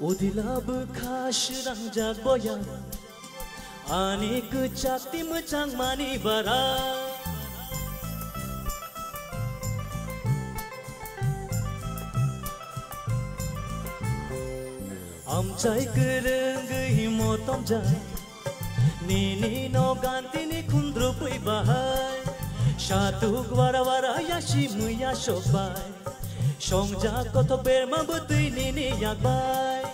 Odilab khash rang jag boya Anik chakti mchang mani bara Am chai kereng himotom jai Nini no ganti ni kundru pui bahai Shatuk wara wara yashi muya shobai Songja koto berma butui nini yakbai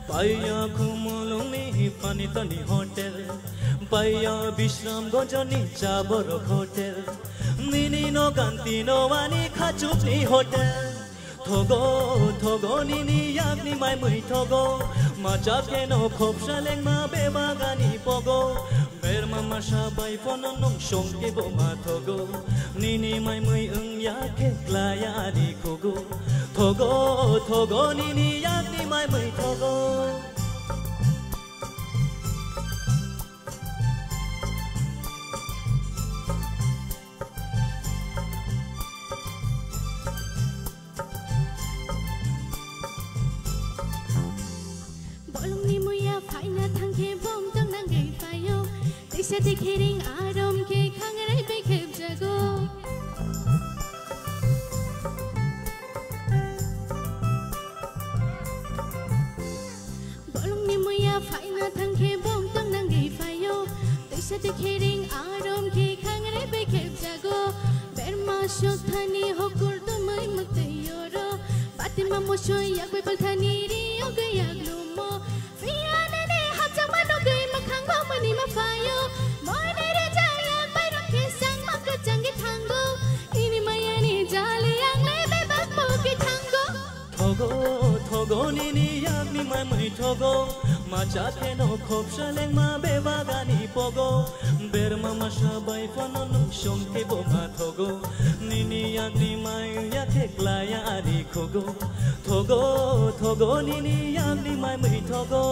Paya kumulung ni panitani hotel Paya bishram gonjoni chaborok hotel Nini no ganti no wani khachup ni hotel Thogo nini yakni mai mui thogo Majap ke no khopsha leng ma bebagani pogo Berma masha bai pononong shongke bo ma thogo Nini mai mui yakhe klaya di kogo Thogo nini yakni mai mui thogo Sa te kering arom ke khangarai pe khep jago Bolong ni moya phai na thang ke bom tang nang gai phayo te sa te kering arom ke khangarai pe khep jago berma shok thani hokur to mai mate yoro patima mo shoy yak pe pal thani ri og yak lumo fiya ne ne hachang mano gai makhang ba mani ma phayo Thogo nini yakni mai mui thogo Macha ke no khopsha leng ma bebagani pogo Berma masha bai pononong shongke bo ma thogo Nini yakni mai yakhe klaya ari kogo Thogo nini yakni mai mui thogo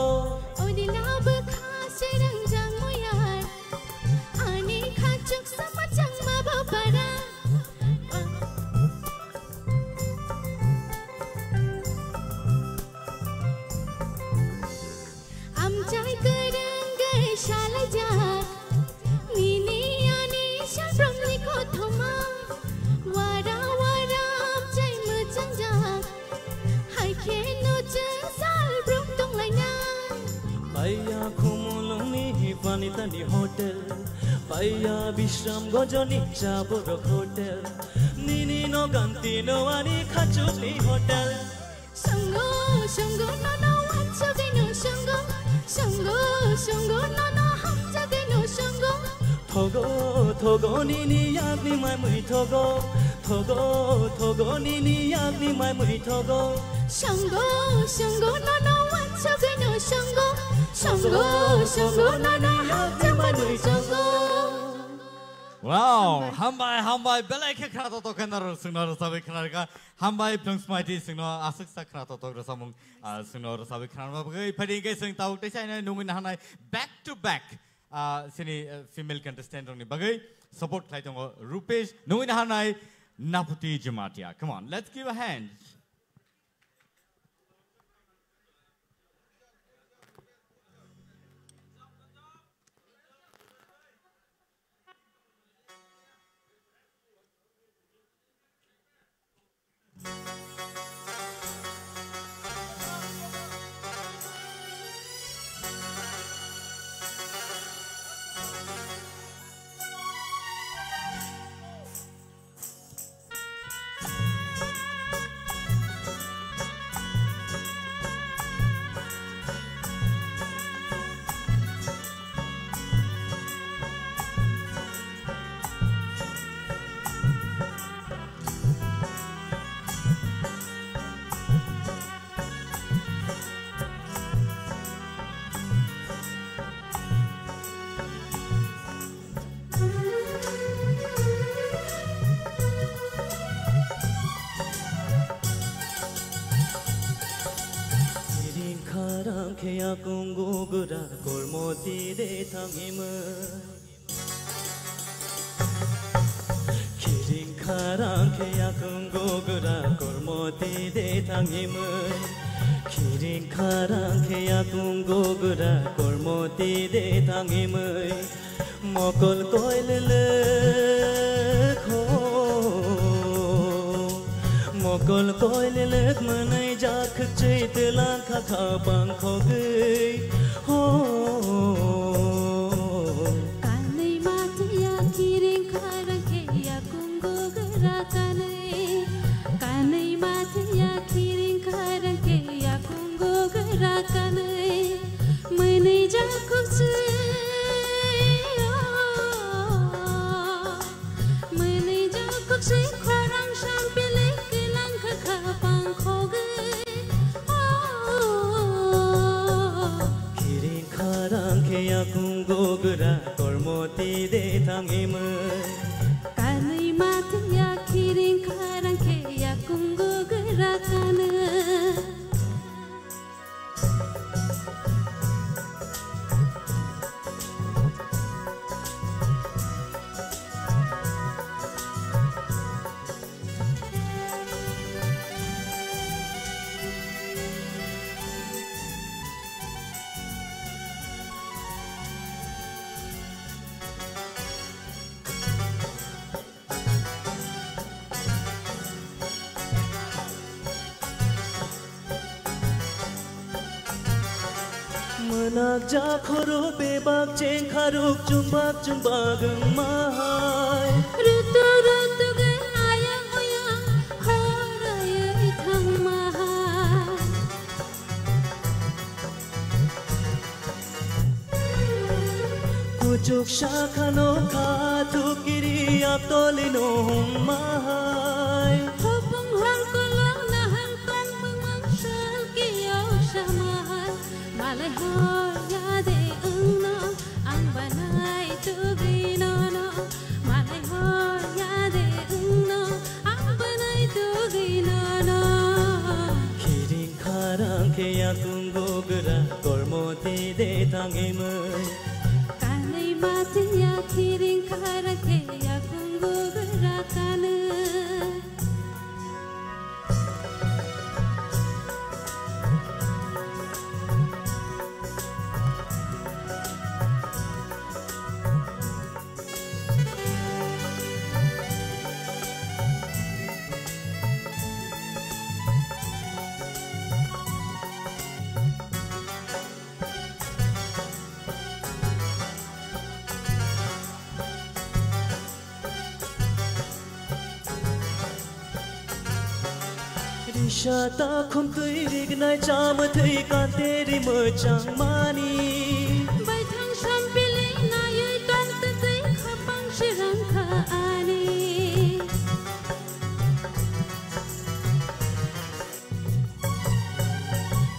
Odi lab khase rang jang moyar Ani khachuk sama chang ma babara Jai kereng gai shalai jak Nini ani shal from ni ko thoma Wara jai mchang jak Hai khe no chang sal brum tong lai na Paya khumulung ni panita ni hotel Paya bishram gojoni chaborok hotel Nini no ganti no ani khachup ni hotel Songo no wancho gai no songo Songo no hamja gai no songo Thogo nini yakni mai mui thogo Thogo nini yakni mai mui thogo Songo no wancho gai no songo Songo no hamja mai mui songo Wow, hambai belai ke kena toto kenar sungno rasabai kenar ka hambai plums mighty sungno asuk sak kena toto rasamung sungno rasabai kenar ma bagai pading ke sung tau te sai na nungin hanai back to back sini female contestant rong ni bagai support khai tong Rupesh nungin hanai Naputi Jamatia. Come on, let's give a hand. 카랑케야 공고그라 골모디데 당임은 기린 카랑케야 공고그라 골모디데 당임은 기린 카랑케야 공고그라 골모디데 당임은 먹을 거일르 Mokol koile lek manai jak chait la kha kha bang kho gei ho kanai matia kiring khara ke ya kungo gara kanai matia kiring khara ke ya kungo gara kanai manai jak manai jak kharang sham pile ya kungo gara kormoti de tangimai kanai matia kiring kharang ke ya kungo gara kana Menak jakhoro bebak ceng kharuk jumbak mahai Rutu ge ayang oyang haraya ithang mahai Kucuk shakhano khatu kiri aptolino mahai Hopung hal kolong nahan kong pemang shal kiyo shamahai Malay har yade ungno ang banay tugino no Malay har yade ungno ang banay tugino no Kiring kharang ke ya kungo gara kormoti de tangimai Kanai matia kiring kharang ke ya kungo gara kana Shata khum tui rignai cham thui ka teri mo chang mani Bai thang sham pili na yui tong tu tui khapang shirang kha ani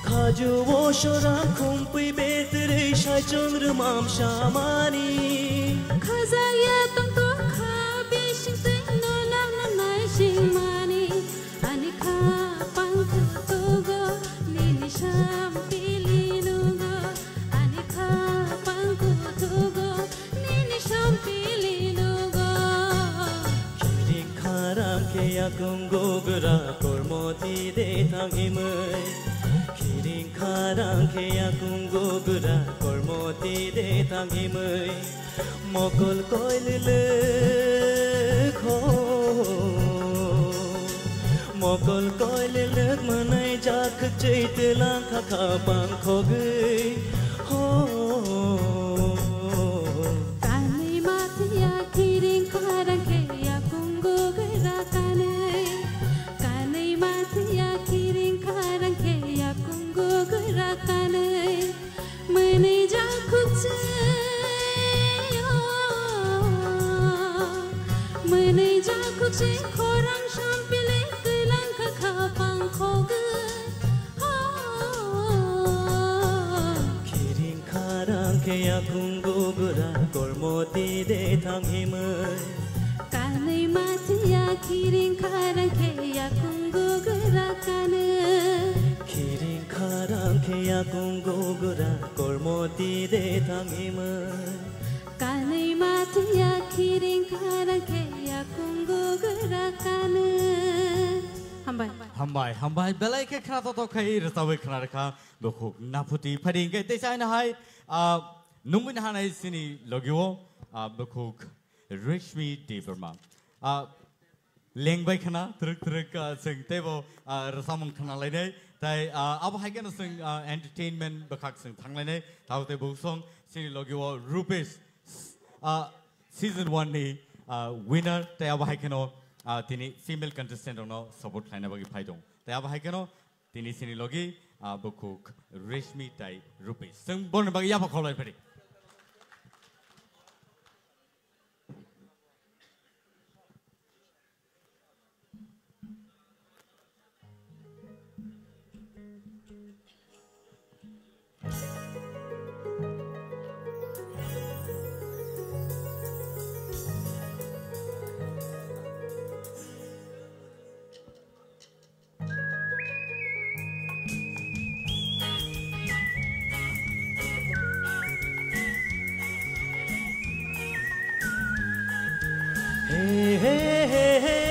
Khaju wo shorang khum pui betre shai chung rumam shamani Khaza ya tong to kha bi shing tui no lang na nai shing mani Ani kha pang tu go nini sham pili nu go Ani kha pang tu go nini sham pili nu go Kiring kharang ke ya kungo gara kormoti de tangimai Kiring kharang ke ya kungo gara kormoti de tangimai Mokol koilile kho Mokol koilile manai jak chait la kha kha bang kho gei ho Kanai matia kiring kharang ke ya kungo gara kanai Kanai matia kiring kharang ke ya kungo gara kanai Manai jakuk Manai jakuk se khorang sham pile kailang kha kha pang kho gei Kiring kharang ke ya kungo gara kormoti de tangimai Kanai matia kiring kharang ke ya kungo gara kanai Kiring karang kaya kung gugura kormoti de tangiman Kanay matiya kiring karang kaya kung gugura kanan Hambai belai ke khana to khai rasawe khana rakha bokuk naputi phading ke tesai na hai nungin hanai sini logyo bokuk Rishmi Deverma lengbai khana truk sing tebo rasamung khana lai nei tai ab hai kan sing entertainment bakak sing thang lai nei tau te bu song sini logyo Rupesh season 1 ni winner tai ab hai kano tini female contestant ono support laina bagi phaidong tai ab hai kano tini sini logi bokuk Rishmi tai Rupesh sing bon bagi ya kholai phari Hey, hey, hey, hey,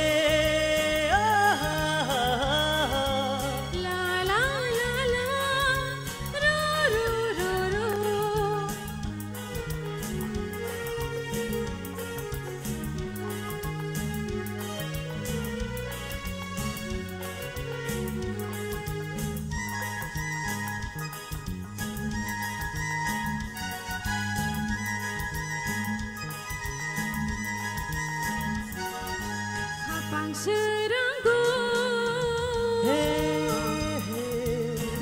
La la la la, ro ro ro ro. Habang seranggo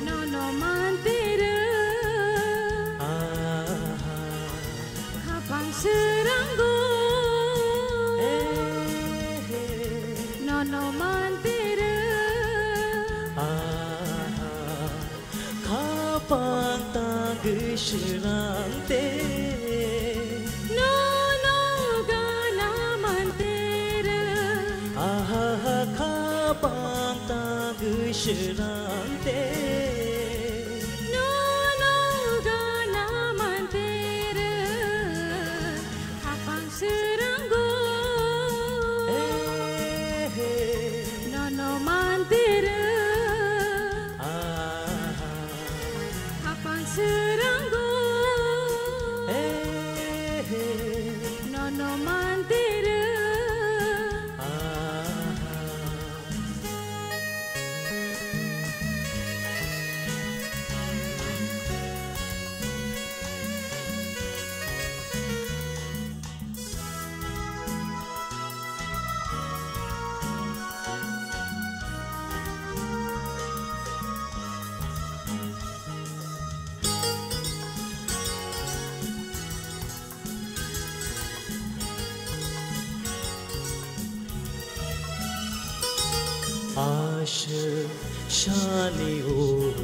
nono mantera habang seranggo nono mantera kapang tagisirang te nono gana mantera kapang tagisirang te nono gana mantera habang seranggo nono mantera habang seranggo nono mantera Asher shani olo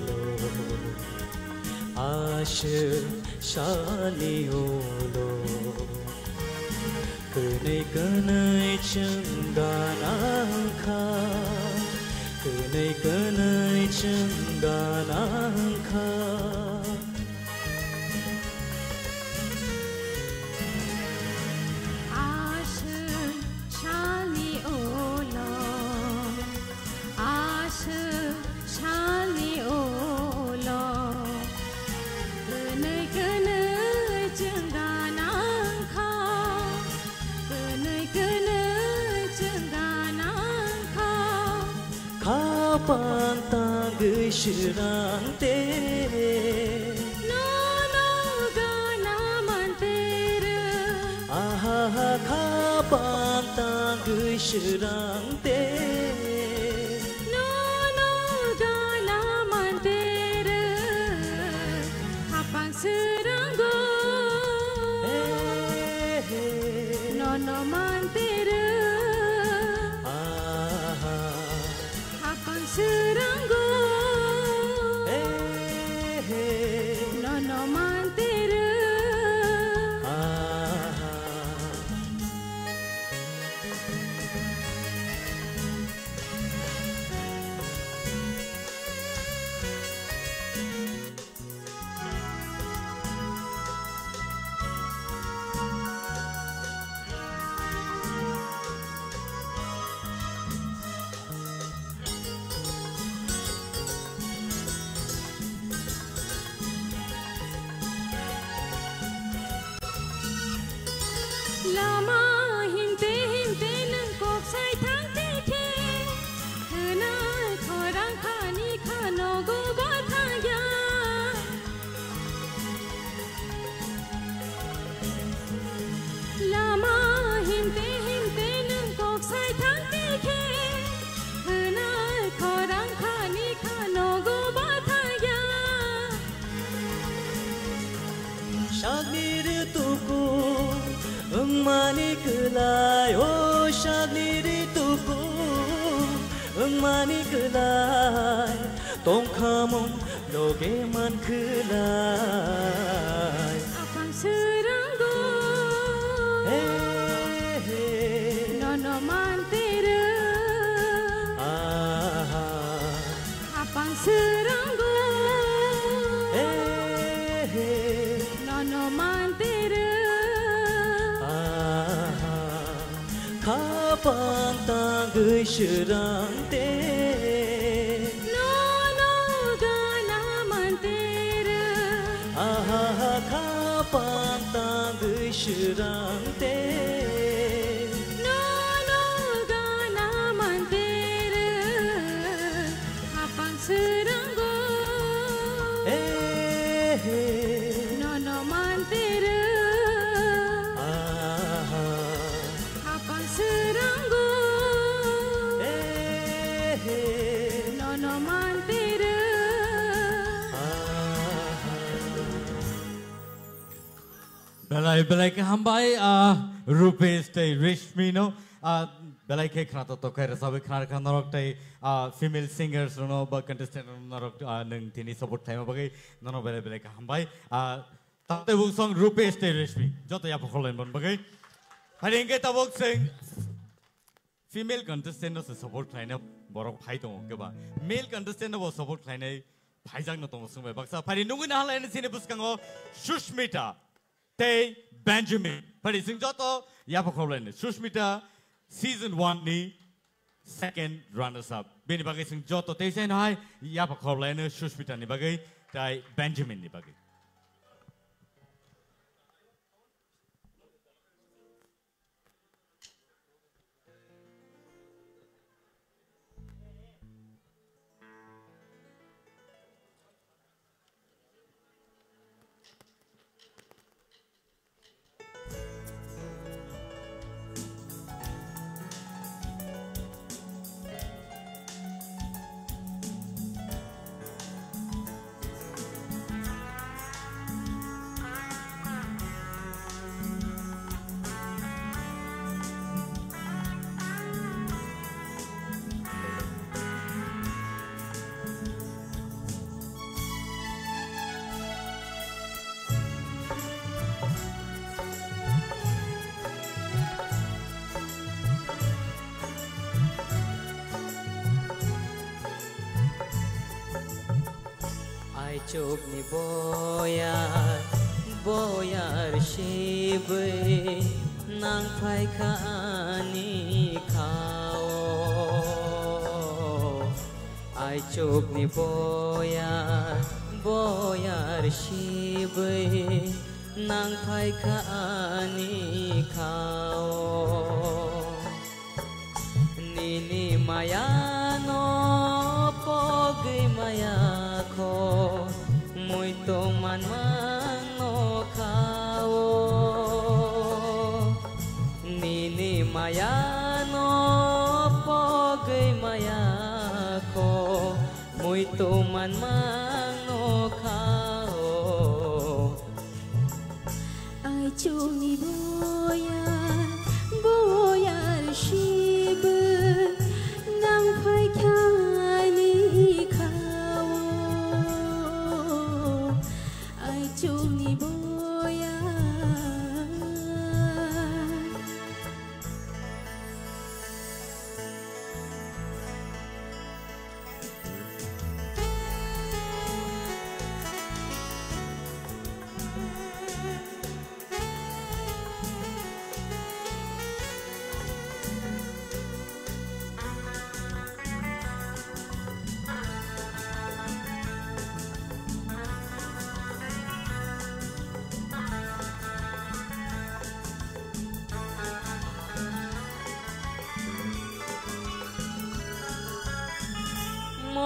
Asher shani olo Kanay kanay changganang ka Kanay kanay changganang ka Asher shani olo Asher shani olo Kanay kanay changganang ka Kanay kanay changganang ka Kapang tagisirang te nono gana mantera kapang tagisirang te nono gana mantera habang seranggo nono mantera habang seranggo nono mantera Lama hinte hinte nang kok sai thang te the Hna khorang khani khano go ba thaya Lama hinte hinte nang kok sai thang te the Hna khorang khani khano go ba thaya Shagir tuku mani kelai oh shagir tuku mani kelai tong khamong loge man kelai Apang seranggo nono mantera Apang seranggo nono mantera Kapang tanggui serang te nono gana mantera Kapang tanggui serang te nono gana mantera Apang seranggo nono mantera Apang seranggo nono mantera Belai ke hambai Rupesh te Rishmi no belai ke khana to kai rasabe khana kan norok te female singers no ba contestant norok nang tini support time bagai nono belai ke hambai tate bu song Rupesh te Rishmi joto ya pokholen bon bagai haringke tabok sing female contestant no support line borok phai to ke ba male contestant no support line phaijang no to sung ba baksa phari nungu na hala ne sine buskango Sushmita Tay Benjamin. Pari sing joto yapa kholen Sushmita season 1 ni second runners up. Bini bagai sing joto tay sen hai yapa kholen Sushmita ni bagai Tay Benjamin ni bagai. Chok ni boyar shibe nang phai khani khao ai chok ni boyar shibe nang phai khani khao nini maya no pogi maya kho muito man no khao nini maya no pogi maya kho muito man no khao ai chung ni boyar shibe nang phai khani khao ai chung ni boyar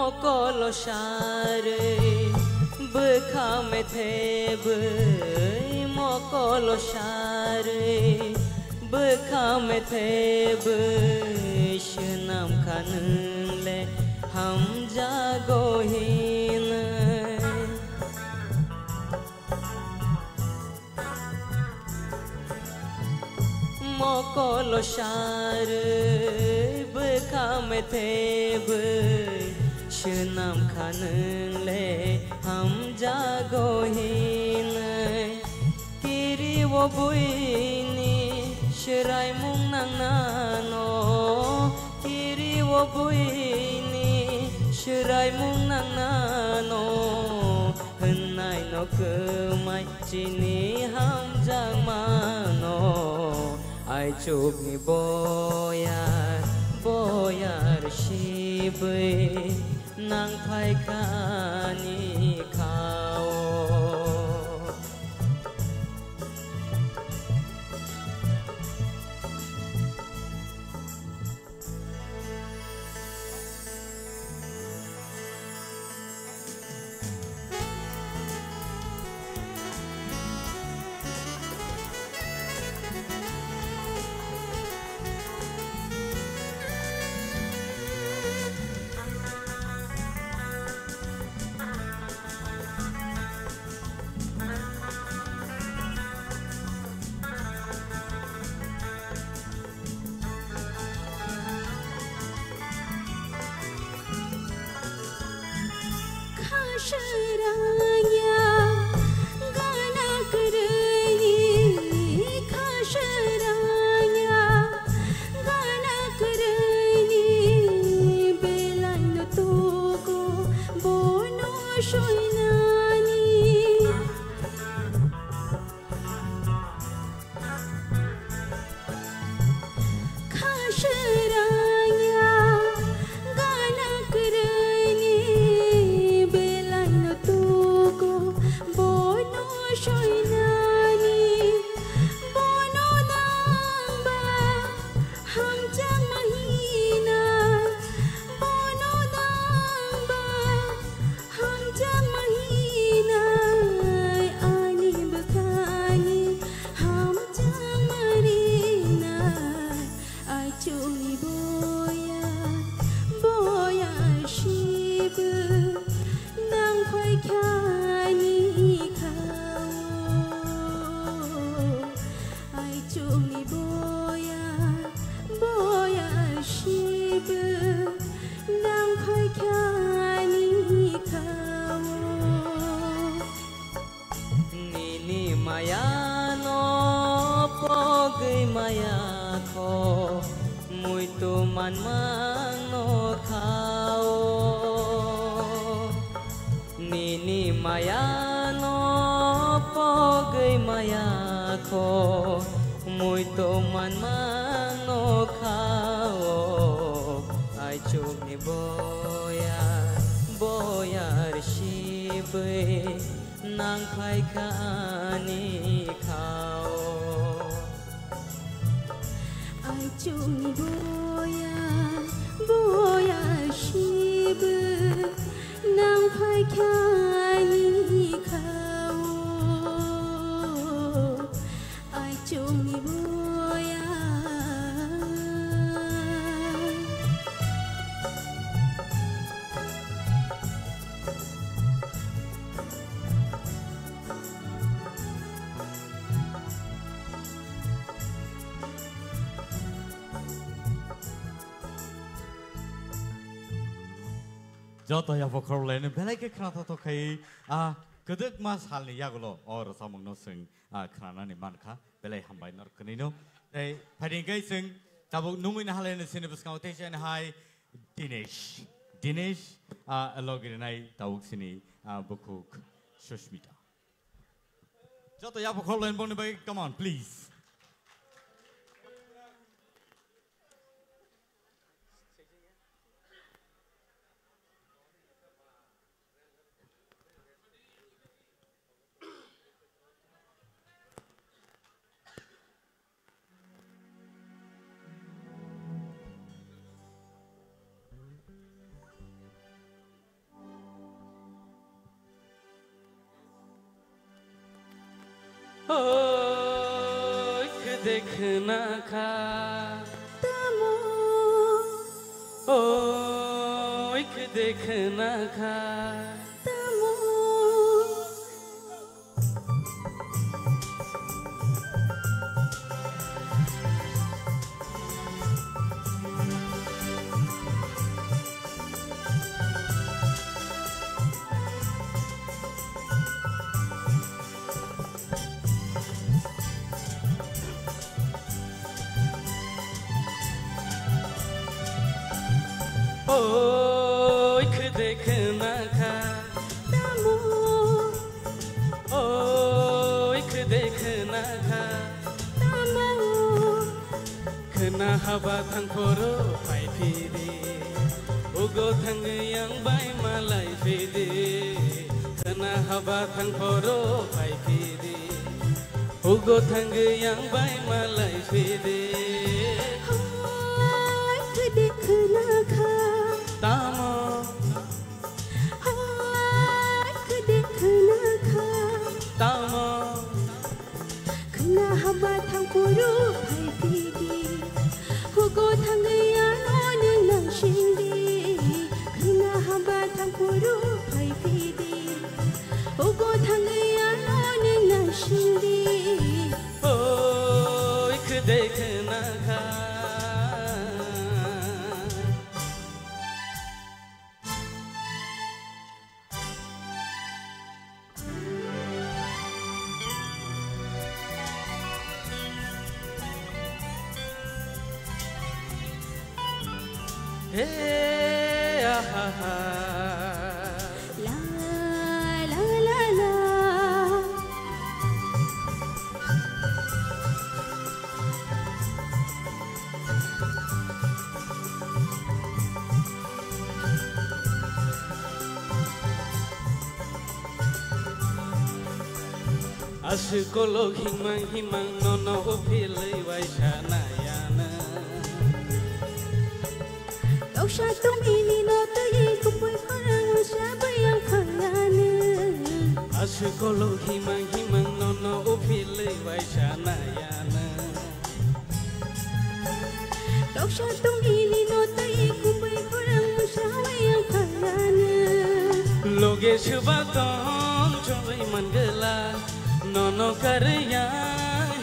mokolo share bekhame thebe mokolo share bekhame thebe shnam khanle ham jagohin mokolo share bekhame thebe shnam khanle ham jagohin kiri wo buini shirai mung nang nano kiri wo buini shirai mung nang nano hnai no kumai chini ham jang mano ai chuk ni boyar boyar shibe nang khai khani khao Joto ya vokal len belai ke khana to khai a kedek mas hal ni yagulo or samung no sing a khana ni man kha belai hambai nor khnino ei phading kai sing tabuk nungin halen sin buskau te chen hai Dinesh alogir nai tabuk sini bukuk Sushmita Joto ya vokal len bong bai come on please Ôi cứ देखना खा Ôi cứ देखना खा Ôi cứ देखना खा Ôi cứ देखना खा Kena haba thang koro pai phidi Ugo thang yang bai malai phidi Kena haba thang koro pai phidi Ugo thang yang bai malai phidi Ôi cứ देखना खा Tamo Ôi cứ देखना खा Tamo Kena haba thang koro pai phidi Hugo thang ya no nang nang shindi Kena haba thang koro pai phidi Hugo thang ya no nang nang shindi Ôi cứ देखना खा Hey, ah, ah, ah. La la la la Asyikolo himang himang nono upilai waisanayana Đâu xa tung ini no tu yi kumpul korang siapa yang kayane Asyikolo himang himang nono upilai waisanayana Đâu xa tung ini no tu yi kumpul korang siapa yang kayane Loge sebatong coy manggela Nono karya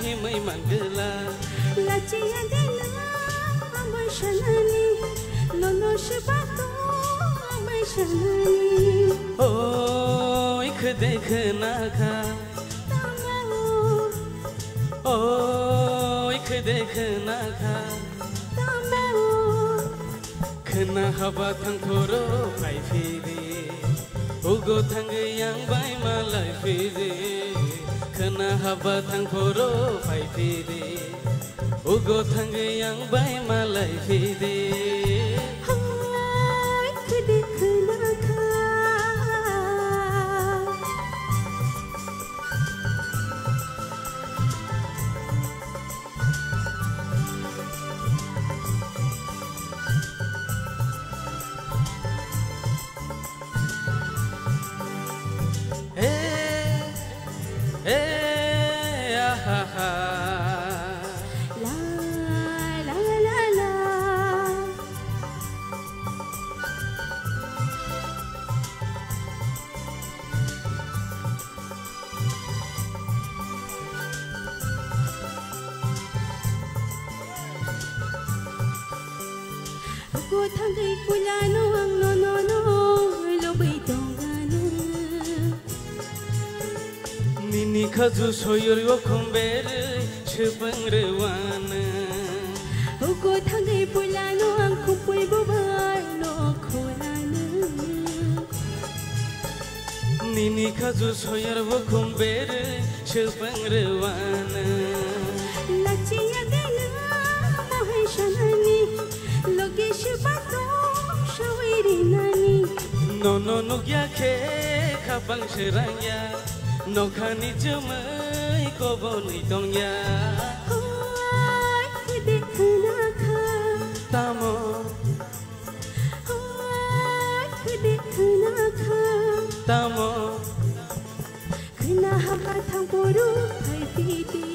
himai manggela Laci adena amai shanani Nono shibato amai shanani Ôi cứ देखना खा Ôi cứ देखना खा Kena haba thang koro pai phidi Ugo thang yang bai malai phidi Kena haba thang koro pai phidi Ugo thang yang bai malai phidi Ôi cứ देखना खा La la la la Aku tanggai kulano ang no no no Lobay tongano Nini khaju soyor yo khombere chupang rewana Aku tanggai kulano ang kumpul bubar no kulano Nini khaju soyor yo khombere chupang rewana Laci adena mahai shanani Loge shibato shawiri nani Nono nugya ke kapang serangya Nokhani jamai koboni dongya Ôi cứ देखना खा Tamo Ôi cứ देखना खा Tamo Kena haba thang boru pai piti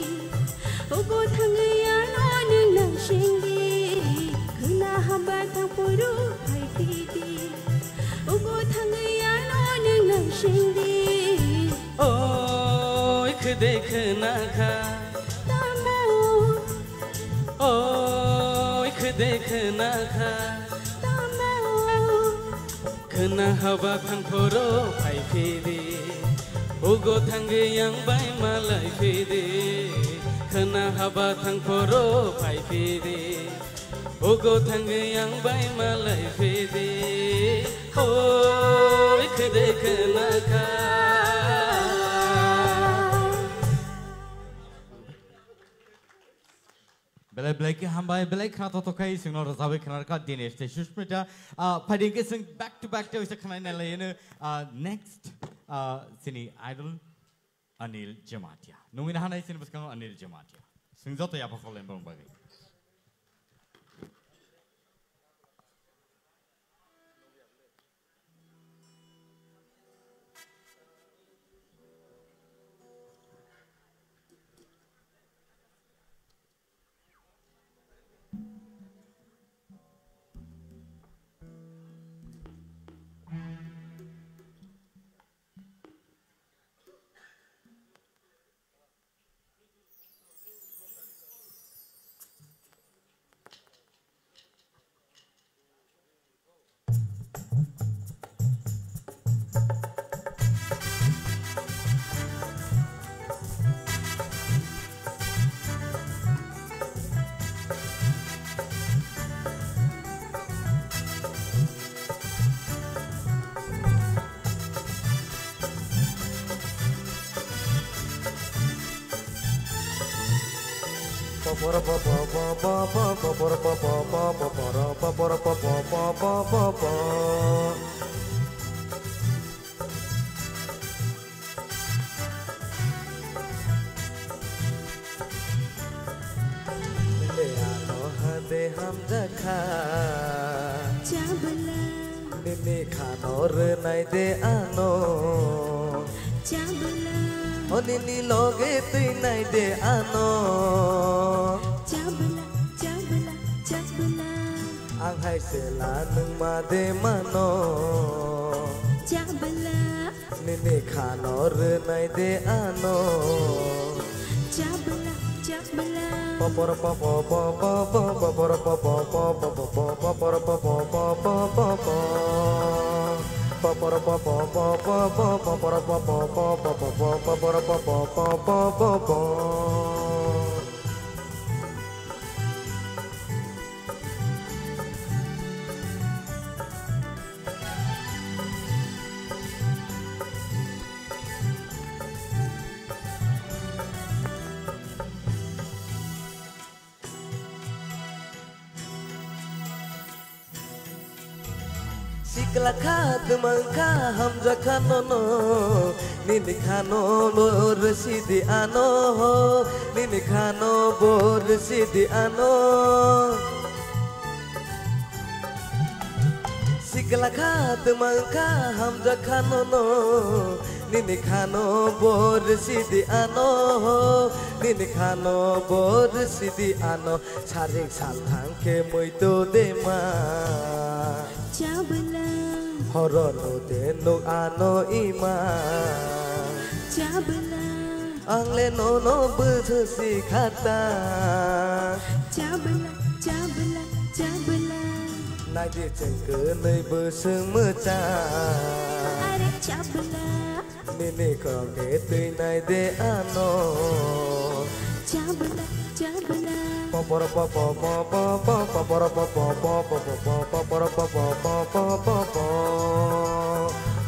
ogo thangaya no nung nang shingdi khuna hamba thang puru hai piti ogo thangaya no nung nang shingdi oi khudekna kha tamo oi khudekna kha khna haba thang puru hai piti ogo thangayang bai malai piti khna haba thang poro pai pidi ogo thangayang bai malai pidi oi khde khna kha Belai belai ke hambai belai khana to kai sing no razabe khana ka Dinesh te Shushmita fighting ke sing back to back te isa khana na layene next sini idol Anil Jamatia nungin hana isin buskang Anil Jamatia sing joto ya pakol lembang bagai Nini loge tui nai de ano Chabla, chabla, chabla Ang hai se la nung ma de mano Chabla Nini khano re nai de ano Chabla, chabla Papora papa papa papa papora papa papa papa papora papa papa papa Papora papa papa papa papora papa papa papa papora papa papa papa Sikla khat mangka hamza khanono nini khano bor sidi ano nini khano bor sidi ano Sikla khat mangka hamza khanono nini khano bor sidi ano nini khano bor sidi ano charik salthang ke moito de ma Chabla Horono de no ano ima Chabla Angle no no buthu sikhata Chabla, chabla, chabla Nai de chengke nei beseng mecha Are chabla Nini ko ke tui nai de ano Chabla, chabla Papora papa papa papa papora papa papa papa papora papa papa papa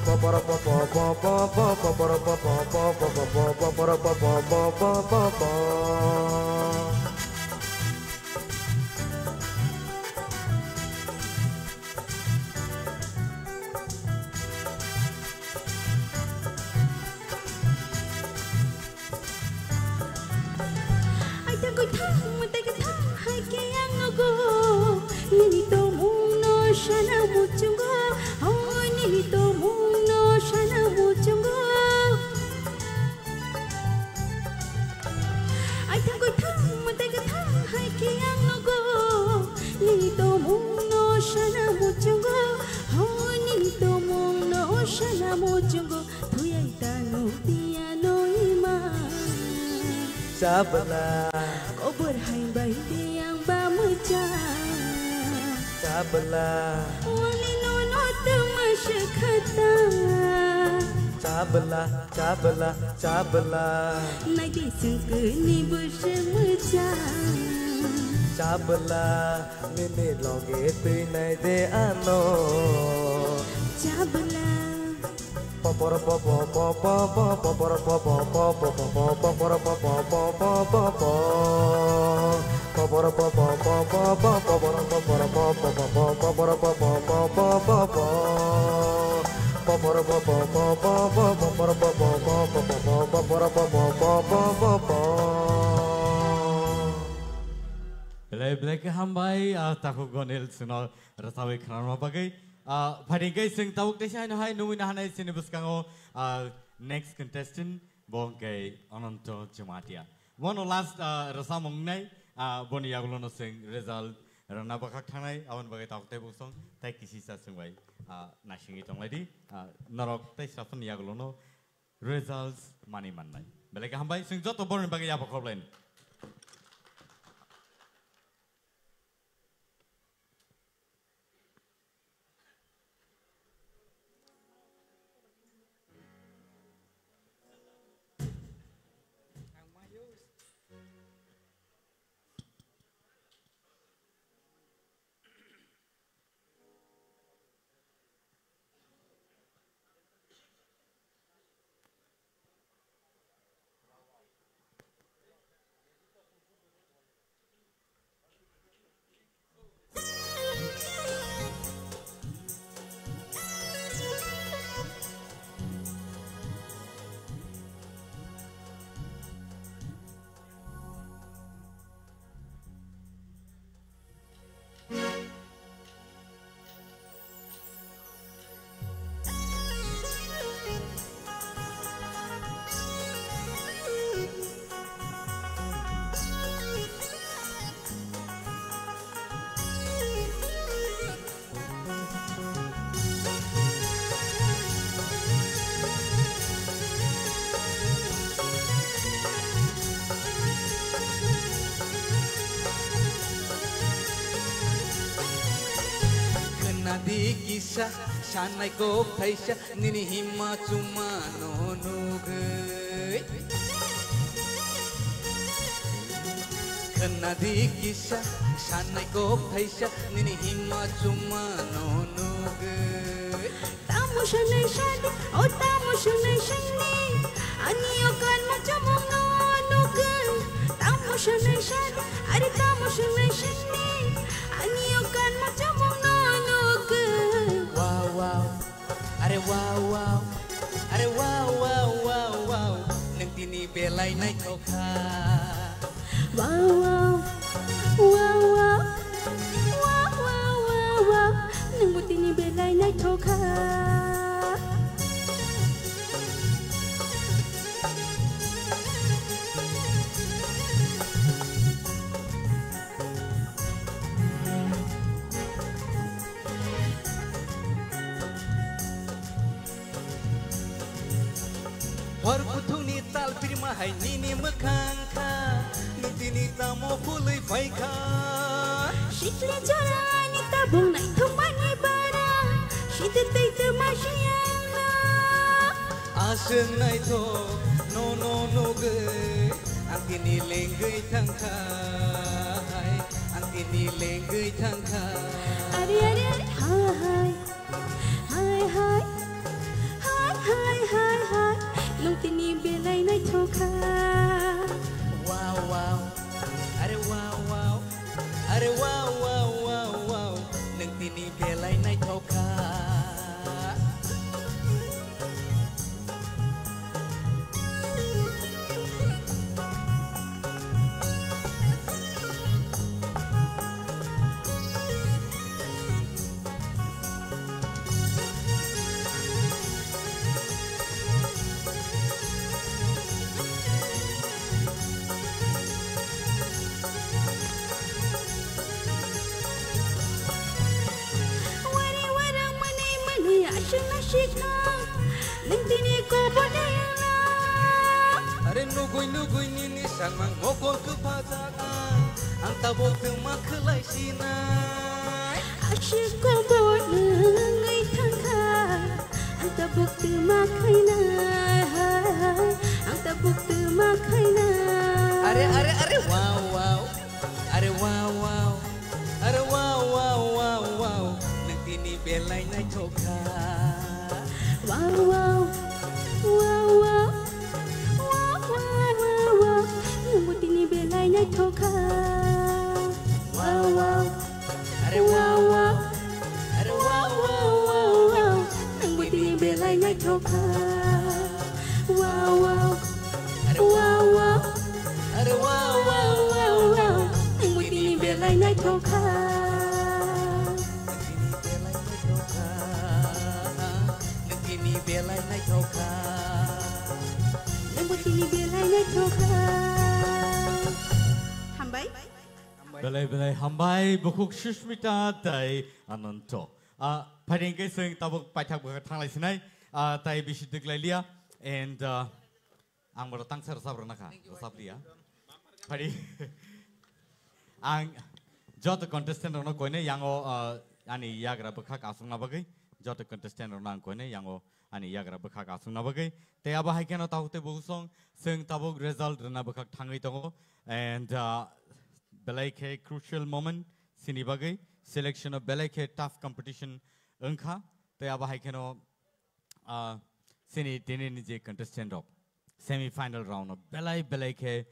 Papora papa papa papa papora papa papa papa papora papa papa papa Ai ta coi thang mà tay cái thang hai cái ăn ngô Nini to mung no shana muchungo Oh nini to mung no shana muchungo shana mujungo honi tomong no shana mujungo tuyai tanu dia no ima Sabla Kobor hai bai tiang ba muja Sabla Wali no no tamasha khata Sabla Sabla Sabla Nai di sungke ni bersemaja Sabla Nini loge tui nai de ano Sabla Popor popo popo popor popo popo popor popo popo popo popor popo popo popor popor popo popor popo popo popo popor popo popo popor popo popo popor popo popo popo Belai ke hambai tahu gonel sunal rasawi kerana bagai Paringkai sing tawuk desa ini hai nunggu nahanai sini buskango next contestant bongkai Ananto Jematia. One last rasa mengenai boni yagulono sing result rana bakak thanai awan bagai tawuk teh busong tai kisi sa singwai nasingi tong lagi narok tai safen yagulono results mani manai. Belai ke hambai sing joto boni bagai apa korban. Nadi kisah shanai ko thaisha nini hima cuma no nugai Nadi kisah shanai ko thaisha nini hima cuma no nugai Tamu shanai shani oh tamu shanai shani Anio kan macam no nugai Tamu shanai shani ari tamu shanai shani Anio kan macam Are wow wow, are wow wow wow wow, nang tini belai naik toka. Wow wow, wow wow, wow wow wow wow, nang tini belai naik toka. Harputhuni tal pirma hai nini mekangka nitini tamo pulai faika Shitli jarani tabung nai thumani bara Shittai tamashiana Asen nai to no no no ge antini lengai thangka antini lengai thangka Are are are hi hi hi hi hi hi hi Nung tini belai nai thoka Wow wow Are wow wow Are wow wow wow wow Nung tini belai nai thoka Ashika Nintini ko bodayana Are nugui nugui nini sangmang ngokol kepajakan Ang tabok temak kelai sinai Ashika bodngai tangka Ang tabok temak kaina Ang tabok temak kaina Are wow wow Are wow wow Are wow wow wow wow Nagtini belay na choka Wow wow Wow wow Wow wow wow wow Nagtini belay na choka Wow wow Are wow wow Are wow wow wow wow Nagtini belay na choka Wow wow Wow wow Are wow wow wow wow Nagtini belay na choka Nagtini belay na choka Nagtini belay na choka Hambay Belai hambai bukuk Sushmita dai Ananto. Paringke sing tabuk paitak buka tanglai sinai tai bisi deklalia and ang bertang serasap renaka resap dia. Pari ang jauh contestant orang koine yang ani yagra bekak asung nabagai jauh contestant orang koine yang ani yagra bekak asung nabagai. Te abah hai kena tahu te bugusong sing tabuk result rena bekak tangai tongo and belai ke crucial moment sini bagai selection of belai ke tough competition engkha te abah hai kena sini tini ni je contestant of semi final round of belai ke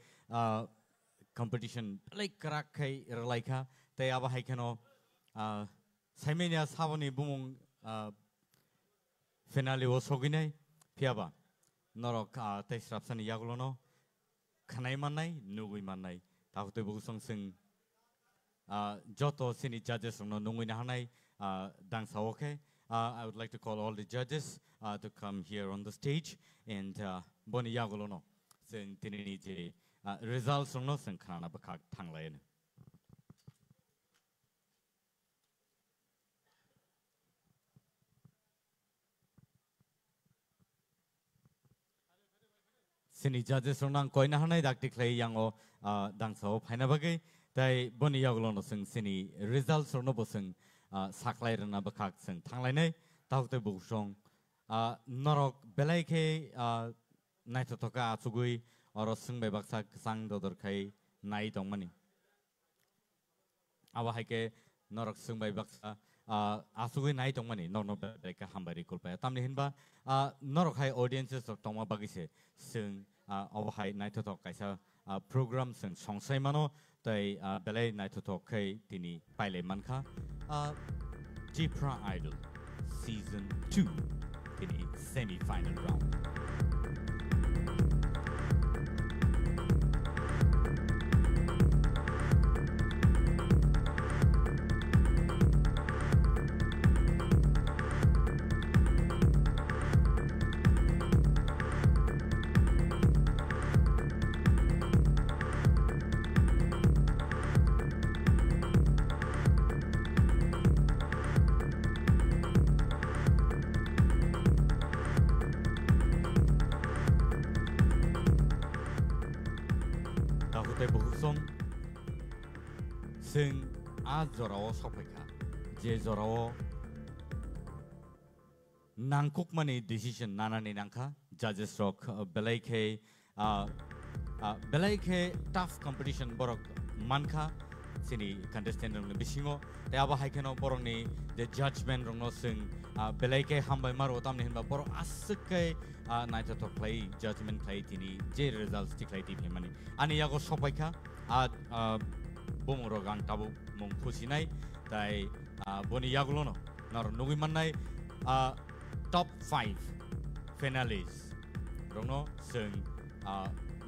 competition belai kerak ke relai ka te abah hai kena saimenya saboni bumung finale o soginai piaba norok te srapsani yagulono khanai manai nugui manai tahu te bugusong sing joto sini judges no nungui na hanai dang sawoke. I would like to call all the judges to come here on the stage and boni yagulono sing tinini je results no sing khana bakak thanglain. Sini judges nang koi na hanai dak tiklai yang o dang sawo phaina bagai tai boni yagulono sing sini results no bosing saklai rena bakak sing thanglai nei tahu te bugusong norok belai ke nai toka achugui oro sing bai baksa sang dodor khai nai tongmani awa hai ke norok sing bai baksa achugui nai tongmani norno belai ka hambari kulpa tamni hinba norok hai audiences tongma bagise sing awa hai nai toka kaisa program sing songsai mano tai belai nai toka khai tini paile manka Jipra Idol Season 2 tini semi final round. Te bugusong sing zorao sopeka je zorao nangkuk mani decision nana ni nangka judges rock belai ke tough competition borok manka sini contestant rong bisingo te aba hai keno borong ni the judgment rong no sing belai ke hambai maro tam ni hinba borok askai night to play judgment play tini je results ti play ti mani ani yago sopaika bomoro gang tabu mong khusi nai tai boni yagulo no nor nugui manai top 5 finalists rong no sing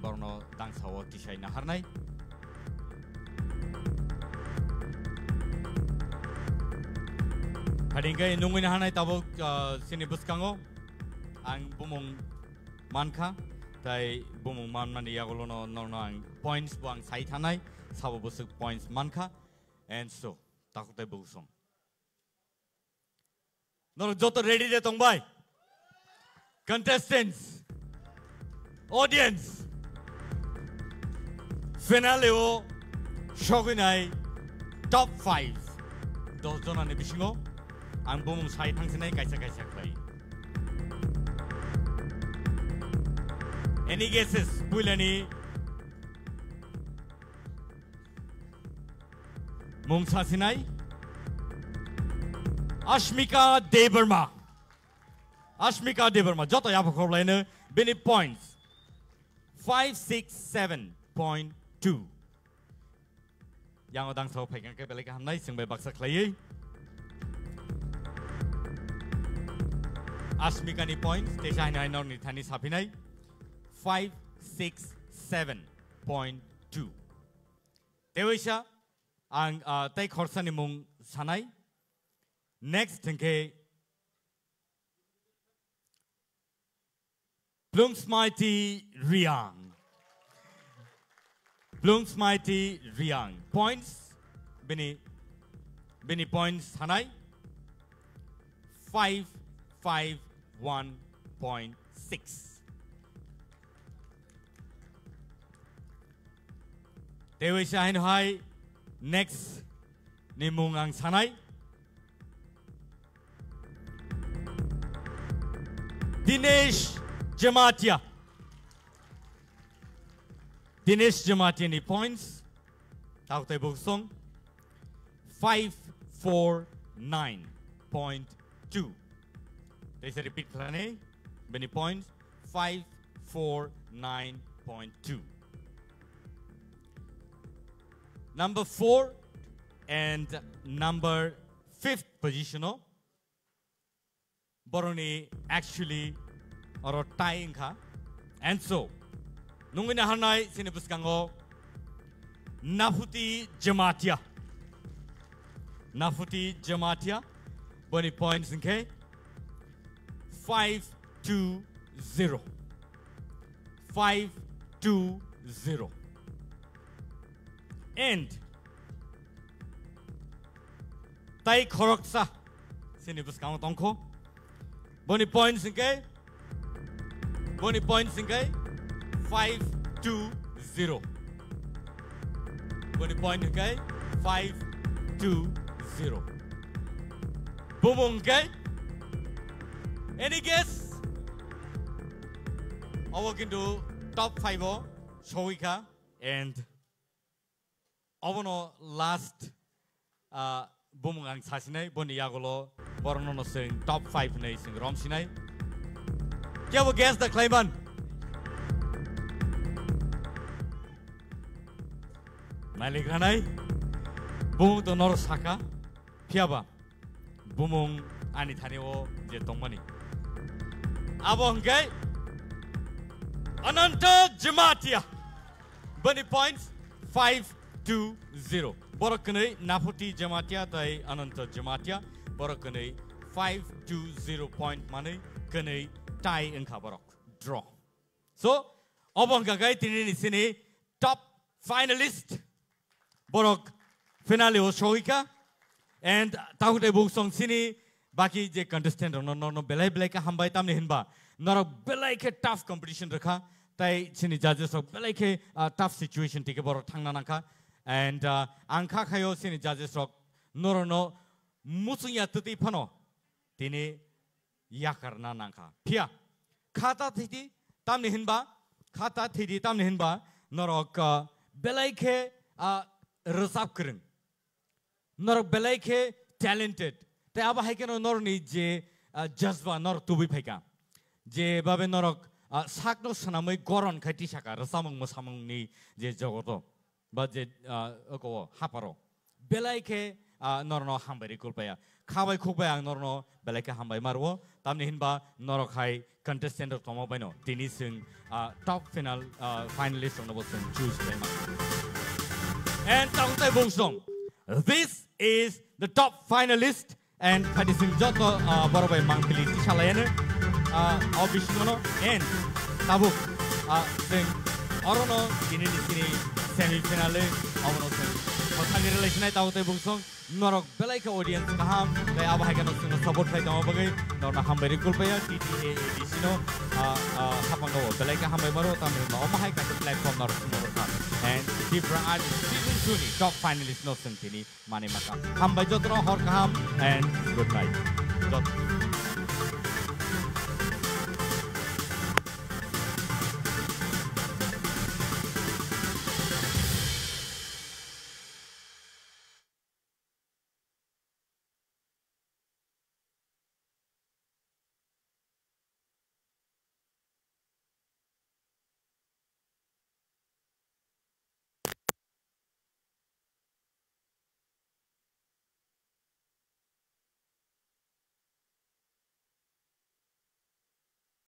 borno dang sawo tisai na harnai Hadingkai nungguin hanai tabuk sini buskango ang bumong manka tai bumong man mani yagulono norno ang points buang sai thanai sabo busuk points manka and so takute busong nor joto ready de tongbai contestants, audience, finale o shogunai top 5. Dozona ni bisingo ang bumong sai thangsinai kaisa klai. Any guesses? Pulani Mungsa Sinai, Ashmika Debarma. Ashmika Debarma. Joto yapakor lain bini points 567.2. Yang odang so pegang ke belaka hamnai sing be baksa klai. Ashmika ni points tesha nai nor ni thani sapinai 567.2. Dewisha ang tay khorsa ni mung sanai. Next tengke Blungsmighty Riang. Blungsmighty Riang. Points bini points sanai 551.6. Dewisha hin hai. Next ni mungang sanai Dinesh Jamatia. Dinesh Jamatia ni points Taute Buksong 549.2. There's a repeat plane. Many points 549.2. Number 4 and number 5th position. Boroni actually or tying ka. And so, nungina hanai sinibuskango Nafuti Jamatia. Nafuti Jamatia. Boni points in K. 520. 520. And Tai Koroksa Sinibus Count Onko Boni points in K. Boni points in K. 520. Boni point in K. 520. Bumung K. Any guess? I walk into top 5 Showika and Obono last Bumungang Sasinai, Boni Yagolo, Borono sing top 5 nation Romsinai. Can we guess the Clayman? Maligranai Bumung to Norosaka Piaba Bumung Anitanio Jetomani Abongay Ananta Jamatia Bunny points 520. Borokane Nafuti Jamatia tai Ananta Jamatia Borokane 520 point money Kane tie in Kabarok draw. So Obongagai Tini Sini top finalist Borok finale o Shoika and Tahute Buksong Sini Baki je contestant no belai belai ka hambai tam ni hinba nor belai ke tough competition rakha tai sini judges of belai ke tough situation tike bor thangna naka and angkha khayo sini judges of no musunya tuti phano tini yakarna naka phia khata thidi tam ni hinba khata thidi tam ni hinba norok belai ke resap kring norok belai ke talented te aba haikeno nor ni je jazba nor tubi phaika je babe norok sakno sanamai goron khati saka rasamang mosamang ni je jogoto ba je ko haparo belai ke nor no hambari kulpaya khabai khukbai ang nor no belai ke hambai marwo tamni hinba norok hai contestant of tomo baino tini sing top final finalist on the choose and tangtai bongsong. This is the top finalist and Kadising Joto Borobai Mangpili Tishalayane Obishmono and Tabuk Sing Orono Kinini semi finale Omono Sing. Relation at Bungsong norok belai ke audience kaham dai aba hagan sino support khai dong bagai norna hambai recall paya TTA sino hapang go belai ke hambai maro tam no ma hai ka platform nor sino ka and different art season 2 ni top finalist no sentini mane maka hambai jotro hor kaham and good night.